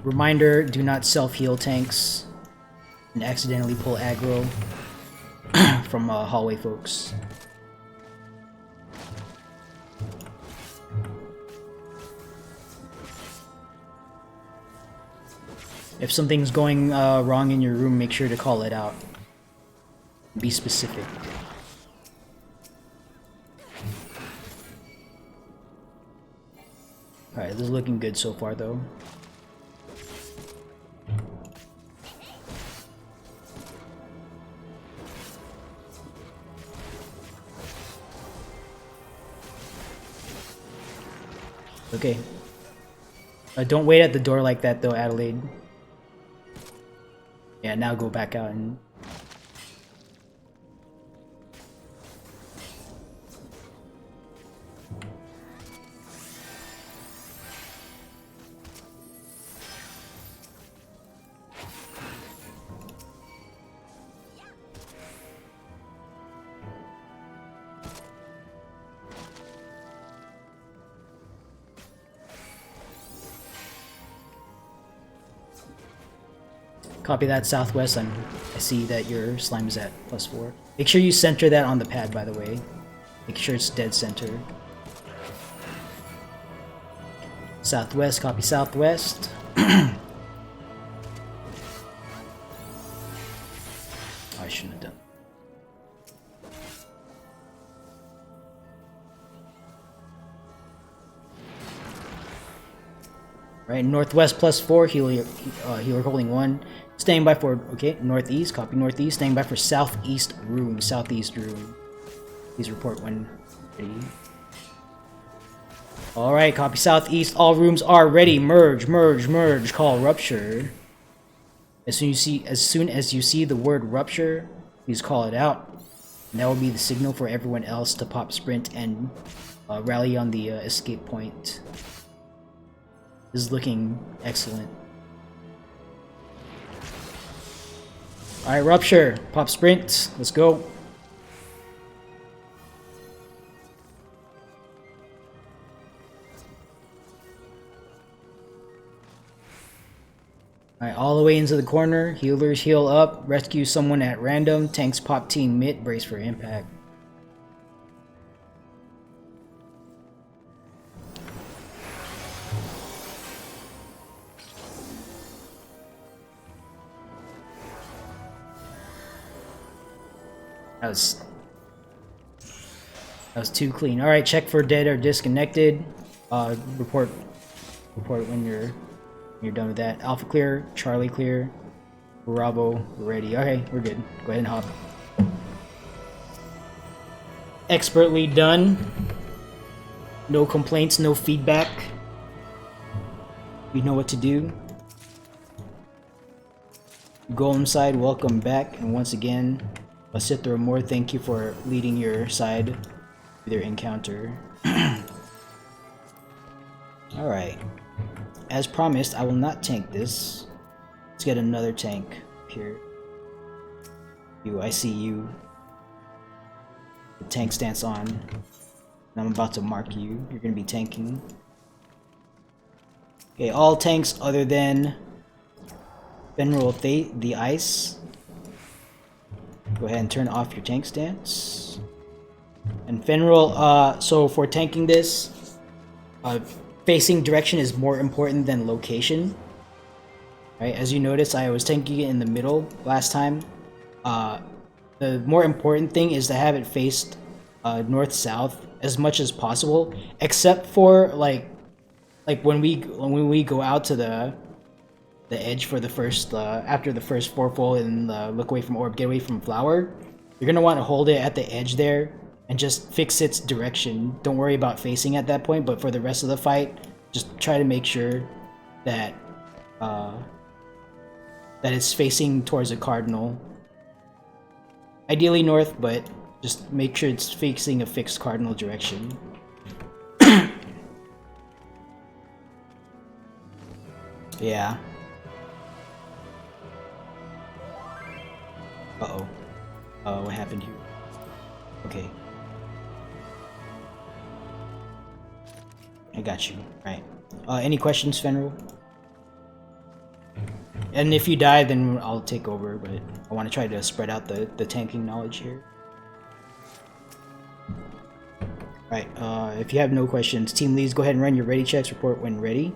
Speaker 1: Reminder, do not self-heal tanks and accidentally pull aggro from hallway folks. If something's going wrong in your room, make sure to call it out. Be specific. Alright, this is looking good so far though. Okay. Don't wait at the door like that though, Adelaide. Yeah, now go back out and... Copy that, southwest. I see that your slime is at +4. Make sure you center that on the pad, by the way. Make sure it's dead center. Southwest, copy southwest. I shouldn't have done. Right, northwest +4, healer holding 1. Staying by for, okay, northeast, copy northeast. Staying by for southeast room. Please report when ready. Alright, copy southeast. All rooms are ready. Merge, merge, merge. Call rupture. As soon as you see the word rupture, please call it out. And that will be the signal for everyone else to pop sprint and rally on the escape point. This is looking excellent. Alright, Rupture, pop sprint, let's go. Alright, all the way into the corner. Healers heal up. Rescue someone at random. Tanks pop team mid. Brace for impact. That was too clean. Alright, check for dead or disconnected. Report when you're done with that. Alpha clear, Charlie clear, Bravo ready. Okay, we're good. Go ahead and hop. Expertly done. No complaints, no feedback. We know what to do. Golem side, welcome back. And once again, Sithra Moore, thank you for leading your side through their encounter. Alright. As promised, I will not tank this. Let's get another tank here. You, I see you. The tank stance on. And I'm about to mark you. You're gonna be tanking. Okay, all tanks other than Fenral the Ice. Go ahead and turn off your tank stance. And Fenral, so for tanking this, facing direction is more important than location. Right, as you notice, I was tanking it in the middle last time. The more important thing is to have it faced north-south as much as possible, except for like when we go out to the edge for the first after the first fourfold and look away from orb, get away from flower. You're gonna want to hold it at the edge there and just fix its direction. Don't worry about facing at that point, but for the rest of the fight, just try to make sure that that it's facing towards a cardinal. Ideally north, but just make sure it's facing a fixed cardinal direction. Yeah. Uh-oh. What happened here? Okay. I got you. Right. Any questions, Fenral? And if you die, then I'll take over, but I want to try to spread out the tanking knowledge here. Right, if you have no questions, team leads, go ahead and run your ready checks, report when ready.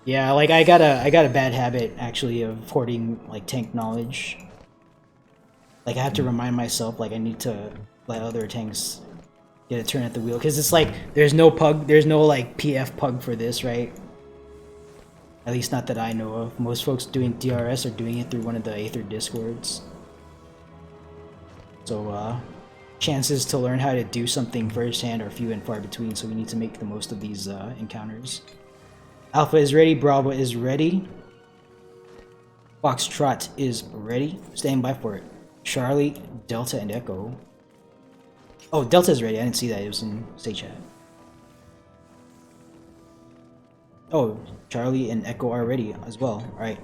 Speaker 1: Yeah, like I got a bad habit actually of hoarding like tank knowledge. Like I have to remind myself like I need to let other tanks get a turn at the wheel, because it's like there's no PUG, there's no like PF PUG for this, right? At least not that I know of. Most folks doing DRS are doing it through one of the Aether discords. So chances to learn how to do something firsthand are few and far between, so we need to make the most of these encounters. Alpha is ready, Bravo is ready, Foxtrot is ready. Stand by for it. Charlie, Delta, and Echo. Oh, Delta's ready. I didn't see that. It was in stage chat. Oh, Charlie and Echo are ready as well. All right.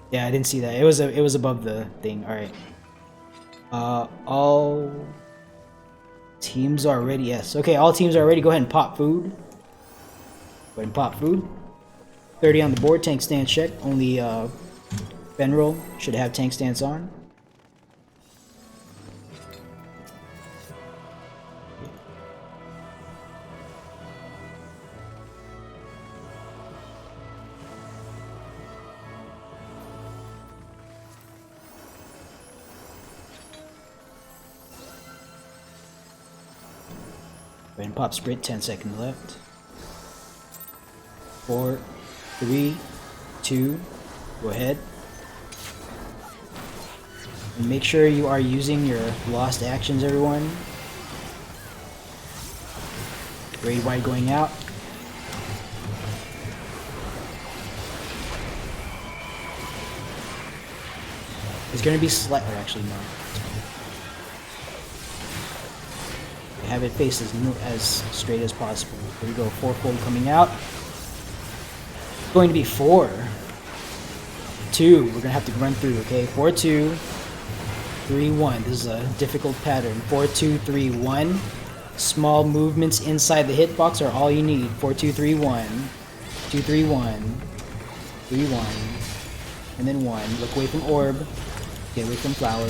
Speaker 1: Yeah, I didn't see that. It was above the thing. All right. All teams are ready. Yes. Okay, all teams are ready. Go ahead and pop food. Go ahead and pop food. 30 on the board. Tank stance check. Only Fenral should have tank stance on. Go ahead and pop sprint, 10 seconds left. 4, 3, 2, go ahead. And make sure you are using your lost actions, everyone. Raid wide going out. It's gonna be slightly, actually no. Have it face as straight as possible. Here we go, fourfold coming out. Going to be 4, 2. We're gonna have to run through. Okay, 4, 2, 3, 1. This is a difficult pattern. 4, 2, 3, 1. Small movements inside the hitbox are all you need. 4, 2, 3, 1. 2, 3, 1. 3, 1. And then 1. Look away from orb. Get away from flower.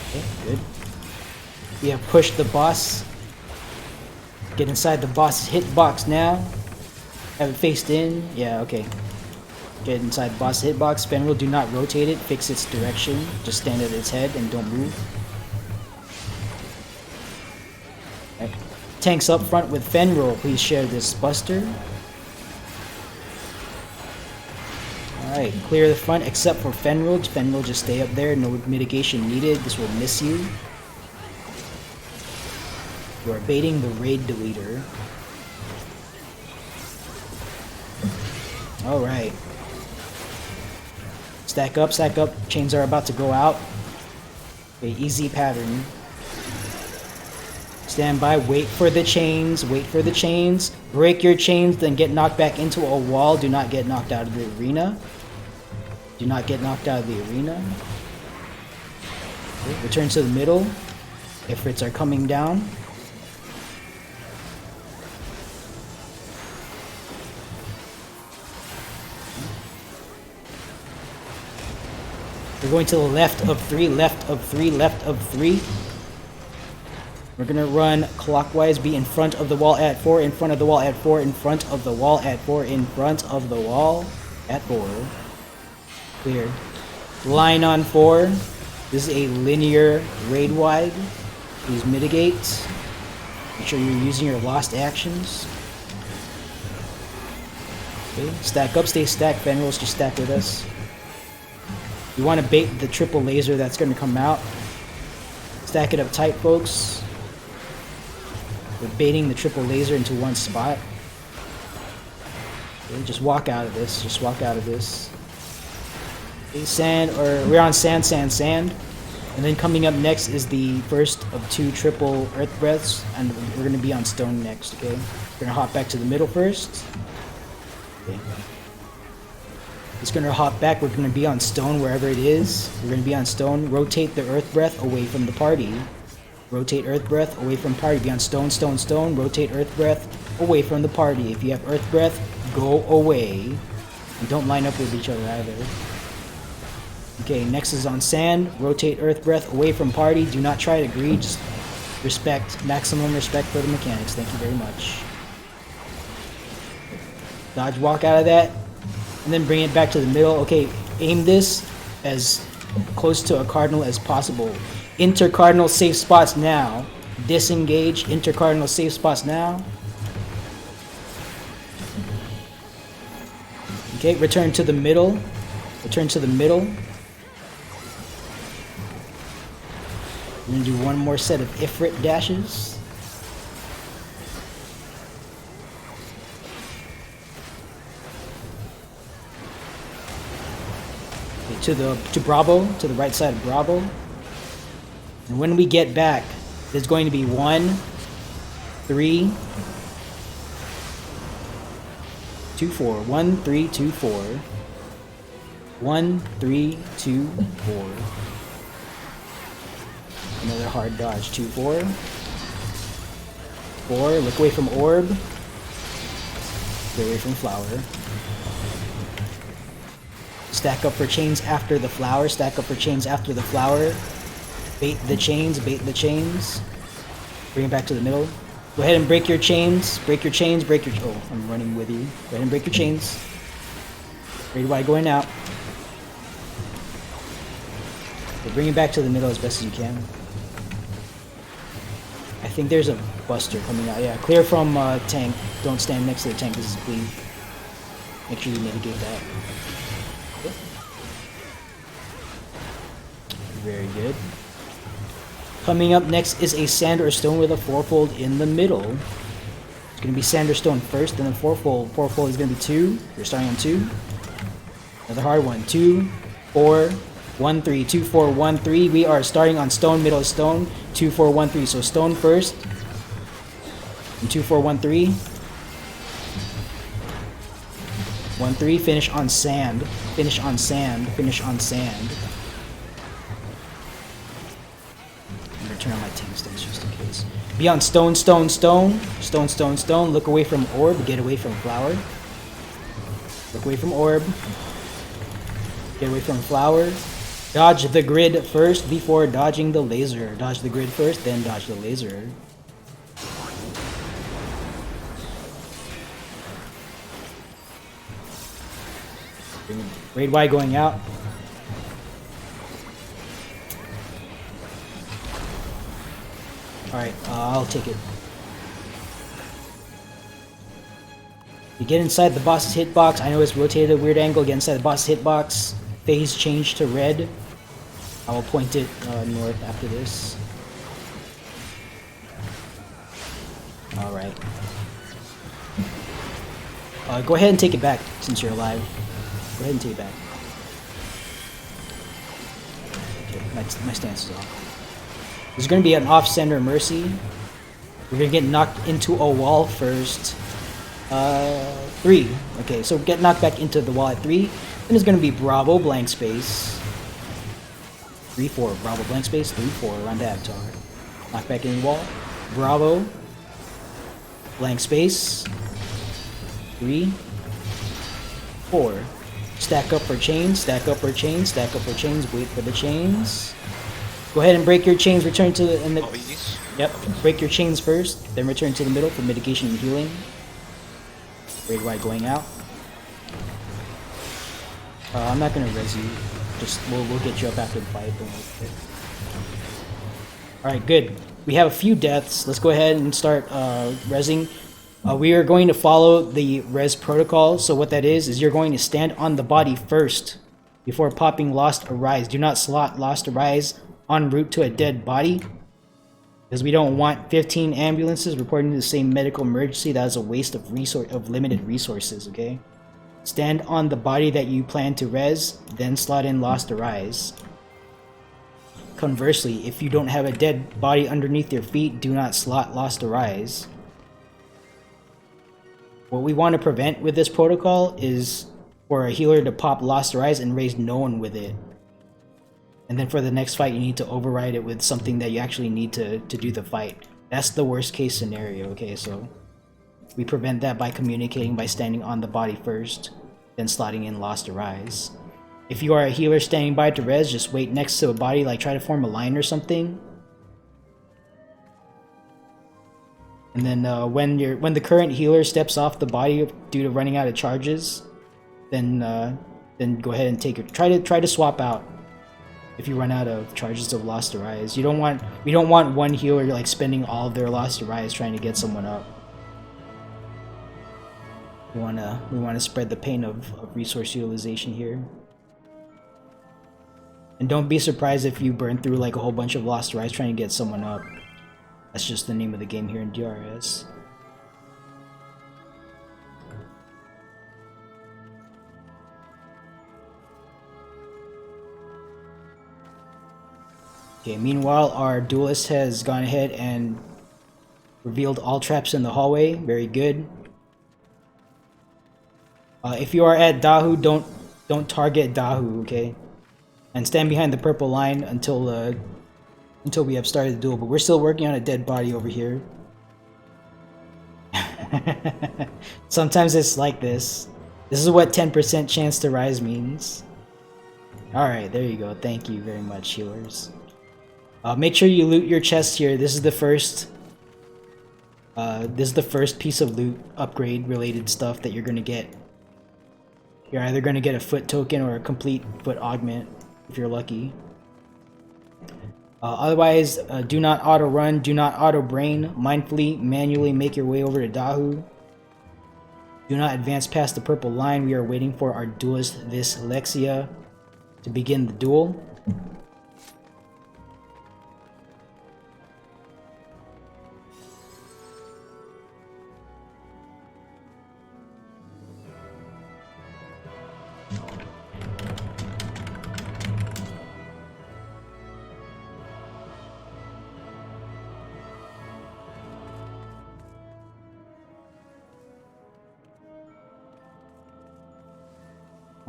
Speaker 1: Okay, good. We have pushed the boss. Get inside the boss's hitbox now. Have it faced in. Yeah, okay. Get inside the boss's hitbox. Spin wheel, do not rotate it. Fix its direction. Just stand at its head and don't move. Right. Tanks up front with Fenroll. Please share this buster. Alright, clear the front except for Fenroll. Fenroll, just stay up there. No mitigation needed. This will miss you. You are baiting the raid deleter. Alright. Stack up, stack up. Chains are about to go out. Okay, easy pattern. Stand by, wait for the chains, wait for the chains. Break your chains, then get knocked back into a wall. Do not get knocked out of the arena. Do not get knocked out of the arena. Okay, return to the middle. Ifrits are coming down. We're going to the left of 3, left of 3, left of 3. We're gonna run clockwise, be in front of the wall at 4, in front of the wall at 4, in front of the wall at 4, in front of the wall at 4. Clear. Line on 4. This is a linear raid wide. Please mitigate. Make sure you're using your lost actions. Okay, stack up, stay stacked. Fenrolls, just stack with us. You want to bait the triple laser that's going to come out. Stack it up tight, folks. We're baiting the triple laser into one spot. Okay, just walk out of this. Just walk out of this. Okay, sand, or we're on sand, sand, sand. And then coming up next is the first of 2 triple earth breaths, and we're going to be on stone next, okay? We're going to hop back to the middle first. Okay. It's going to hop back. We're going to be on stone wherever it is. We're going to be on stone. Rotate the earth breath away from the party. Rotate earth breath away from party. Be on stone, stone, stone. Rotate earth breath away from the party. If you have earth breath, go away. And don't line up with each other either. Okay, next is on sand. Rotate earth breath away from party. Do not try to agree. Just respect. Maximum respect for the mechanics. Thank you very much. Dodge walk out of that. And then bring it back to the middle. Okay, aim this as close to a cardinal as possible. Enter cardinal safe spots now. Disengage. Enter cardinal safe spots now. Okay, return to the middle. Return to the middle. We're gonna do one more set of Ifrit dashes. To Bravo, to the right side of Bravo. And when we get back, there's going to be 1, 3, 2, 4. 1, 3, 2, 4. 1, 3, 2, 4. Another hard dodge. 2, 4. 4. Look away from orb. Get away from flower. Stack up for chains after the flower. Stack up for chains after the flower. Bait the chains. Bait the chains. Bring it back to the middle. Go ahead and break your chains. Break your chains. Break your... Oh, I'm running with you. Go ahead and break your chains. Raid wide going out. Okay, bring it back to the middle as best as you can. I think there's a buster coming out. Yeah, clear from tank. Don't stand next to the tank. This is bleed. Make sure you mitigate that. Very good. Coming up next is a sand or stone with a fourfold in the middle. It's going to be sand or stone first, and then fourfold. Fourfold is going to be 2. You're starting on 2. Another hard one. 2, 4, 1, 3. 2, 4, 1, 3. We are starting on stone, middle of stone. 2, 4, 1, 3. So stone first. And 2, 4, 1, 3. 1, 3. Finish on sand. Finish on sand. Finish on sand. I'm gonna turn on my tank stance just in case. Be on stone, stone, stone. Stone, stone, stone. Look away from orb. Get away from flower. Look away from orb. Get away from flower. Dodge the grid first before dodging the laser. Dodge the grid first, then dodge the laser. Raid Y going out. Alright, I'll take it. You get inside the boss's hitbox. I know it's rotated at a weird angle. Get inside the boss's hitbox. Phase change to red. I will point it north after this. Alright. Go ahead and take it back since you're alive. Go ahead and take it back. Okay, my stance is off. There's going to be an off-center mercy. We're going to get knocked into a wall first. 3. Okay, so get knocked back into the wall at 3. Then it's going to be Bravo, blank space. 3, 4, Bravo, blank space. 3, 4, around the avatar. Knock back in the wall. Bravo. Blank space. 3, 4. Stack up for chains, stack up for chains, stack up for chains. Wait for the chains. Go ahead and break your chains. Return to the... Yep, break your chains first. Then return to the middle for mitigation and healing. Raid Y going out. I'm not gonna res you. Just we'll get you up after the fight. Alright, good. We have a few deaths. Let's go ahead and start resing. We are going to follow the res protocol. So what that is you're going to stand on the body first before popping Lost Arise. Do not slot Lost Arise en route to a dead body, because we don't want 15 ambulances reporting the same medical emergency. That is a waste of limited resources, okay? Stand on the body that you plan to res, then slot in Lost Arise. Conversely, if you don't have a dead body underneath your feet, do not slot Lost Arise. What we want to prevent with this protocol is for a healer to pop Lost Arise and raise no one with it. And then for the next fight, you need to override it with something that you actually need to do the fight. That's the worst case scenario, okay? So we prevent that by communicating, by standing on the body first, then slotting in Lost Arise. If you are a healer standing by to res, just wait next to a body, like try to form a line or something. And then when the current healer steps off the body due to running out of charges, then go ahead and take it. Try to swap out if you run out of charges of Lost Arise. We don't want one healer like spending all of their Lost Arise trying to get someone up. We wanna spread the pain of resource utilization here. And don't be surprised if you burn through like a whole bunch of Lost Arise trying to get someone up. That's just the name of the game here in DRS. Okay, meanwhile, our duelist has gone ahead and revealed all traps in the hallway. Very good. If you are at Dahu, don't target Dahu, okay? And stand behind the purple line until we have started the duel. But we're still working on a dead body over here. Sometimes it's like this. This is what 10% chance to rise means. Alright, there you go. Thank you very much, healers. Make sure you loot your chest here. This is the first piece of loot upgrade related stuff that you're gonna get. You're either gonna get a foot token or a complete foot augment if you're lucky. Otherwise, do not auto run, do not auto brain. Mindfully, manually make your way over to Dahu. Do not advance past the purple line. We are waiting for our duelist, this Lexia, to begin the duel.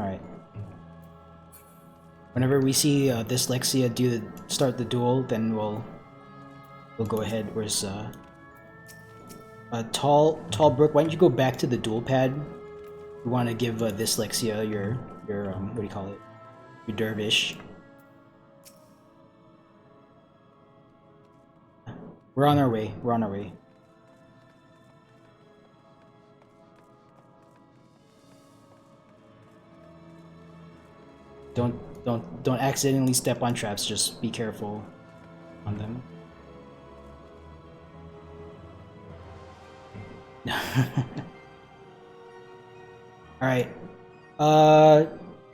Speaker 1: Alright. Whenever we see Dyslexia start the duel, then we'll go ahead. Where's Tall Brook? Why don't you go back to the duel pad? We want to give Dyslexia your what do you call it? Your dervish. We're on our way. We're on our way. Don't accidentally step on traps. Just be careful on them. All right.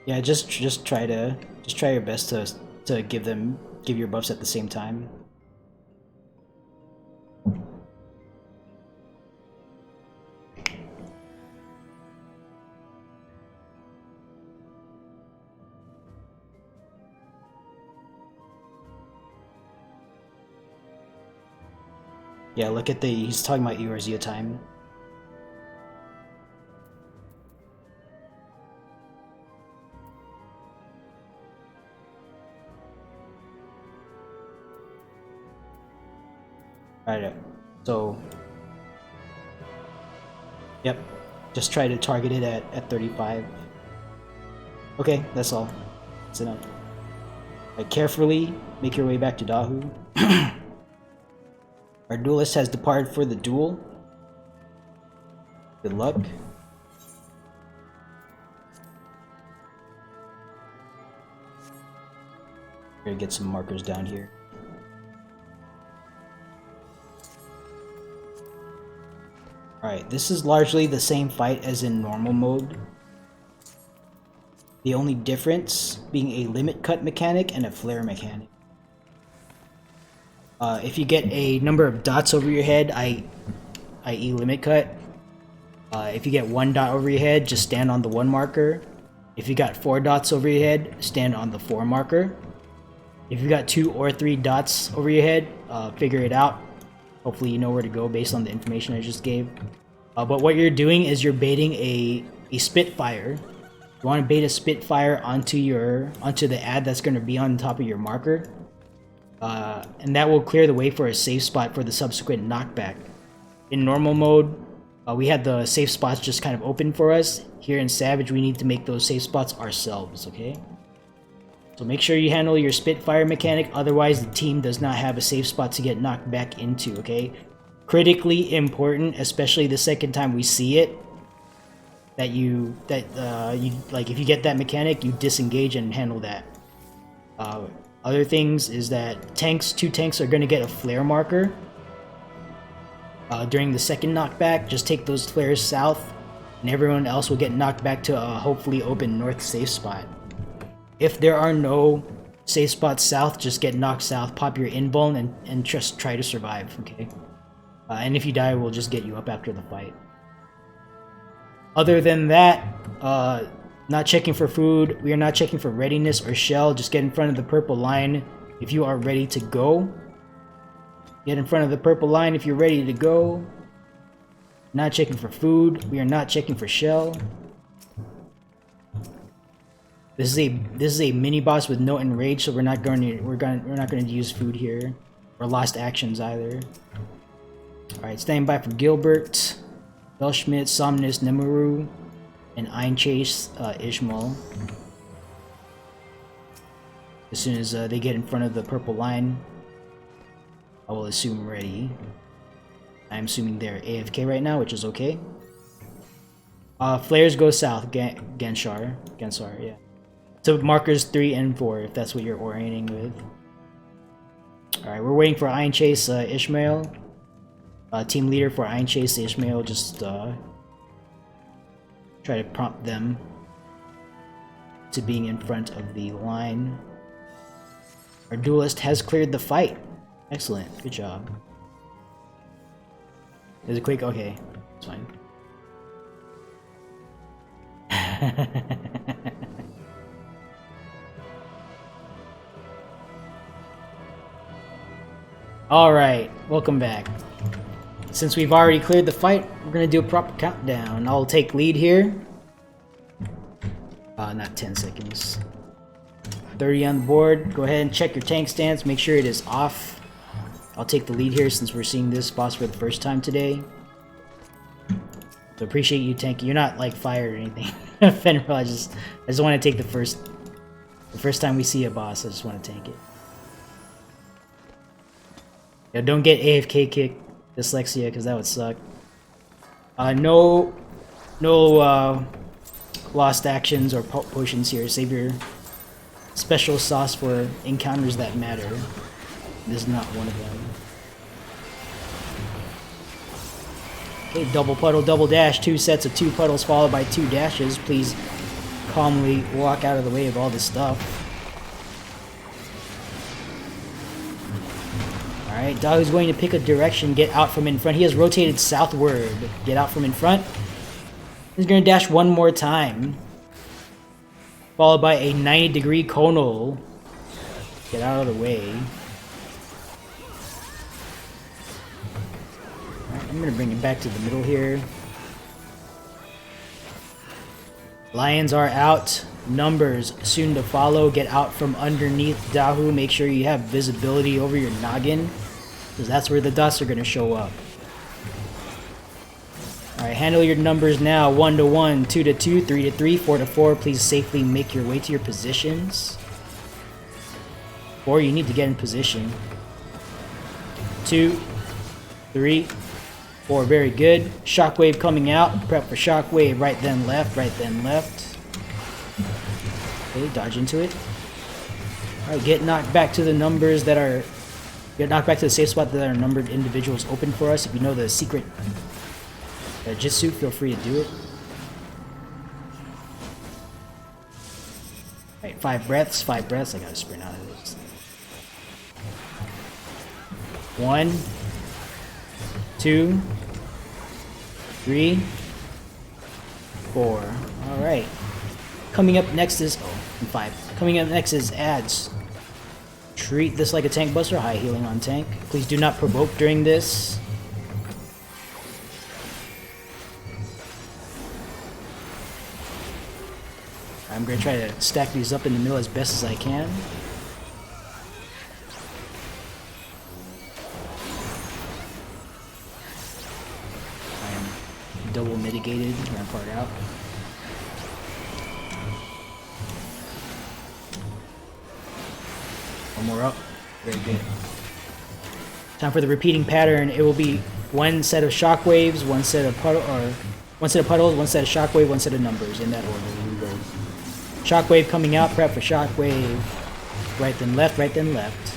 Speaker 1: Yeah. Just try your best to give your buffs at the same time. Yeah, look at he's talking about Eorzea time. Alright, so... Yep, just try to target it at 35. Okay, that's all. That's enough. Right, carefully make your way back to Dahu. Our duelist has departed for the duel. Good luck. We're gonna get some markers down here. Alright, this is largely the same fight as in normal mode. The only difference being a limit cut mechanic and a flare mechanic. If you get a number of dots over your head, i.e. limit cut, if you get 1 dot over your head, just stand on the 1 marker. If you got 4 dots over your head, stand on the 4 marker. If you got 2 or 3 dots over your head, figure it out. Hopefully you know where to go based on the information I just gave. But what you're doing is you're baiting a Spitfire. You want to bait a Spitfire onto the ad that's going to be on top of your marker. And that will clear the way for a safe spot for the subsequent knockback. In normal mode, we had the safe spots just kind of open for us. Here in Savage, we need to make those safe spots ourselves, okay? So make sure you handle your Spitfire mechanic, otherwise the team does not have a safe spot to get knocked back into, okay? Critically important, especially the second time we see it, that you like if you get that mechanic, you disengage and handle that. Other things is that 2 tanks are going to get a flare marker during the second knockback. Just take those flares south, and everyone else will get knocked back to a hopefully open north safe spot. If there are no safe spots south, just get knocked south, pop your invuln, and just try to survive, okay? And if you die, we'll just get you up after the fight. Other than that, not checking for food, we are not checking for readiness or shell, just get in front of the purple line if you are ready to go. Get in front of the purple line if you're ready to go. Not checking for food, we are not checking for shell. This is a mini boss with no enrage, so we're not going to use food here, or lost actions either. All right, standing by for Gilbert, Belschmidt, Somnus, Nemuru, and Einchase, Ishmael. As soon as they get in front of the purple line, I will assume ready. I'm assuming they're AFK right now, which is okay. Flares go south, Gensar, yeah. So markers 3 and 4, if that's what you're orienting with. Alright, we're waiting for Einchase, Ishmael. Team leader for Einchase, Ishmael, just try to prompt them to being in front of the line. Our duelist has cleared the fight. Excellent, good job. Is it quick? Okay, it's fine. Alright, welcome back. Since we've already cleared the fight, we're gonna do a proper countdown. I'll take lead here. not 10 seconds. 30 on the board. Go ahead and check your tank stance. Make sure it is off. I'll take the lead here since we're seeing this boss for the first time today. So appreciate you tanking. You're not like fired or anything. Fenrir, I just want to take the first time we see a boss. I just want to tank it. Yeah, don't get AFK kick dyslexia because that would suck. No lost actions or potions here. Save your special sauce for encounters that matter. This is not one of them. Okay, double puddle, double dash. 2 sets of 2 puddles followed by 2 dashes. Please calmly walk out of the way of all this stuff. Alright, Dahu's going to pick a direction, get out from in front. He has rotated southward. Get out from in front. He's going to dash one more time. Followed by a 90-degree conal. Get out of the way. Alright, I'm going to bring him back to the middle here. Lions are out. Numbers soon to follow. Get out from underneath Dahu. Make sure you have visibility over your noggin, because that's where the dots are going to show up. Alright, handle your numbers now. 1 to 1, 2 to 2, 3 to 3, 4 to 4. Please safely make your way to your positions. 4, you need to get in position. 2, 3, 4, very good. Shockwave coming out. Prep for shockwave. Right then left, right then left. Okay, dodge into it. Alright, get knocked back to the numbers that are... Get knocked back to the safe spot that are numbered individuals open for us. If you know the secret Jitsu, feel free to do it. Alright, 5 breaths, 5 breaths. I gotta sprint out of this. 1, 2, 3, 4. Alright. Coming up next is... Oh, 5. Coming up next is ads. Treat this like a tank buster. High healing on tank. Please do not provoke during this. I'm going to try to stack these up in the middle as best as I can. I am double mitigated. That part out. One more up. Very good. Time for the repeating pattern. It will be one set of shockwaves, one set of puddles, one set of shockwave, one set of numbers in that order. We go. Shockwave coming out. Prep for shockwave. Right then left. Right then left.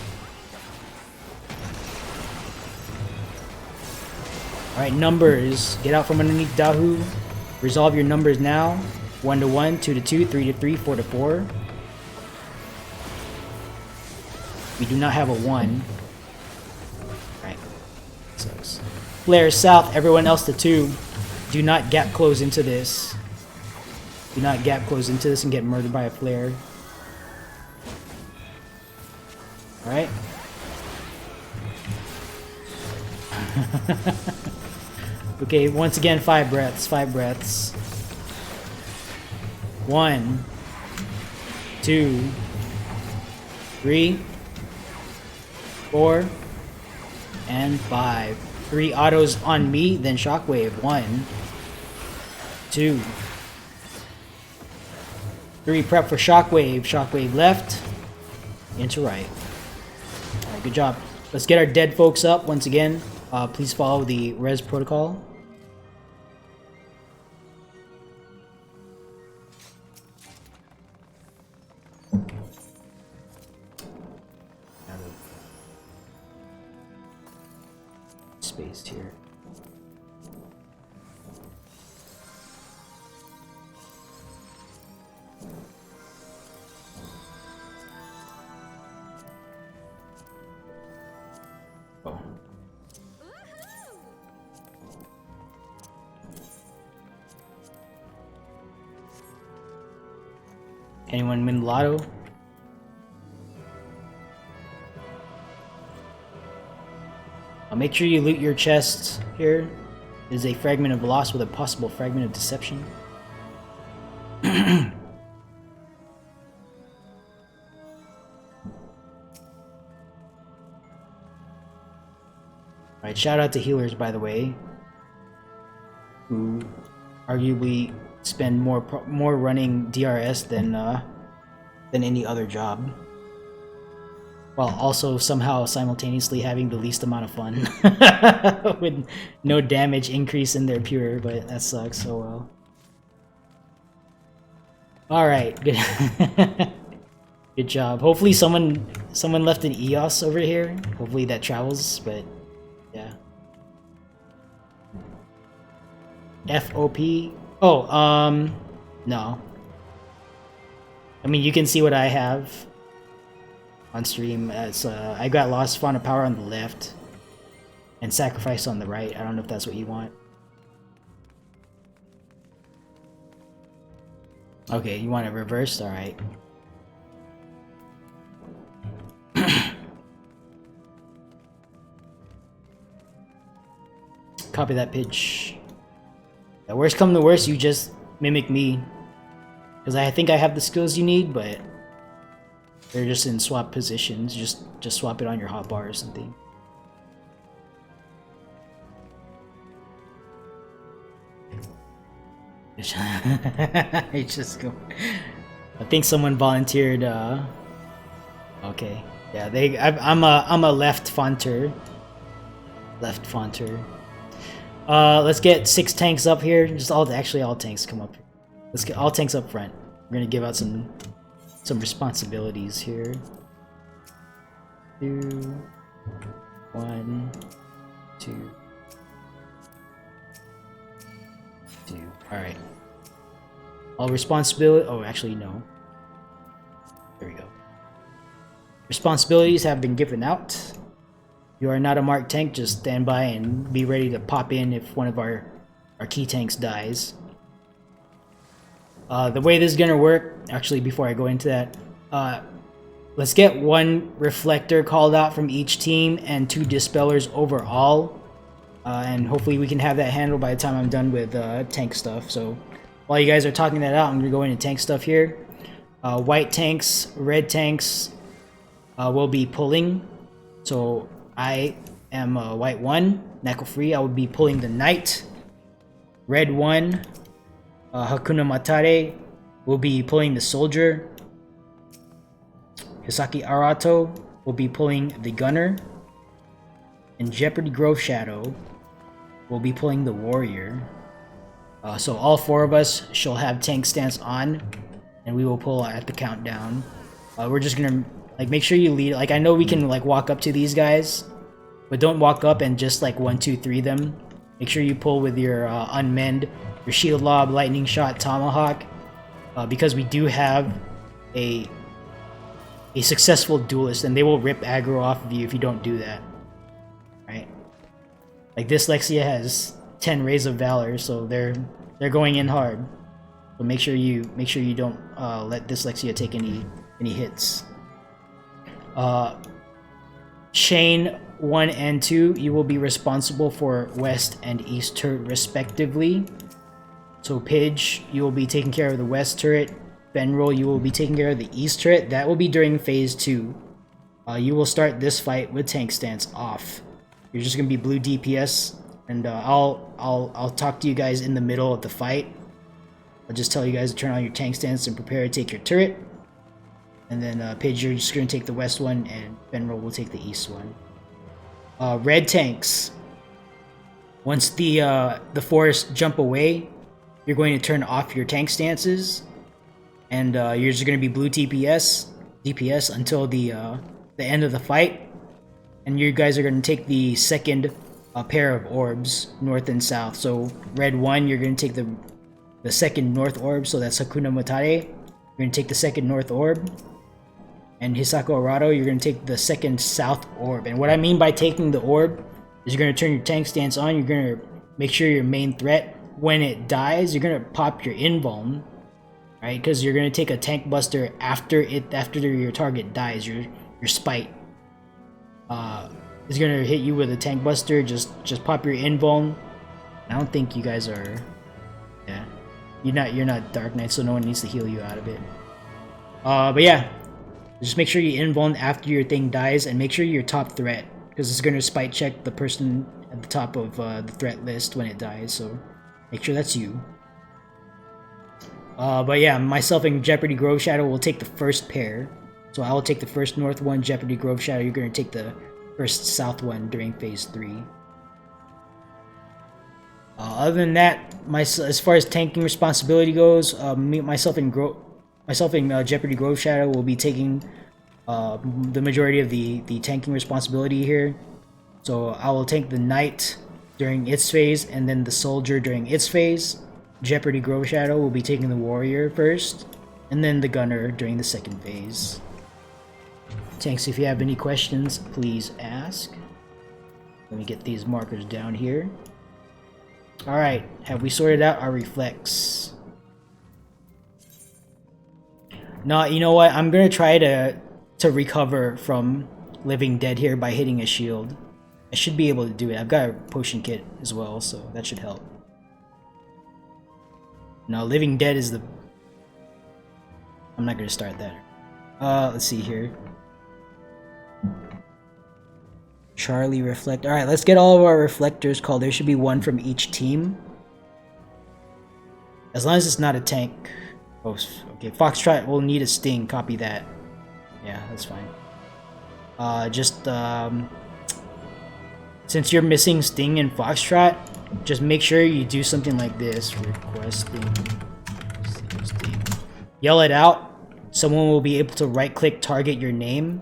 Speaker 1: All right, numbers. Get out from underneath Dahu. Resolve your numbers now. 1 to 1, 2 to 2, 3 to 3, 4 to 4. We do not have a 1. Right. Sucks. Flare south, everyone else to 2. Do not gap close into this. Do not gap close into this and get murdered by a flare. Alright. Okay, once again, 5 breaths, 5 breaths. 1, 2, 3, 4, and 5. 3 autos on me, then shockwave. 1, 2, 3. Prep for shockwave. Shockwave left, into right. Alright, good job. Let's get our dead folks up once again. Please follow the res protocol. Spaced here. Oh. Anyone win lotto? Make sure you loot your chests here. Is a fragment of loss with a possible fragment of deception. Alright, shout out to healers, by the way, who arguably spend more running DRS than any other job, while also somehow simultaneously having the least amount of fun with no damage increase in their pure, but that sucks. So well. All right, good. Good job. Hopefully someone left an EOS over here. Hopefully that travels, but yeah. FOP. Oh, no. I mean, you can see what I have on stream. As I got Lost Fauna Power on the left and Sacrifice on the right. I don't know if that's what you want. Okay, you want it reversed? Alright. Copy that pitch. Yeah, worst come to worst, you just mimic me. Because I think I have the skills you need, but they're just in swap positions. Just swap it on your hotbar or something. It's just go. I think someone volunteered. Okay, yeah, I'm a left fonter. Left fonter. Let's get 6 tanks up here. Just all tanks come up. Let's get all tanks up front. We're gonna give out some responsibilities here. 2, 1, 2. Alright. All responsibility. Oh, actually, no. There we go. Responsibilities have been given out. You are not a marked tank, just stand by and be ready to pop in if one of our key tanks dies. The way this is gonna work, actually, before I go into that, let's get 1 reflector called out from each team and 2 dispellers overall. And hopefully we can have that handled by the time I'm done with tank stuff. So while you guys are talking that out, I'm going to go into tank stuff here. White tanks, red tanks will be pulling. So I am white 1, Knuckle free. I will be pulling the knight. Red 1, Hakuna Matare will be pulling the soldier. Hisaki Arato will be pulling the gunner. And Jeopardy Grove Shadow will be pulling the warrior. So all 4 of us shall have tank stance on, and we will pull at the countdown. We're just gonna make sure you lead. I know we can walk up to these guys, but don't walk up and just 1, 2, 3 them. Make sure you pull with your unmend, your shield lob, lightning shot, tomahawk, because we do have a successful duelist, and they will rip aggro off of you if you don't do that. Right? Dyslexia has 10 Rays of Valor, so they're going in hard. So make sure you don't let Dyslexia take any hits. Chain 1 and 2, you will be responsible for west and east turret respectively. So Pidge, you will be taking care of the west turret. Benroll, you will be taking care of the east turret. That will be during phase 2. You will start this fight with tank stance off. You're just gonna be blue DPS, and I'll talk to you guys in the middle of the fight. I'll just tell you guys to turn on your tank stance and prepare to take your turret. And then Pidge, you're just gonna take the west one, and Benroll will take the east one. Red tanks. Once the forests jump away, you're going to turn off your tank stances, and you're just gonna be blue DPS until the end of the fight. And you guys are going to take the second pair of orbs, north and south. So red 1, you're going to take the second north orb, so that's Hakuna Matare. You're going to take the second north orb. And Hisako Arato, you're going to take the second south orb. And what I mean by taking the orb is you're going to turn your tank stance on. You're going to make sure your main threat, when it dies, you're going to pop your invuln, right? Because you're going to take a tank buster after your target dies, your spite. Is gonna hit you with a tank buster. Just pop your invuln. I don't think you guys are. Yeah, you're not Dark Knight, so no one needs to heal you out of it. But yeah, just make sure you invuln after your thing dies, and make sure your top threat because it's gonna spite check the person at the top of the threat list when it dies. So make sure that's you. But yeah, myself and Jeopardy Grove Shadow will take the first pair. So I will take the first north one, Jeopardy Grove Shadow. You're gonna take the first south one during phase 3. Other than that, as far as tanking responsibility goes, myself and Jeopardy Grove Shadow will be taking the majority of the tanking responsibility here. So I will take the Knight during its phase, and then the Soldier during its phase. Jeopardy Grove Shadow will be taking the Warrior first, and then the Gunner during the second phase. Tanks, if you have any questions, please ask. Let me get these markers down here. Alright, have we sorted out our reflex? No, you know what? I'm gonna try to recover from Living Dead here by hitting a shield. I should be able to do it. I've got a potion kit as well, so that should help. No, Living Dead is the... I'm not gonna start that. Let's see here. Charlie reflect. Alright, let's get all of our reflectors called. There should be one from each team. As long as it's not a tank. Oh, okay. Foxtrot will need a sting. Copy that. Yeah, that's fine. Since you're missing sting and Foxtrot, just make sure you do something like this. Requesting sting. Yell it out. Someone will be able to right-click target your name.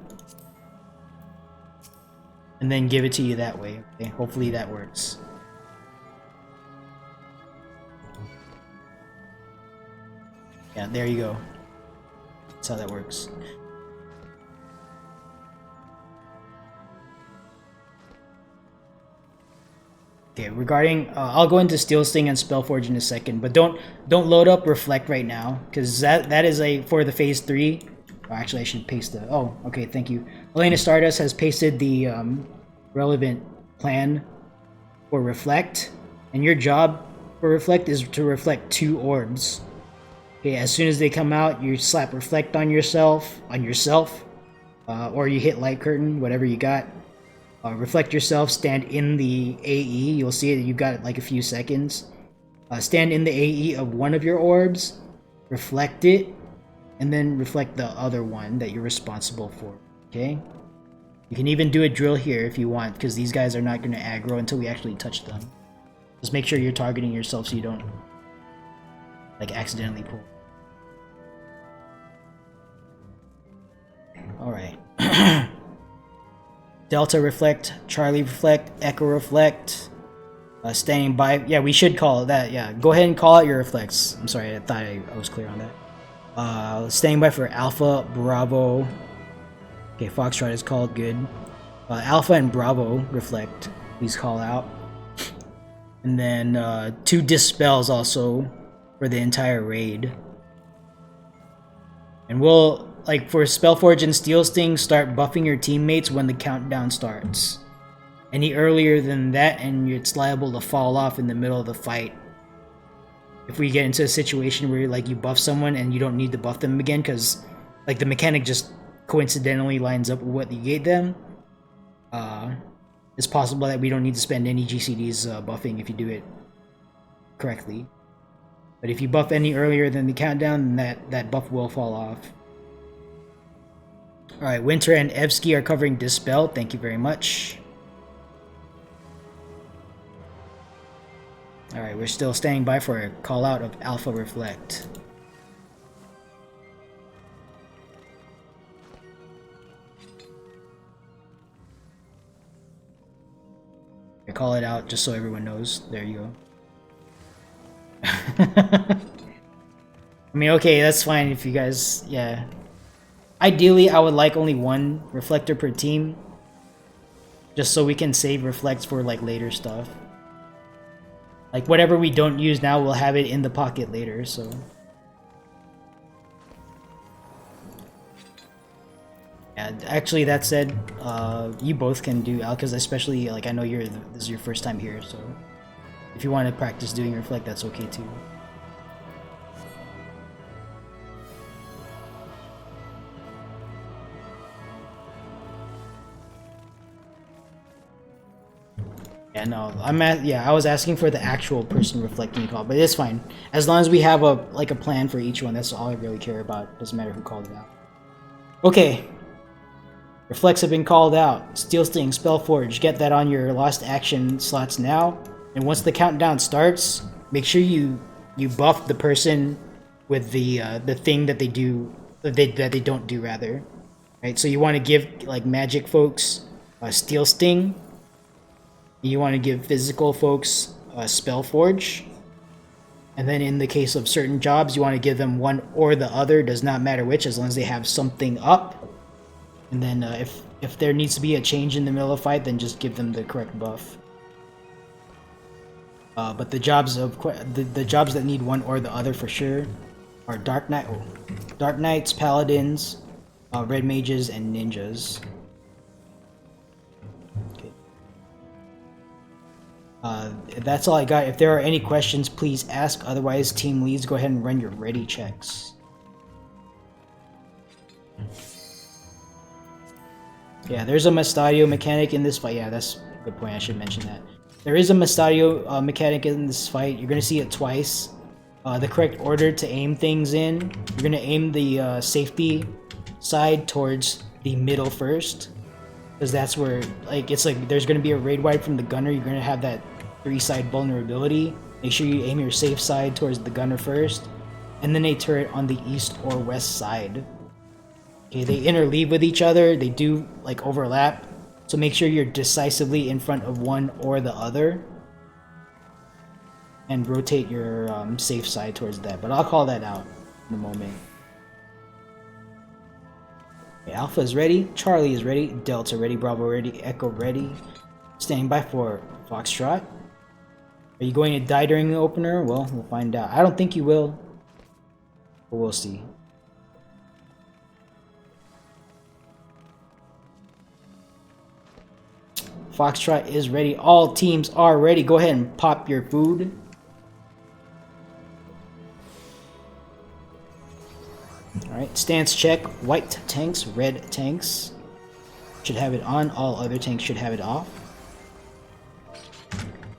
Speaker 1: And then give it to you that way. Okay, hopefully that works. Yeah, there you go. That's how that works. Okay, regarding, I'll go into Steel Sting and Spellforge in a second, but don't load up Reflect right now, because that is for the phase 3. Oh, actually, I should paste the... Oh, okay, thank you. Elena Stardust has pasted the relevant plan for Reflect, and your job for Reflect is to reflect 2 orbs. Okay, as soon as they come out, you slap Reflect on yourself, or you hit Light Curtain, whatever you got. Reflect yourself, stand in the AE. You'll see that you've got like a few seconds. Stand in the AE of one of your orbs, reflect it, and then reflect the other one that you're responsible for, okay? You can even do a drill here if you want, because these guys are not going to aggro until we actually touch them. Just make sure you're targeting yourself so you don't, like, accidentally pull. Alright. Delta reflect, Charlie reflect, Echo reflect, standing by. Yeah, we should call it that. Yeah, go ahead and call out your reflects. I'm sorry, I thought I was clear on that. Standing by for Alpha, Bravo. Okay, Foxtrot is called, good. Alpha and Bravo reflect, please call out. And then 2 dispels also for the entire raid. And we'll, like, for Spellforge and Steel Sting, start buffing your teammates when the countdown starts. Any earlier than that, and it's liable to fall off in the middle of the fight. If we get into a situation where, like, you buff someone and you don't need to buff them again, because, like, the mechanic just coincidentally lines up with what you gave them, it's possible that we don't need to spend any GCDs buffing if you do it correctly. But if you buff any earlier than the countdown, then that buff will fall off. Alright, Winter and Evsky are covering Dispel. Thank you very much. Alright, we're still standing by for a call out of Alpha Reflect. I call it out just so everyone knows. There you go. I mean, okay, that's fine if you guys, yeah. Ideally, I would like only 1 reflector per team, just so we can save reflects for, like, later stuff. Like, whatever we don't use now, we'll have it in the pocket later, so... Yeah, actually, that said, you both can do Alcas, especially, like, I know this is your first time here, so... If you want to practice doing reflect, that's okay too. Yeah, no, I was asking for the actual person reflecting the call, but it's fine. As long as we have a plan for each one, that's all I really care about. Doesn't matter who called it out. Okay. Reflects have been called out. Steel Sting, Spellforge, get that on your lost action slots now. And once the countdown starts, make sure you buff the person with the thing that they do that they don't do rather. Right? So you want to give like magic folks Steel Sting. You want to give physical folks Spellforge. And then in the case of certain jobs, you want to give them one or the other, does not matter which, as long as they have something up. And then if there needs to be a change in the middle of the fight, then just give them the correct buff. But the jobs the jobs that need one or the other for sure are Dark Knights, Paladins, Red Mages, and Ninjas. Okay. That's all I got. If there are any questions, please ask. Otherwise, team leads, go ahead and run your ready checks. Yeah, there's a Mustadio mechanic in this fight. Yeah, that's a good point. I should mention that. There is a Mustadio mechanic in this fight. You're going to see it twice. The correct order to aim things in. You're going to aim the safety side towards the middle first. Because that's where, it's like there's going to be a raid wide from the gunner. You're going to have that 3-side vulnerability. Make sure you aim your safe side towards the gunner first. And then a turret on the east or west side. Okay, they interleave with each other. They do overlap. So make sure you're decisively in front of one or the other. And rotate your safe side towards that. But I'll call that out in a moment. Okay, Alpha is ready. Charlie is ready. Delta ready. Bravo ready. Echo ready. Standing by for Foxtrot. Are you going to die during the opener? Well, we'll find out. I don't think you will. But we'll see. Foxtrot is ready. All teams are ready. Go ahead and pop your food. Alright, stance check. White tanks, red tanks. Should have it on. All other tanks should have it off.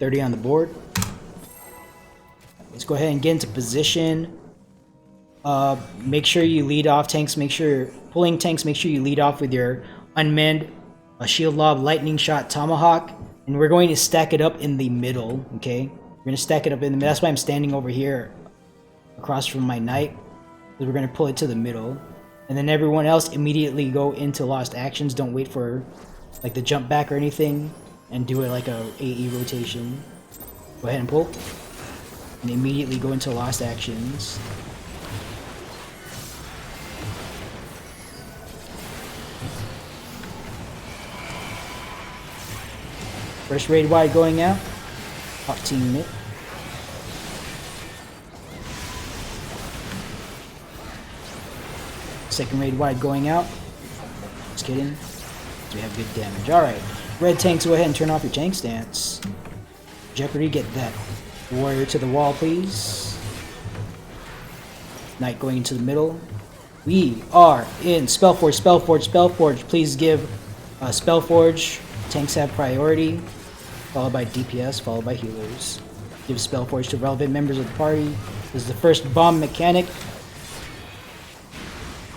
Speaker 1: 30 on the board. Let's go ahead and get into position. Make sure you lead off tanks. Pulling tanks, make sure you lead off with your unmanned shield lob, lightning shot, tomahawk. And we're going to stack it up in the middle, okay? We're going to stack it up in the middle. That's why I'm standing over here across from my knight. We're going to pull it to the middle. And then everyone else immediately go into lost actions. Don't wait for the jump back or anything. And do it like a AE rotation. Go ahead and pull. And immediately go into lost actions. First raid wide going out. Top team mid. Second raid wide going out. Just kidding. We have good damage. Alright. Red tanks, go ahead and turn off your tank stance. Jeopardy, get that warrior to the wall, please. Knight going into the middle. We are in Spellforge, Spellforge, Spellforge. Please give Spellforge. Tanks have priority. Followed by DPS, followed by healers. Give Spellforge to relevant members of the party. This is the first bomb mechanic.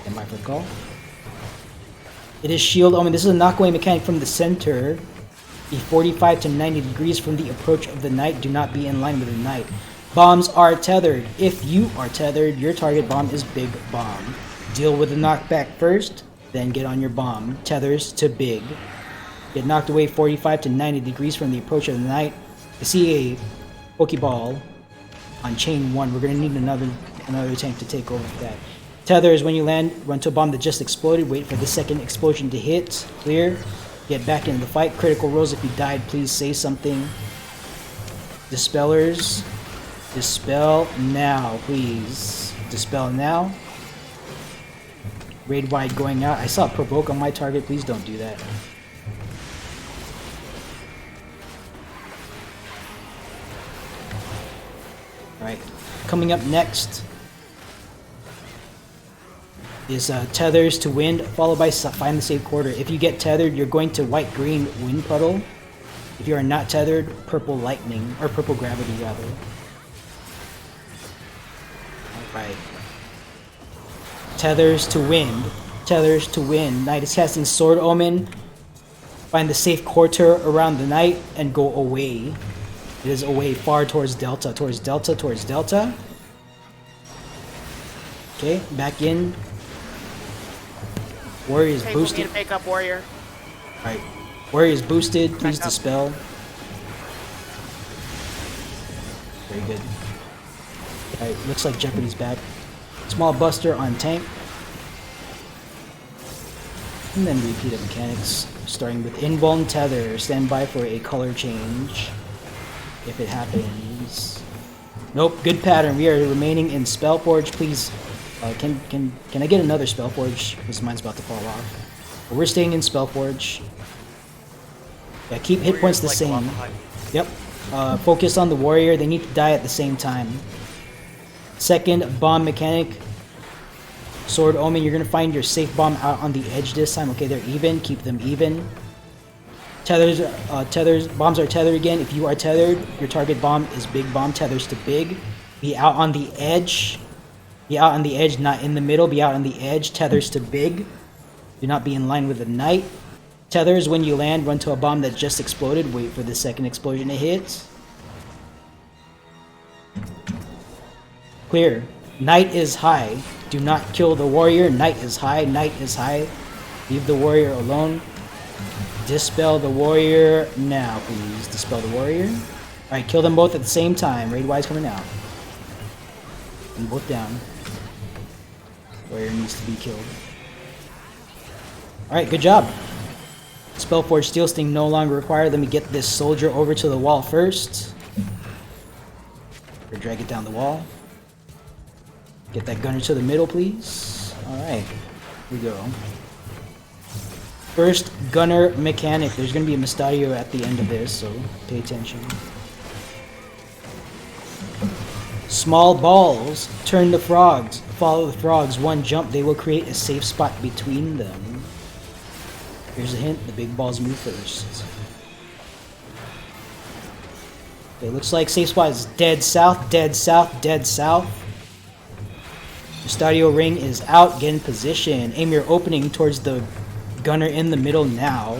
Speaker 1: Am I for call? It is shield omen. This is a knockaway mechanic from the center. Be 45 to 90 degrees from the approach of the knight. Do not be in line with the knight. Bombs are tethered. If you are tethered, your target bomb is big bomb. Deal with the knockback first, then get on your bomb. Tethers to big. Get knocked away 45 to 90 degrees from the approach of the knight. I see a Pokeball on chain 1. We're going to need another tank to take over for that. Tethers, when you land, run to a bomb that just exploded. Wait for the second explosion to hit. Clear. Get back into the fight. Critical rolls if you died. Please say something. Dispellers. Dispel now, please. Dispel now. Raid wide going out. I saw provoke on my target. Please don't do that. Alright. Coming up next is tethers to wind, followed by find the safe quarter. If you get tethered, you're going to white-green wind puddle. If you are not tethered, purple lightning, or purple gravity rather. Alright. Tethers to wind. Tethers to wind. Knight is casting Sword Omen. Find the safe quarter around the knight and go away. It is away far towards Delta, towards Delta, towards Delta. Okay, back in. Warrior is boosted.
Speaker 5: Pick up warrior.
Speaker 1: Alright. Warrior is boosted. Please
Speaker 5: Back up.
Speaker 1: dispel. Very good. Alright, looks like Jeopardy's back. Small buster on tank. And then repeat of mechanics. Starting with invuln tether. Stand by for a color change. If it happens. Nope, good pattern. We are remaining in Spellforge. Please, can I get another Spellforge? Because mine's about to fall off. But we're staying in Spellforge. Yeah, keep hit points the same. Yep. Focus on the warrior. They need to die at the same time. Second, bomb mechanic. Sword Omen, you're gonna find your safe bomb out on the edge this time. Okay, they're even. Keep them even. Tethers. Bombs are tethered again. If you are tethered, your target bomb is big bomb. Tethers to big. Be out on the edge. Be out on the edge, not in the middle. Be out on the edge. Tethers to big. Do not be in line with the knight. Tethers, when you land, run to a bomb that just exploded. Wait for the second explosion to hit. Clear. Knight is high. Do not kill the warrior. Knight is high. Knight is high. Leave the warrior alone. Dispel the warrior now, please. Dispel the warrior. Alright, kill them both at the same time. Raid-wise coming out. And both down. Warrior needs to be killed. Alright, good job. Spellforge Steel Sting no longer required. Let me get this soldier over to the wall first. Or drag it down the wall. Get that gunner to the middle, please. Alright, here we go. First, gunner mechanic. There's going to be a Mystadio at the end of this, so pay attention. Small balls. Turn the frogs. Follow the frogs. One jump. They will create a safe spot between them. Here's a hint. The big balls move first. Okay, looks like safe spot is dead south, dead south, dead south. Mystadio ring is out. Get in position. Aim your opening towards the gunner in the middle now.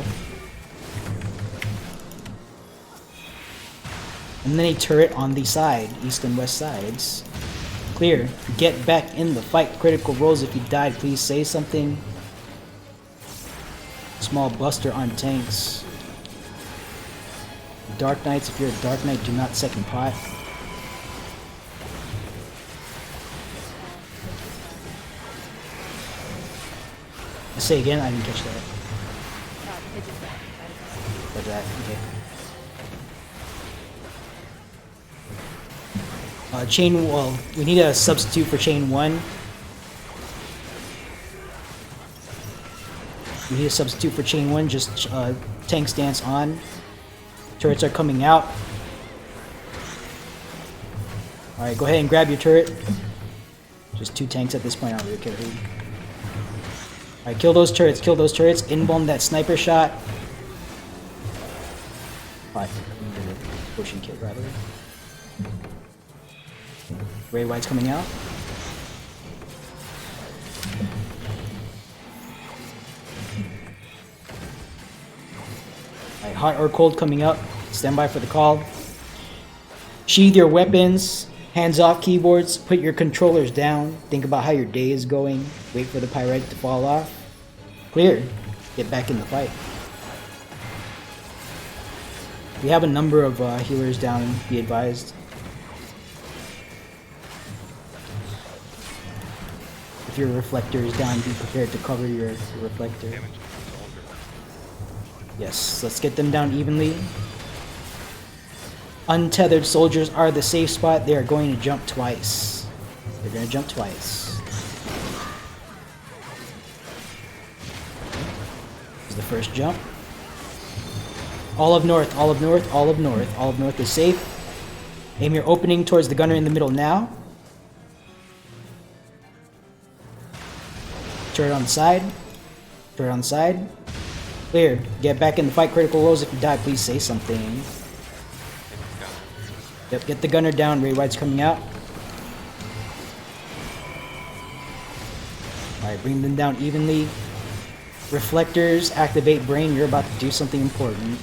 Speaker 1: And then a turret on the side, east and west sides. Clear. Get back in the fight. Critical rolls if you died. Please say something. Small buster on tanks. Dark Knights, if you're a Dark Knight, do not second pot. Say again, I didn't catch that. What's that? Okay. Chain, well, we need a substitute for chain 1. We need a substitute for chain 1, just tank stance on. Turrets are coming out. Alright, go ahead and grab your turret. Just 2 tanks at this point, I don't really care who. Alright, kill those turrets, invuln that sniper shot. Alright, pushing kill rather. Ray White's coming out. Alright, hot or cold coming up. Stand by for the call. Sheathe your weapons. Hands off keyboards. Put your controllers down. Think about how your day is going. Wait for the pyretic to fall off. Clear. Get back in the fight. We have a number of healers down, be advised. If your reflector is down, be prepared to cover your reflector. Yes, let's get them down evenly. Untethered soldiers are the safe spot. They are going to jump twice. They're going to jump twice. This is the first jump. All of north, all of north, all of north. All of north is safe. Aim your opening towards the gunner in the middle now. Turret on the side. Turret on the side. Clear. Get back in the fight. Critical rolls. If you die, please say something. Yep, get the gunner down. Ray White's coming out. Alright, bring them down evenly. Reflectors, activate brain. You're about to do something important.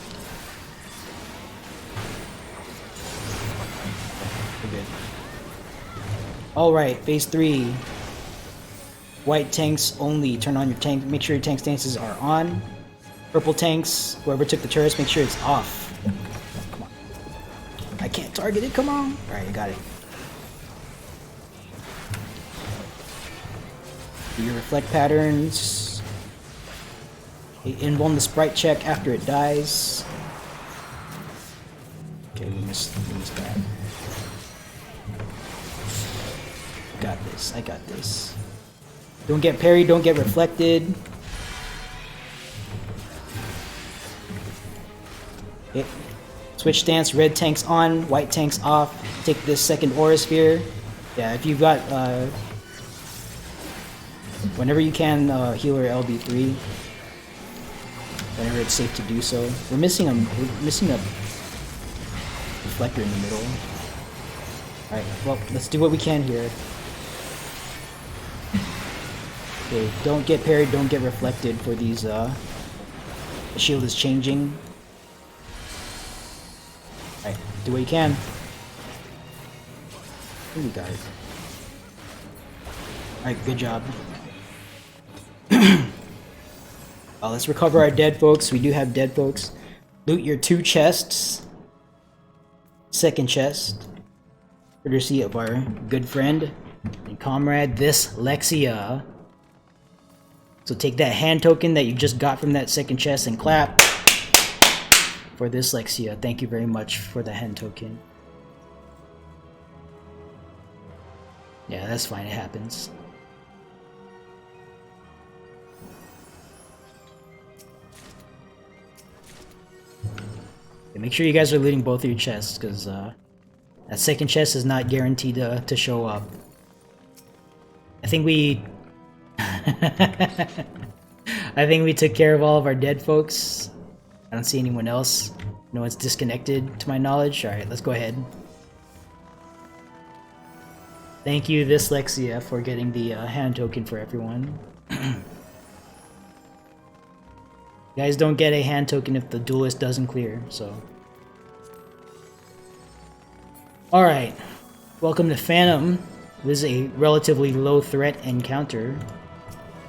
Speaker 1: We're good. Alright, phase 3. White tanks only. Turn on your tank. Make sure your tank stances are on. Purple tanks, whoever took the turrets, make sure it's off. Come on. I can't target it, come on. Alright, I got it. Do your reflect patterns. Invuln the sprite check after it dies. Okay, we missed that. Got this, I got this. Don't get parried, don't get reflected. Okay. Switch stance, red tanks on, white tanks off. Take this second aura sphere. Yeah, if you've got whenever you can healer LB3. Whenever it's safe to do so. We're missing a reflector in the middle. Alright, well, let's do what we can here. Okay, don't get parried, don't get reflected for these the shield is changing. Alright, do what you can. Ooh, we got it. Alright, good job. Let's recover our dead folks. We do have dead folks. Loot your 2 chests. Second chest. Courtesy of our good friend and comrade, this Lexia. So take that hand token that you just got from that second chest and clap for this Lexia. Thank you very much for the hand token. Yeah, that's fine. It happens. Okay, make sure you guys are looting both of your chests, because that second chest is not guaranteed to show up. I think we... I think we took care of all of our dead folks. I don't see anyone else. No one's disconnected, to my knowledge. Alright, let's go ahead. Thank you, this Lexia, for getting the hand token for everyone. You guys don't get a hand token if the duelist doesn't clear, so... Alright. Welcome to Phantom. This is a relatively low threat encounter.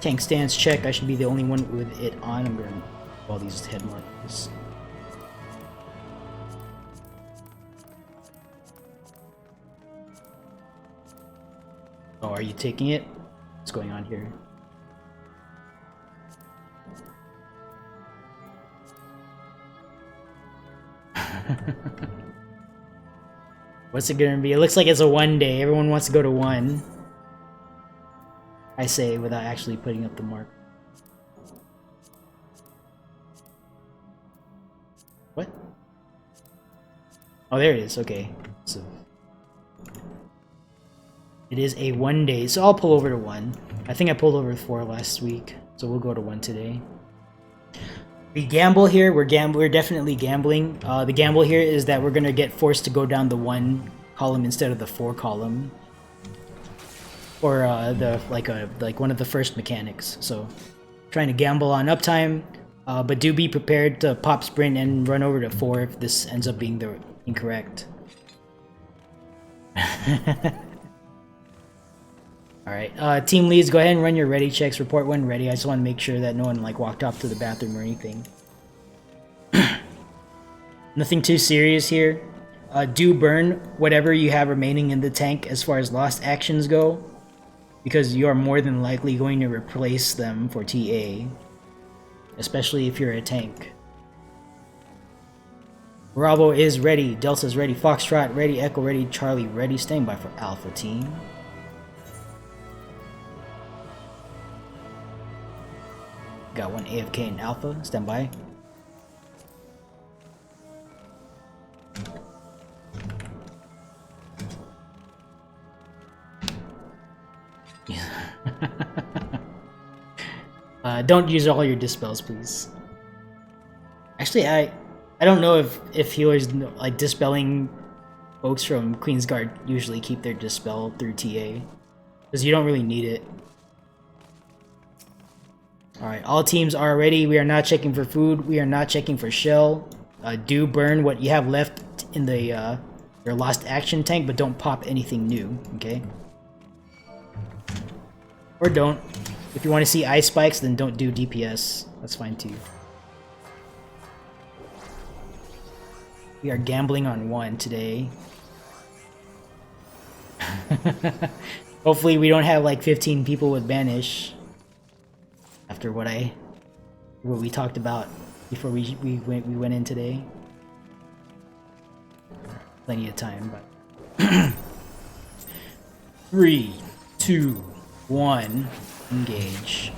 Speaker 1: Tank stance check. I should be the only one with it on. I'm gonna all these head markers. Oh, are you taking it? What's going on here? What's it gonna be? It looks like it's a 1 day. Everyone wants to go to 1. I say without actually putting up the mark. What? Oh, there it is. Okay. So it is a 1 day. So I'll pull over to 1. I think I pulled over 4 last week. So we'll go to 1 today. We gamble here. We're definitely gambling. The gamble here is that we're gonna get forced to go down the 1 column instead of the 4 column, or the like one of the first mechanics. So, trying to gamble on uptime, but do be prepared to pop sprint and run over to 4 if this ends up being the incorrect. All right, team leads, go ahead and run your ready checks. Report when ready. I just want to make sure that no one like walked off to the bathroom or anything. Nothing too serious here. Do burn whatever you have remaining in the tank as far as lost actions go, because you are more than likely going to replace them for TA, especially if you're a tank. Bravo is ready. Delta's ready. Foxtrot ready. Echo ready. Charlie ready. Standing by for Alpha team. Got 1 AFK in Alpha. Stand by. Don't use all your dispels, please. Actually, I don't know if healers like dispelling folks from Queensguard usually keep their dispel through TA, because you don't really need it. All right, all teams are ready. We are not checking for food. We are not checking for shell. Do burn what you have left in the your lost action tank, but don't pop anything new. Okay. Or don't. If you want to see ice spikes, then don't do DPS. That's fine too. We are gambling on 1 today. Hopefully we don't have like 15 people with banish. After what we talked about before we went in today. Plenty of time, but 3, 2, 1, engage.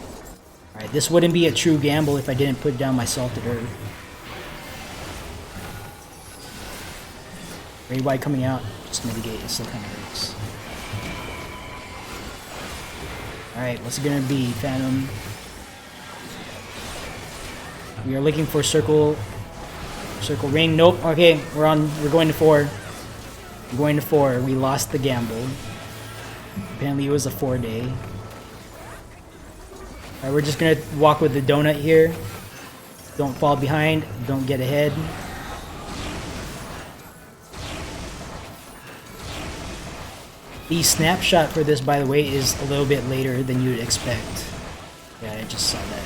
Speaker 1: Alright, this wouldn't be a true gamble if I didn't put down my salted earth. Very wide coming out, just mitigate, it still kinda hurts. Alright, what's it gonna be, Phantom? We are looking for circle ring. Nope. Okay, we're going to 4. We're going to 4. We lost the gamble. Apparently it was a 4-day. Alright, we're just gonna walk with the donut here. Don't fall behind. Don't get ahead. The snapshot for this, by the way, is a little bit later than you'd expect. Yeah, I just saw that.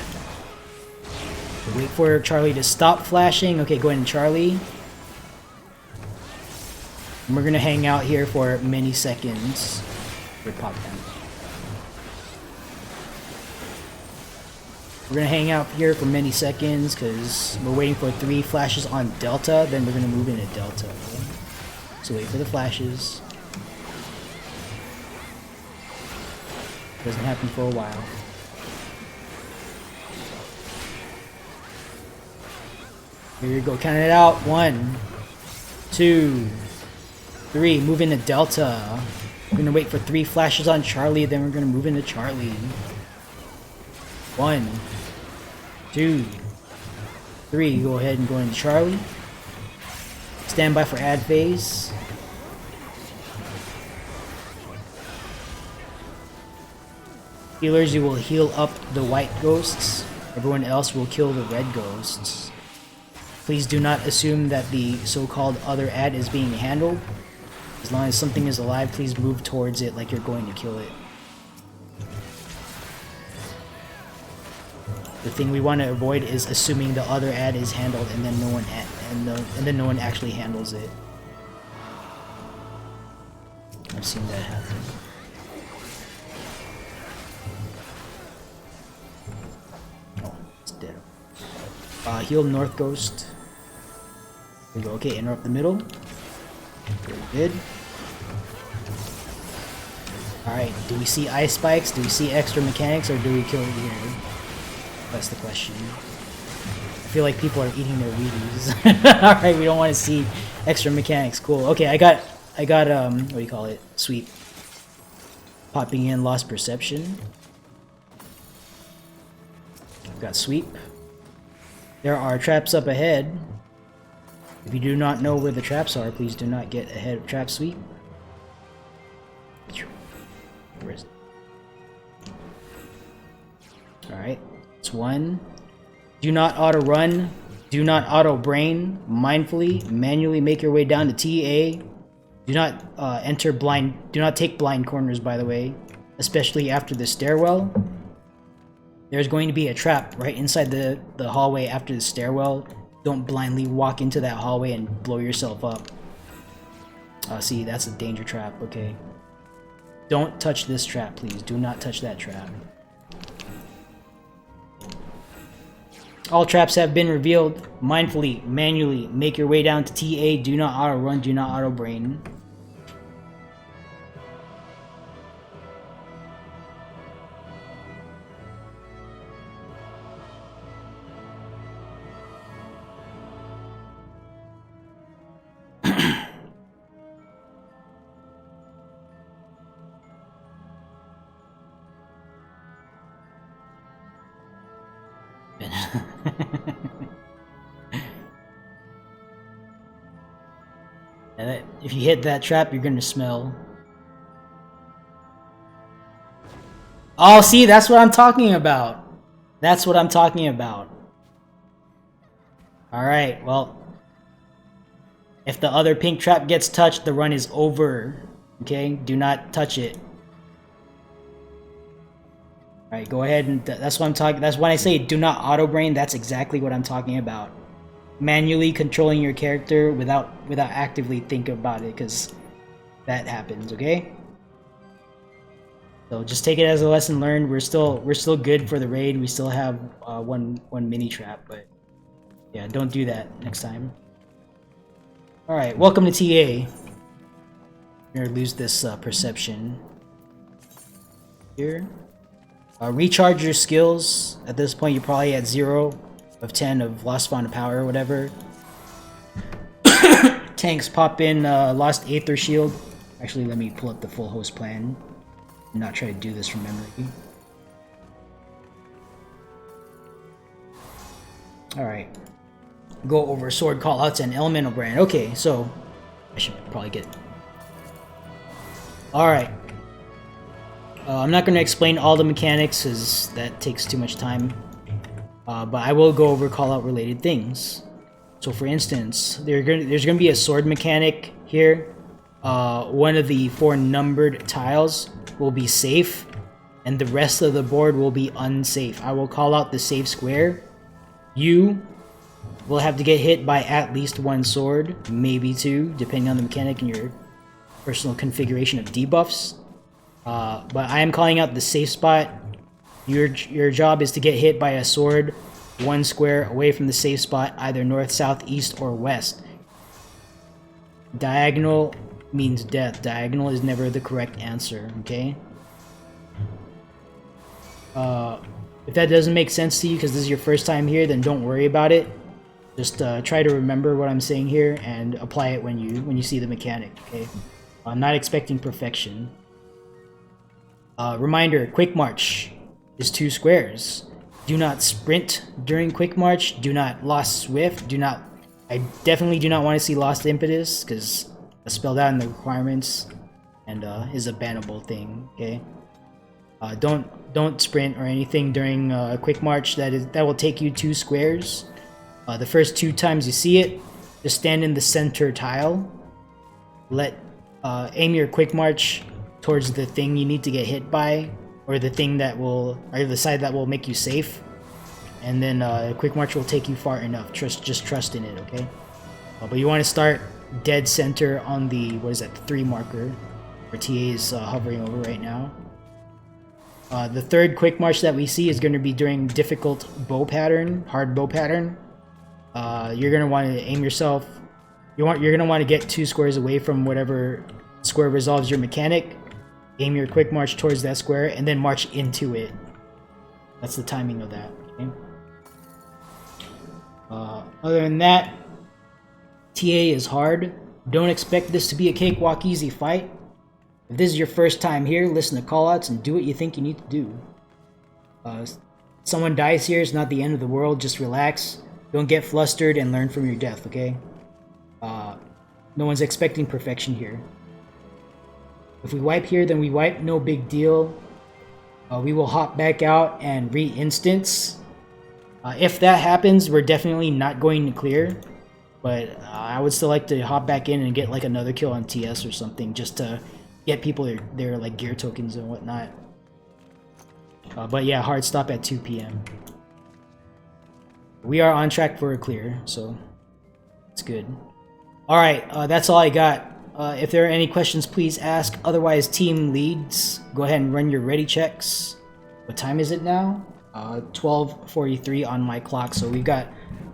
Speaker 1: Wait for Charlie to stop flashing. Okay, go ahead and Charlie. And we're gonna hang out here for many seconds. For pop down. We're gonna hang out here for many seconds because we're waiting for 3 flashes on Delta. Then we're gonna move into Delta. Okay? So wait for the flashes. Doesn't happen for a while. Here we go, count it out. 1, 2, 3. Move into Delta. We're gonna wait for 3 flashes on Charlie, then we're gonna move into Charlie. 1, 2, 3. Go ahead and go into Charlie. Stand by for ad phase. Healers, you will heal up the white ghosts. Everyone else will kill the red ghosts. Please do not assume that the so-called other ad is being handled. As long as something is alive, please move towards it like you're going to kill it. The thing we want to avoid is assuming the other ad is handled and then no one actually handles it. I've seen that happen. Oh, it's dead. Heal North Ghost. There we go. Okay, interrupt the middle. Very good. Alright, do we see ice spikes? Do we see extra mechanics? Or do we kill it here? That's the question. I feel like people are eating their Wheaties. Alright, we don't want to see extra mechanics. Cool. Okay, I got what do you call it? Sweep. Popping in Lost Perception. I've got Sweep. There are traps up ahead. If you do not know where the traps are, please do not get ahead of Trap Sweep. Where is it? Alright, it's 1. Do not auto run. Do not auto brain. Mindfully, manually make your way down to TA. Do not enter blind. Do not take blind corners, by the way, especially after the stairwell. There's going to be a trap right inside the hallway after the stairwell. Don't blindly walk into that hallway and blow yourself up. See, that's a danger trap, okay. Don't touch this trap, please. Do not touch that trap. All traps have been revealed. Mindfully, manually, make your way down to TA. Do not auto run, do not auto brain. And if you hit that trap, you're gonna smell. Oh, see, that's what I'm talking about. That's what I'm talking about. Alright, well. If the other pink trap gets touched, the run is over. Okay? Do not touch it. Alright, go ahead and that's what I'm talking. That's when I say do not auto brain. That's exactly what I'm talking about. Manually controlling your character without actively thinking about it, because that happens. Okay. So just take it as a lesson learned. We're still good for the raid. We still have one mini trap, but yeah, don't do that next time. All right, welcome to TA. We're gonna lose this perception here. Recharge your skills. At this point, you're probably at 0 of 10 of Lost Spawn of Power or whatever. Tanks pop in Lost Aether Shield. Actually, let me pull up the full host plan and not try to do this from memory. Alright. Go over sword callouts and elemental brand. Okay, so I should probably get... Alright. I'm not going to explain all the mechanics, as that takes too much time. But I will go over callout related things. So for instance, there's going to be a sword mechanic here. One of the 4 numbered tiles will be safe, and the rest of the board will be unsafe. I will call out the safe square. You will have to get hit by at least 1 sword, maybe 2, depending on the mechanic and your personal configuration of debuffs. But I am calling out the safe spot. Your job is to get hit by a sword 1 square away from the safe spot, either north, south, east, or west. Diagonal means death. Diagonal is never the correct answer, okay? If that doesn't make sense to you because this is your first time here, then don't worry about it. Just try to remember what I'm saying here and apply it when you see the mechanic, okay? I'm not expecting perfection. Reminder, quick march is 2 squares. Do not sprint during quick march. Do not lost swift. I definitely do not want to see lost impetus, because that's spelled out in the requirements and is a bannable thing, okay? Don't sprint or anything during a quick march. That will take you 2 squares. The first 2 times you see it, just stand in the center tile. Aim your quick march towards the thing you need to get hit by, or the thing that will, or the side that will make you safe, and then quick march will take you far enough. Just trust in it, okay? But you want to start dead center on the, what is that, the 3 marker, where TA is hovering over right now. The third quick march that we see is going to be during difficult bow pattern, hard bow pattern. You're going to want to aim yourself. You're going to want to get 2 squares away from whatever square resolves your mechanic. Aim your quick march towards that square and then march into it. That's the timing of that. Okay? Other than that, TA is hard. Don't expect this to be a cakewalk easy fight. If this is your first time here, listen to callouts and do what you think you need to do. Someone dies here, it's not the end of the world. Just relax. Don't get flustered and learn from your death, okay? No one's expecting perfection here. If we wipe here, then we wipe, no big deal. We will hop back out and re-instance. If that happens, we're definitely not going to clear. But I would still like to hop back in and get like another kill on TS or something, just to get people their like gear tokens and whatnot. But yeah, hard stop at 2 PM. We are on track for a clear, so it's good. Alright, that's all I got. If there are any questions, please ask. Otherwise, team leads, go ahead and run your ready checks. What time is it now? 12:43 on my clock. So we've got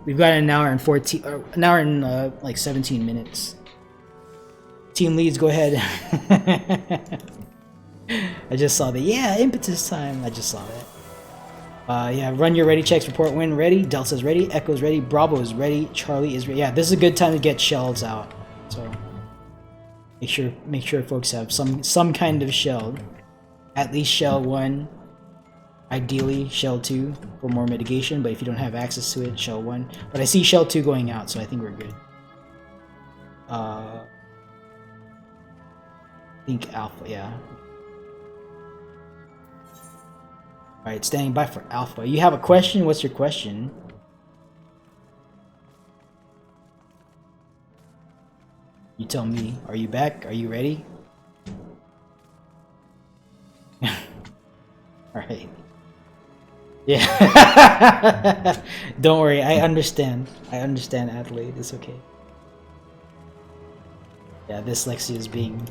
Speaker 1: an hour and 14, an hour and like 17 minutes. Team leads, go ahead. I just saw that. Yeah, impetus time. I just saw that. Yeah, run your ready checks. Report when ready. Delta's ready. Echo's ready. Bravo is ready. Charlie is ready. Yeah, this is a good time to get shells out. So make sure folks have some kind of shell. At least shell 1. Ideally shell 2 for more mitigation, but if you don't have access to it, shell 1. But I see shell 2 going out, so I think we're good. think Alpha, yeah. Alright, standing by for Alpha. You have a question? What's your question? You tell me. Are you back? Are you ready? Alright. Yeah. Don't worry, I understand. I understand, Adelaide. It's okay. Yeah, this Lexi is being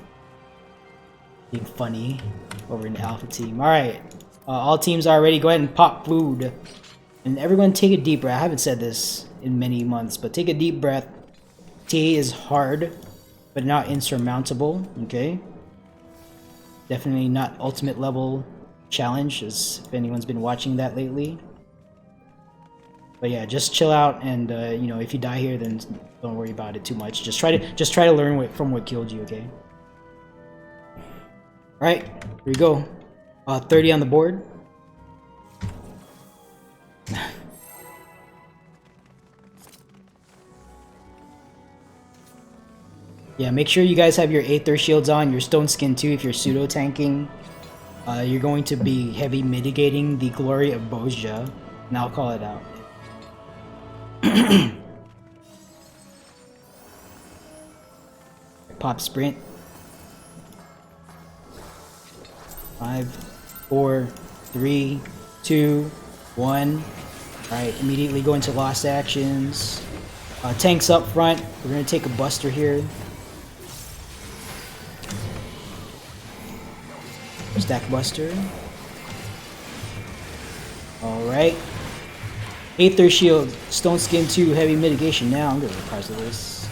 Speaker 1: funny over in the Alpha team. Alright. All teams are ready. Go ahead and pop food. And everyone take a deep breath. I haven't said this in many months, but take a deep breath. TA is hard, but not insurmountable. Okay? Definitely not ultimate level challenge, as if anyone's been watching that lately. But yeah, just chill out, and you know, if you die here, then don't worry about it too much. Just try to learn from what killed you. Okay? All right, here we go. 30 on the board. Yeah, make sure you guys have your Aether shields on, your stone skin too if you're pseudo tanking. You're going to be heavy mitigating the glory of Bozja, and I'll call it out. Pop sprint. 5, 4, 3, 2, 1. Alright, immediately go into lost actions. Tanks up front. We're going to take a buster here. Stack buster. Alright. Aether shield. Stone skin 2. Heavy mitigation now. I'm going to reprise this.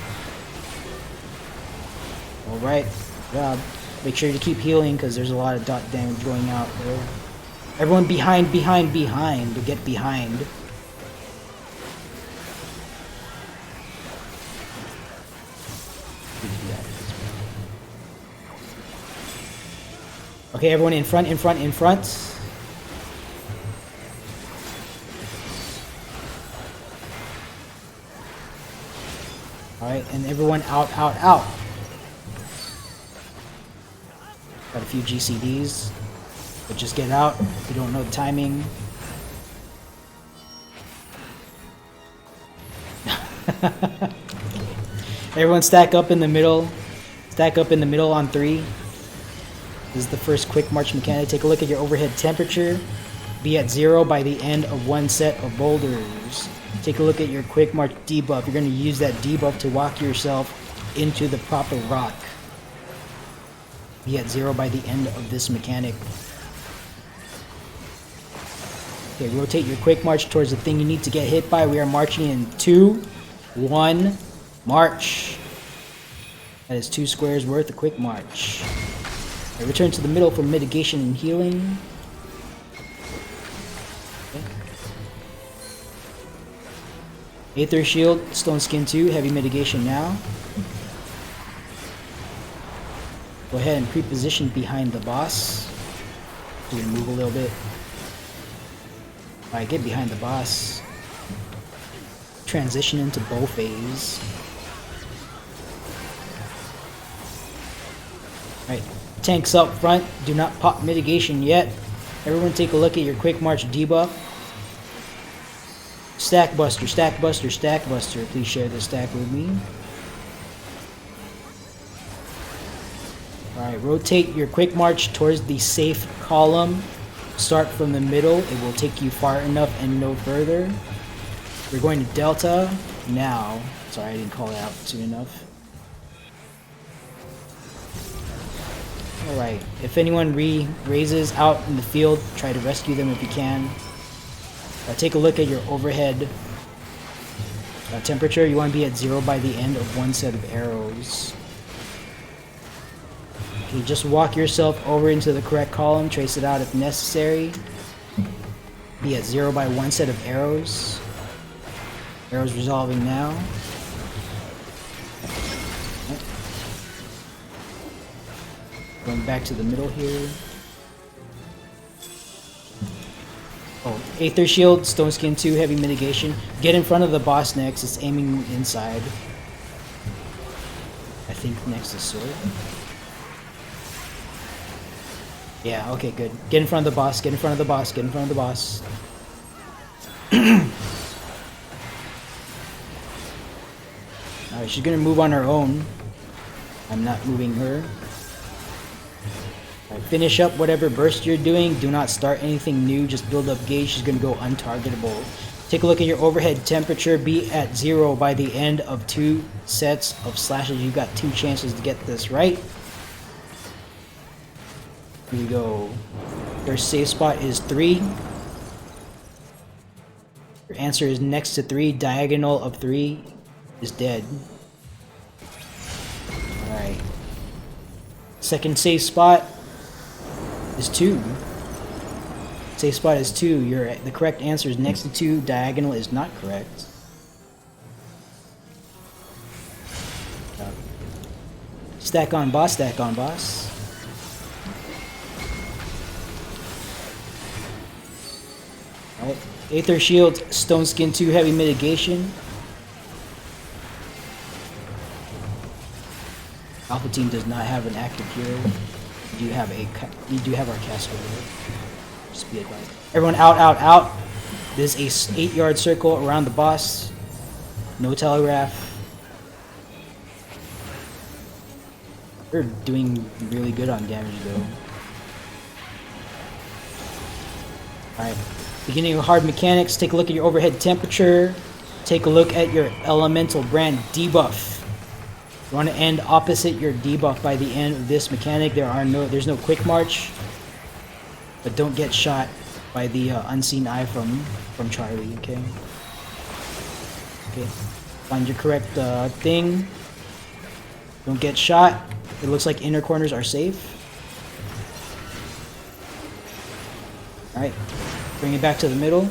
Speaker 1: Alright. Good job. Make sure to keep healing because there's a lot of dot damage going out there. Everyone behind to get behind. Okay, everyone in front. Alright, and everyone out. Got a few GCDs, but just get out if you don't know the timing. Everyone stack up in the middle. Stack up in the middle on 3. This is the first quick march mechanic. Take a look at your overhead temperature. Be at 0 by the end of one set of boulders. Take a look at your quick march debuff. You're going to use that debuff to walk yourself into the proper rock. Be at 0 by the end of this mechanic. Okay, rotate your quick march towards the thing you need to get hit by. We are marching in 2, 1, march. That is 2 squares worth of quick march. Okay, return to the middle for mitigation and healing. Okay. Aether shield, stone skin 2, heavy mitigation now. Go ahead and pre-position behind the boss. So you can move a little bit. Alright, get behind the boss. Transition into bow phase. Alright, tanks up front. Do not pop mitigation yet. Everyone take a look at your quick march debuff. Stack buster. Please share this stack with me. Alright, rotate your quick march towards the safe column. Start from the middle. It will take you far enough and no further. We're going to Delta now. Sorry, I didn't call it out soon enough. Alright, if anyone raises out in the field, try to rescue them if you can. Take a look at your overhead temperature. You want to be at 0 by the end of one set of arrows. Okay, just walk yourself over into the correct column, trace it out if necessary. Be at 0 by one set of arrows. Arrows resolving now. Going back to the middle here. Oh, Aether shield, stone skin 2, heavy mitigation. Get in front of the boss next. It's aiming inside. I think next is sword. Yeah, okay, good. Get in front of the boss, get in front of the boss, get in front of the boss. Alright, she's gonna move on her own. I'm not moving her. Alright, finish up whatever burst you're doing. Do not start anything new, just build up gauge. She's gonna go untargetable. Take a look at your overhead temperature. Be at 0 by the end of 2 sets of slashes. You've got 2 chances to get this right. Here we go. Your safe spot is 3. Your answer is next to 3. Diagonal of 3 is dead. Alright. Second safe spot is 2. Safe spot is 2. The correct answer is next to 2. Diagonal is not correct. Stack on boss, stack on boss. Alright. Aether Shield, Stone Skin 2, Heavy Mitigation. Alpha Team does not have an active hero. You do have our caster. Just be advised. Everyone out, out, out. This is a 8-yard circle around the boss. No telegraph. They're doing really good on damage though. Alright. Beginning of hard mechanics. Take a look at your overhead temperature. Take a look at your elemental brand debuff. You want to end opposite your debuff by the end of this mechanic. There's no quick march, but don't get shot by the unseen eye from Charlie. Okay. Okay. Find your correct thing. Don't get shot. It looks like inner corners are safe. All right. Bring it back to the middle.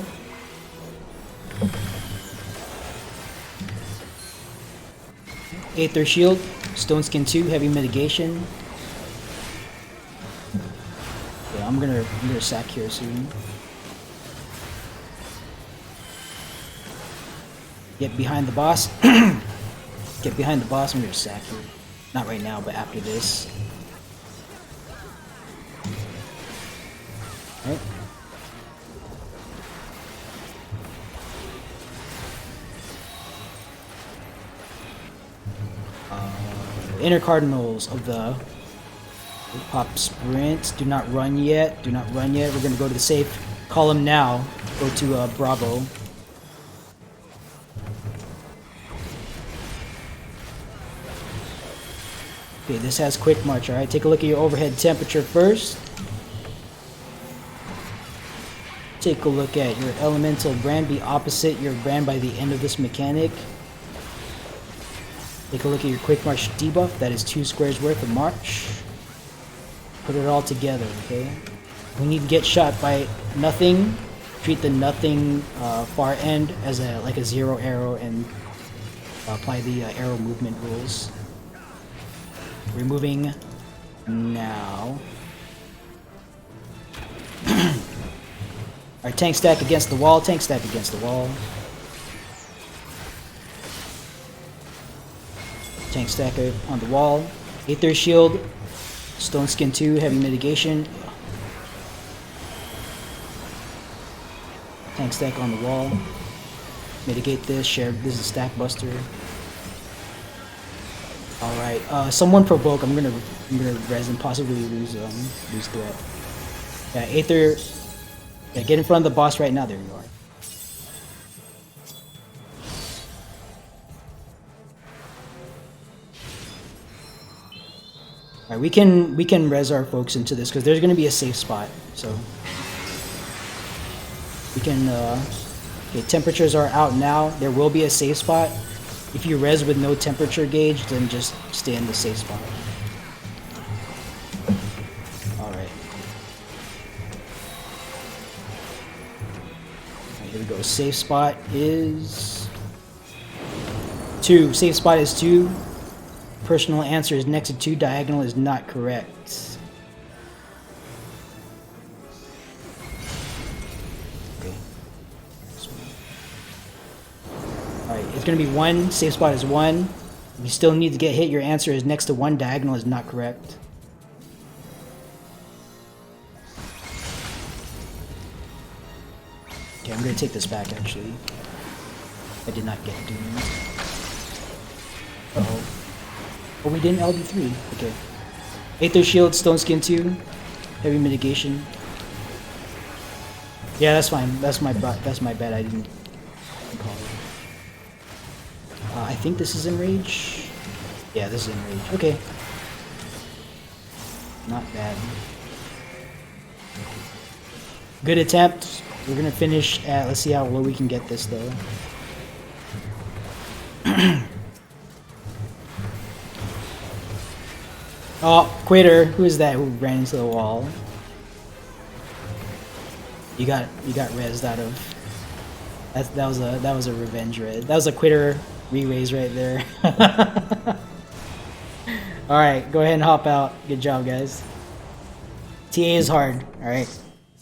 Speaker 1: Aether Shield, Stone Skin 2, Heavy Mitigation. Yeah, I'm gonna sack here soon. Get behind the boss. Get behind the boss. I'm gonna sack here. Not right now, but after this. Alright. Inner cardinals of the pop sprint. Do not run yet. Do not run yet. We're going to go to the safe column now. Go to Bravo. Okay, this has quick march. Alright, take a look at your overhead temperature first. Take a look at your elemental brand. Be opposite your brand by the end of this mechanic. Take a look at your quick march debuff. That is 2 squares worth of march. Put it all together, okay? We need to get shot by nothing. Treat the nothing far end as like a 0 arrow and apply the arrow movement rules. We're moving now. Alright, tank stack against the wall. Tank stack against the wall. Tank stacker on the wall. Aether Shield, Stone Skin 2, Heavy Mitigation. Tank stack on the wall. Mitigate this. Share. This is a stack buster. All right. Someone provoke. I'm gonna res and possibly lose threat. Yeah, Aether. Yeah, get in front of the boss right now. There you are. Alright, we can res our folks into this because there's going to be a safe spot, so we can. Okay, temperatures are out now. There will be a safe spot. If you res with no temperature gauge, then just stay in the safe spot. All right. Here we go. Safe spot is 2. Safe spot is 2. Personal answer is next to 2. Diagonal is not correct. Okay. Alright, it's going to be 1. Safe spot is 1. You still need to get hit. Your answer is next to 1. Diagonal is not correct. I'm gonna take this back actually. I did not get doomed. Uh-oh. Oh, we didn't LD3. Okay. Aether Shield, Stone Skin 2. Heavy Mitigation. Yeah, that's fine. That's my bad. I didn't call it. I think this is Enrage. Yeah, this is Enrage. Okay. Not bad. Good attempt. We're gonna finish at, let's see how low we can get this though. Oh, Quitter, who is that who ran into the wall? You got rezzed out of. That was a revenge res. That was a Quitter re-raise right there. All right, go ahead and hop out. Good job, guys. TA is hard. All right,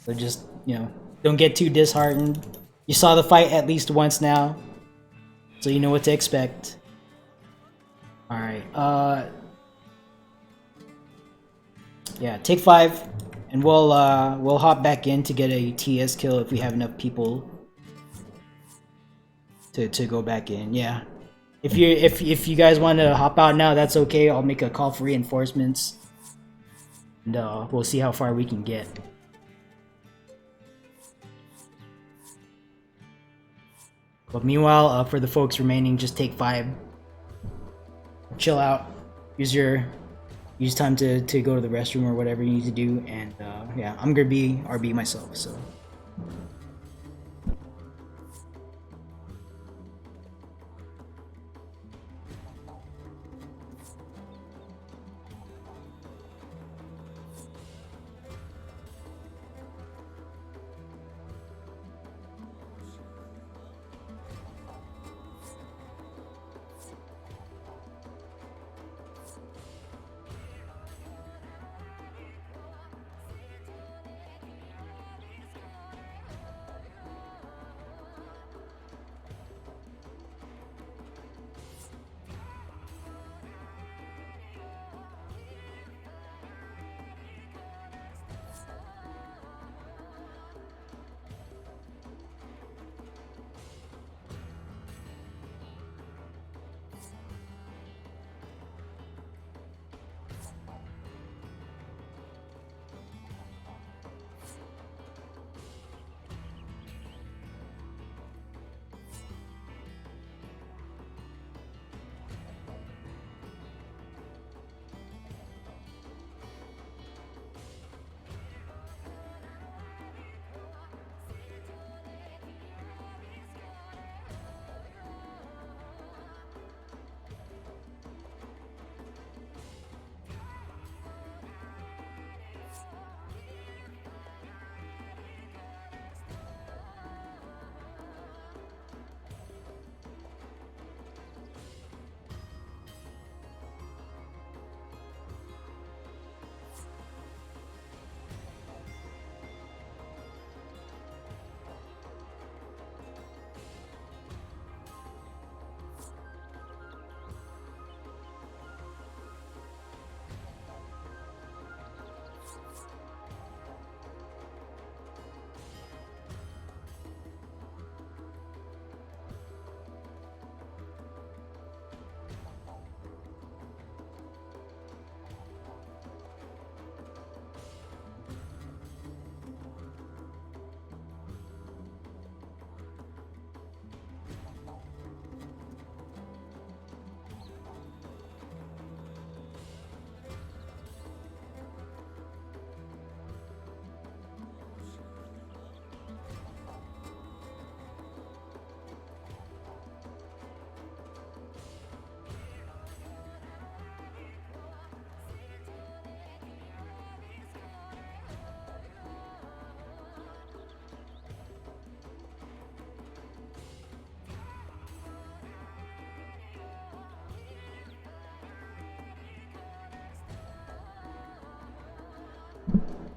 Speaker 1: so just don't get too disheartened. You saw the fight at least once now, so you know what to expect. All right. Yeah, take 5, and we'll hop back in to get a TS kill if we have enough people to go back in. Yeah, if you guys want to hop out now, that's okay. I'll make a call for reinforcements, and we'll see how far we can get. But meanwhile, for the folks remaining, just take 5, chill out, use time to go to the restroom or whatever you need to do, and yeah, I'm gonna be RB myself, so.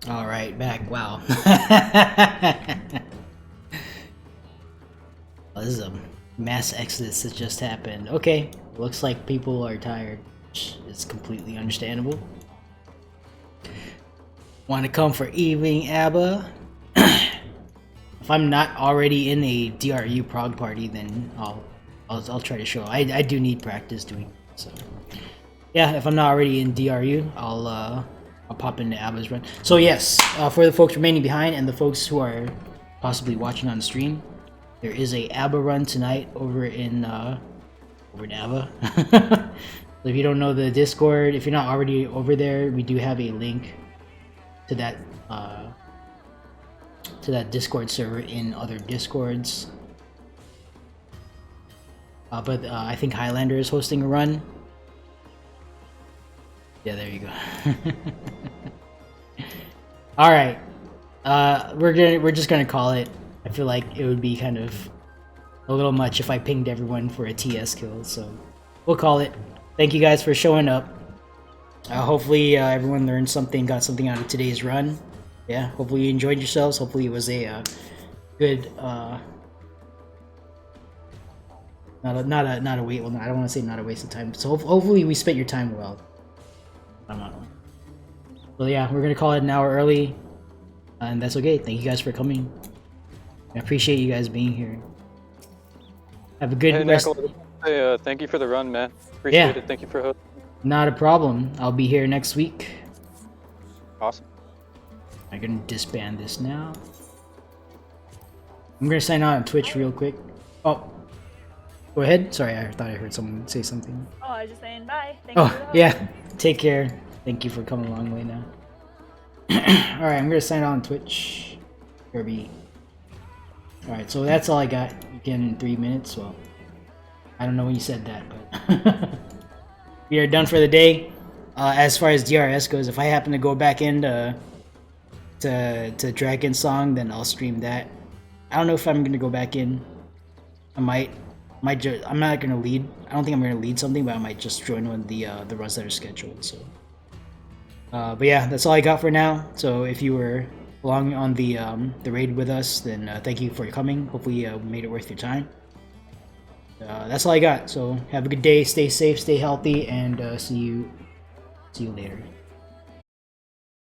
Speaker 1: All right, back. Wow. Well, this is a mass exodus that just happened. Okay, looks like people are tired. It's completely understandable. Want to come for evening, Abba? if I'm not already in a DRU prog party, then I'll try to show. I do need practice doing it, so yeah. If I'm not already in DRU, I'll pop into Abba's run. So yes, for the folks remaining behind and the folks who are possibly watching on stream, there is a Abba run tonight over in Abba. So if you don't know the Discord, if you're not already over there, we do have a link to that Discord server in other Discords. But I think Highlander is hosting a run. Yeah, there you go. All right, we're just gonna call it. I feel like it would be kind of a little much if I pinged everyone for a TS kill, so we'll call it. Thank you guys for showing up. Hopefully everyone learned something, got something out of today's run. Yeah, hopefully you enjoyed yourselves. Hopefully it was a good, not a wait. Well, I don't want to say not a waste of time. So hopefully we spent your time well. I don't know. Well, yeah, we're gonna call it an hour early, and that's okay. Thank you guys for coming. I appreciate you guys being here. Have a good rest.
Speaker 5: Hey, thank you for the run, man. Appreciate it. Thank you for hosting.
Speaker 1: Not a problem. I'll be here next week.
Speaker 5: Awesome.
Speaker 1: I'm gonna disband this now. I'm gonna sign out on Twitch real quick. Oh, go ahead. Sorry, I thought I heard someone say something.
Speaker 6: Oh, I was just saying bye. Thank you for the
Speaker 1: Oh,
Speaker 6: host.
Speaker 1: yeah. Take care. Thank you for coming a long way now. Alright, I'm gonna sign out on Twitch. Kirby. Alright, so that's all I got. Again, in 3 minutes. Well, I don't know when you said that, but we are done for the day. As far as DRS goes, if I happen to go back into to Dragon Song, then I'll stream that. I don't know if I'm gonna go back in. I might I'm not gonna lead. I don't think I'm gonna lead something, but I might just join one of the runs that are scheduled. So, but yeah, that's all I got for now. So if you were along on the raid with us, then thank you for coming. Hopefully, we made it worth your time. That's all I got. So have a good day. Stay safe. Stay healthy, and see you later.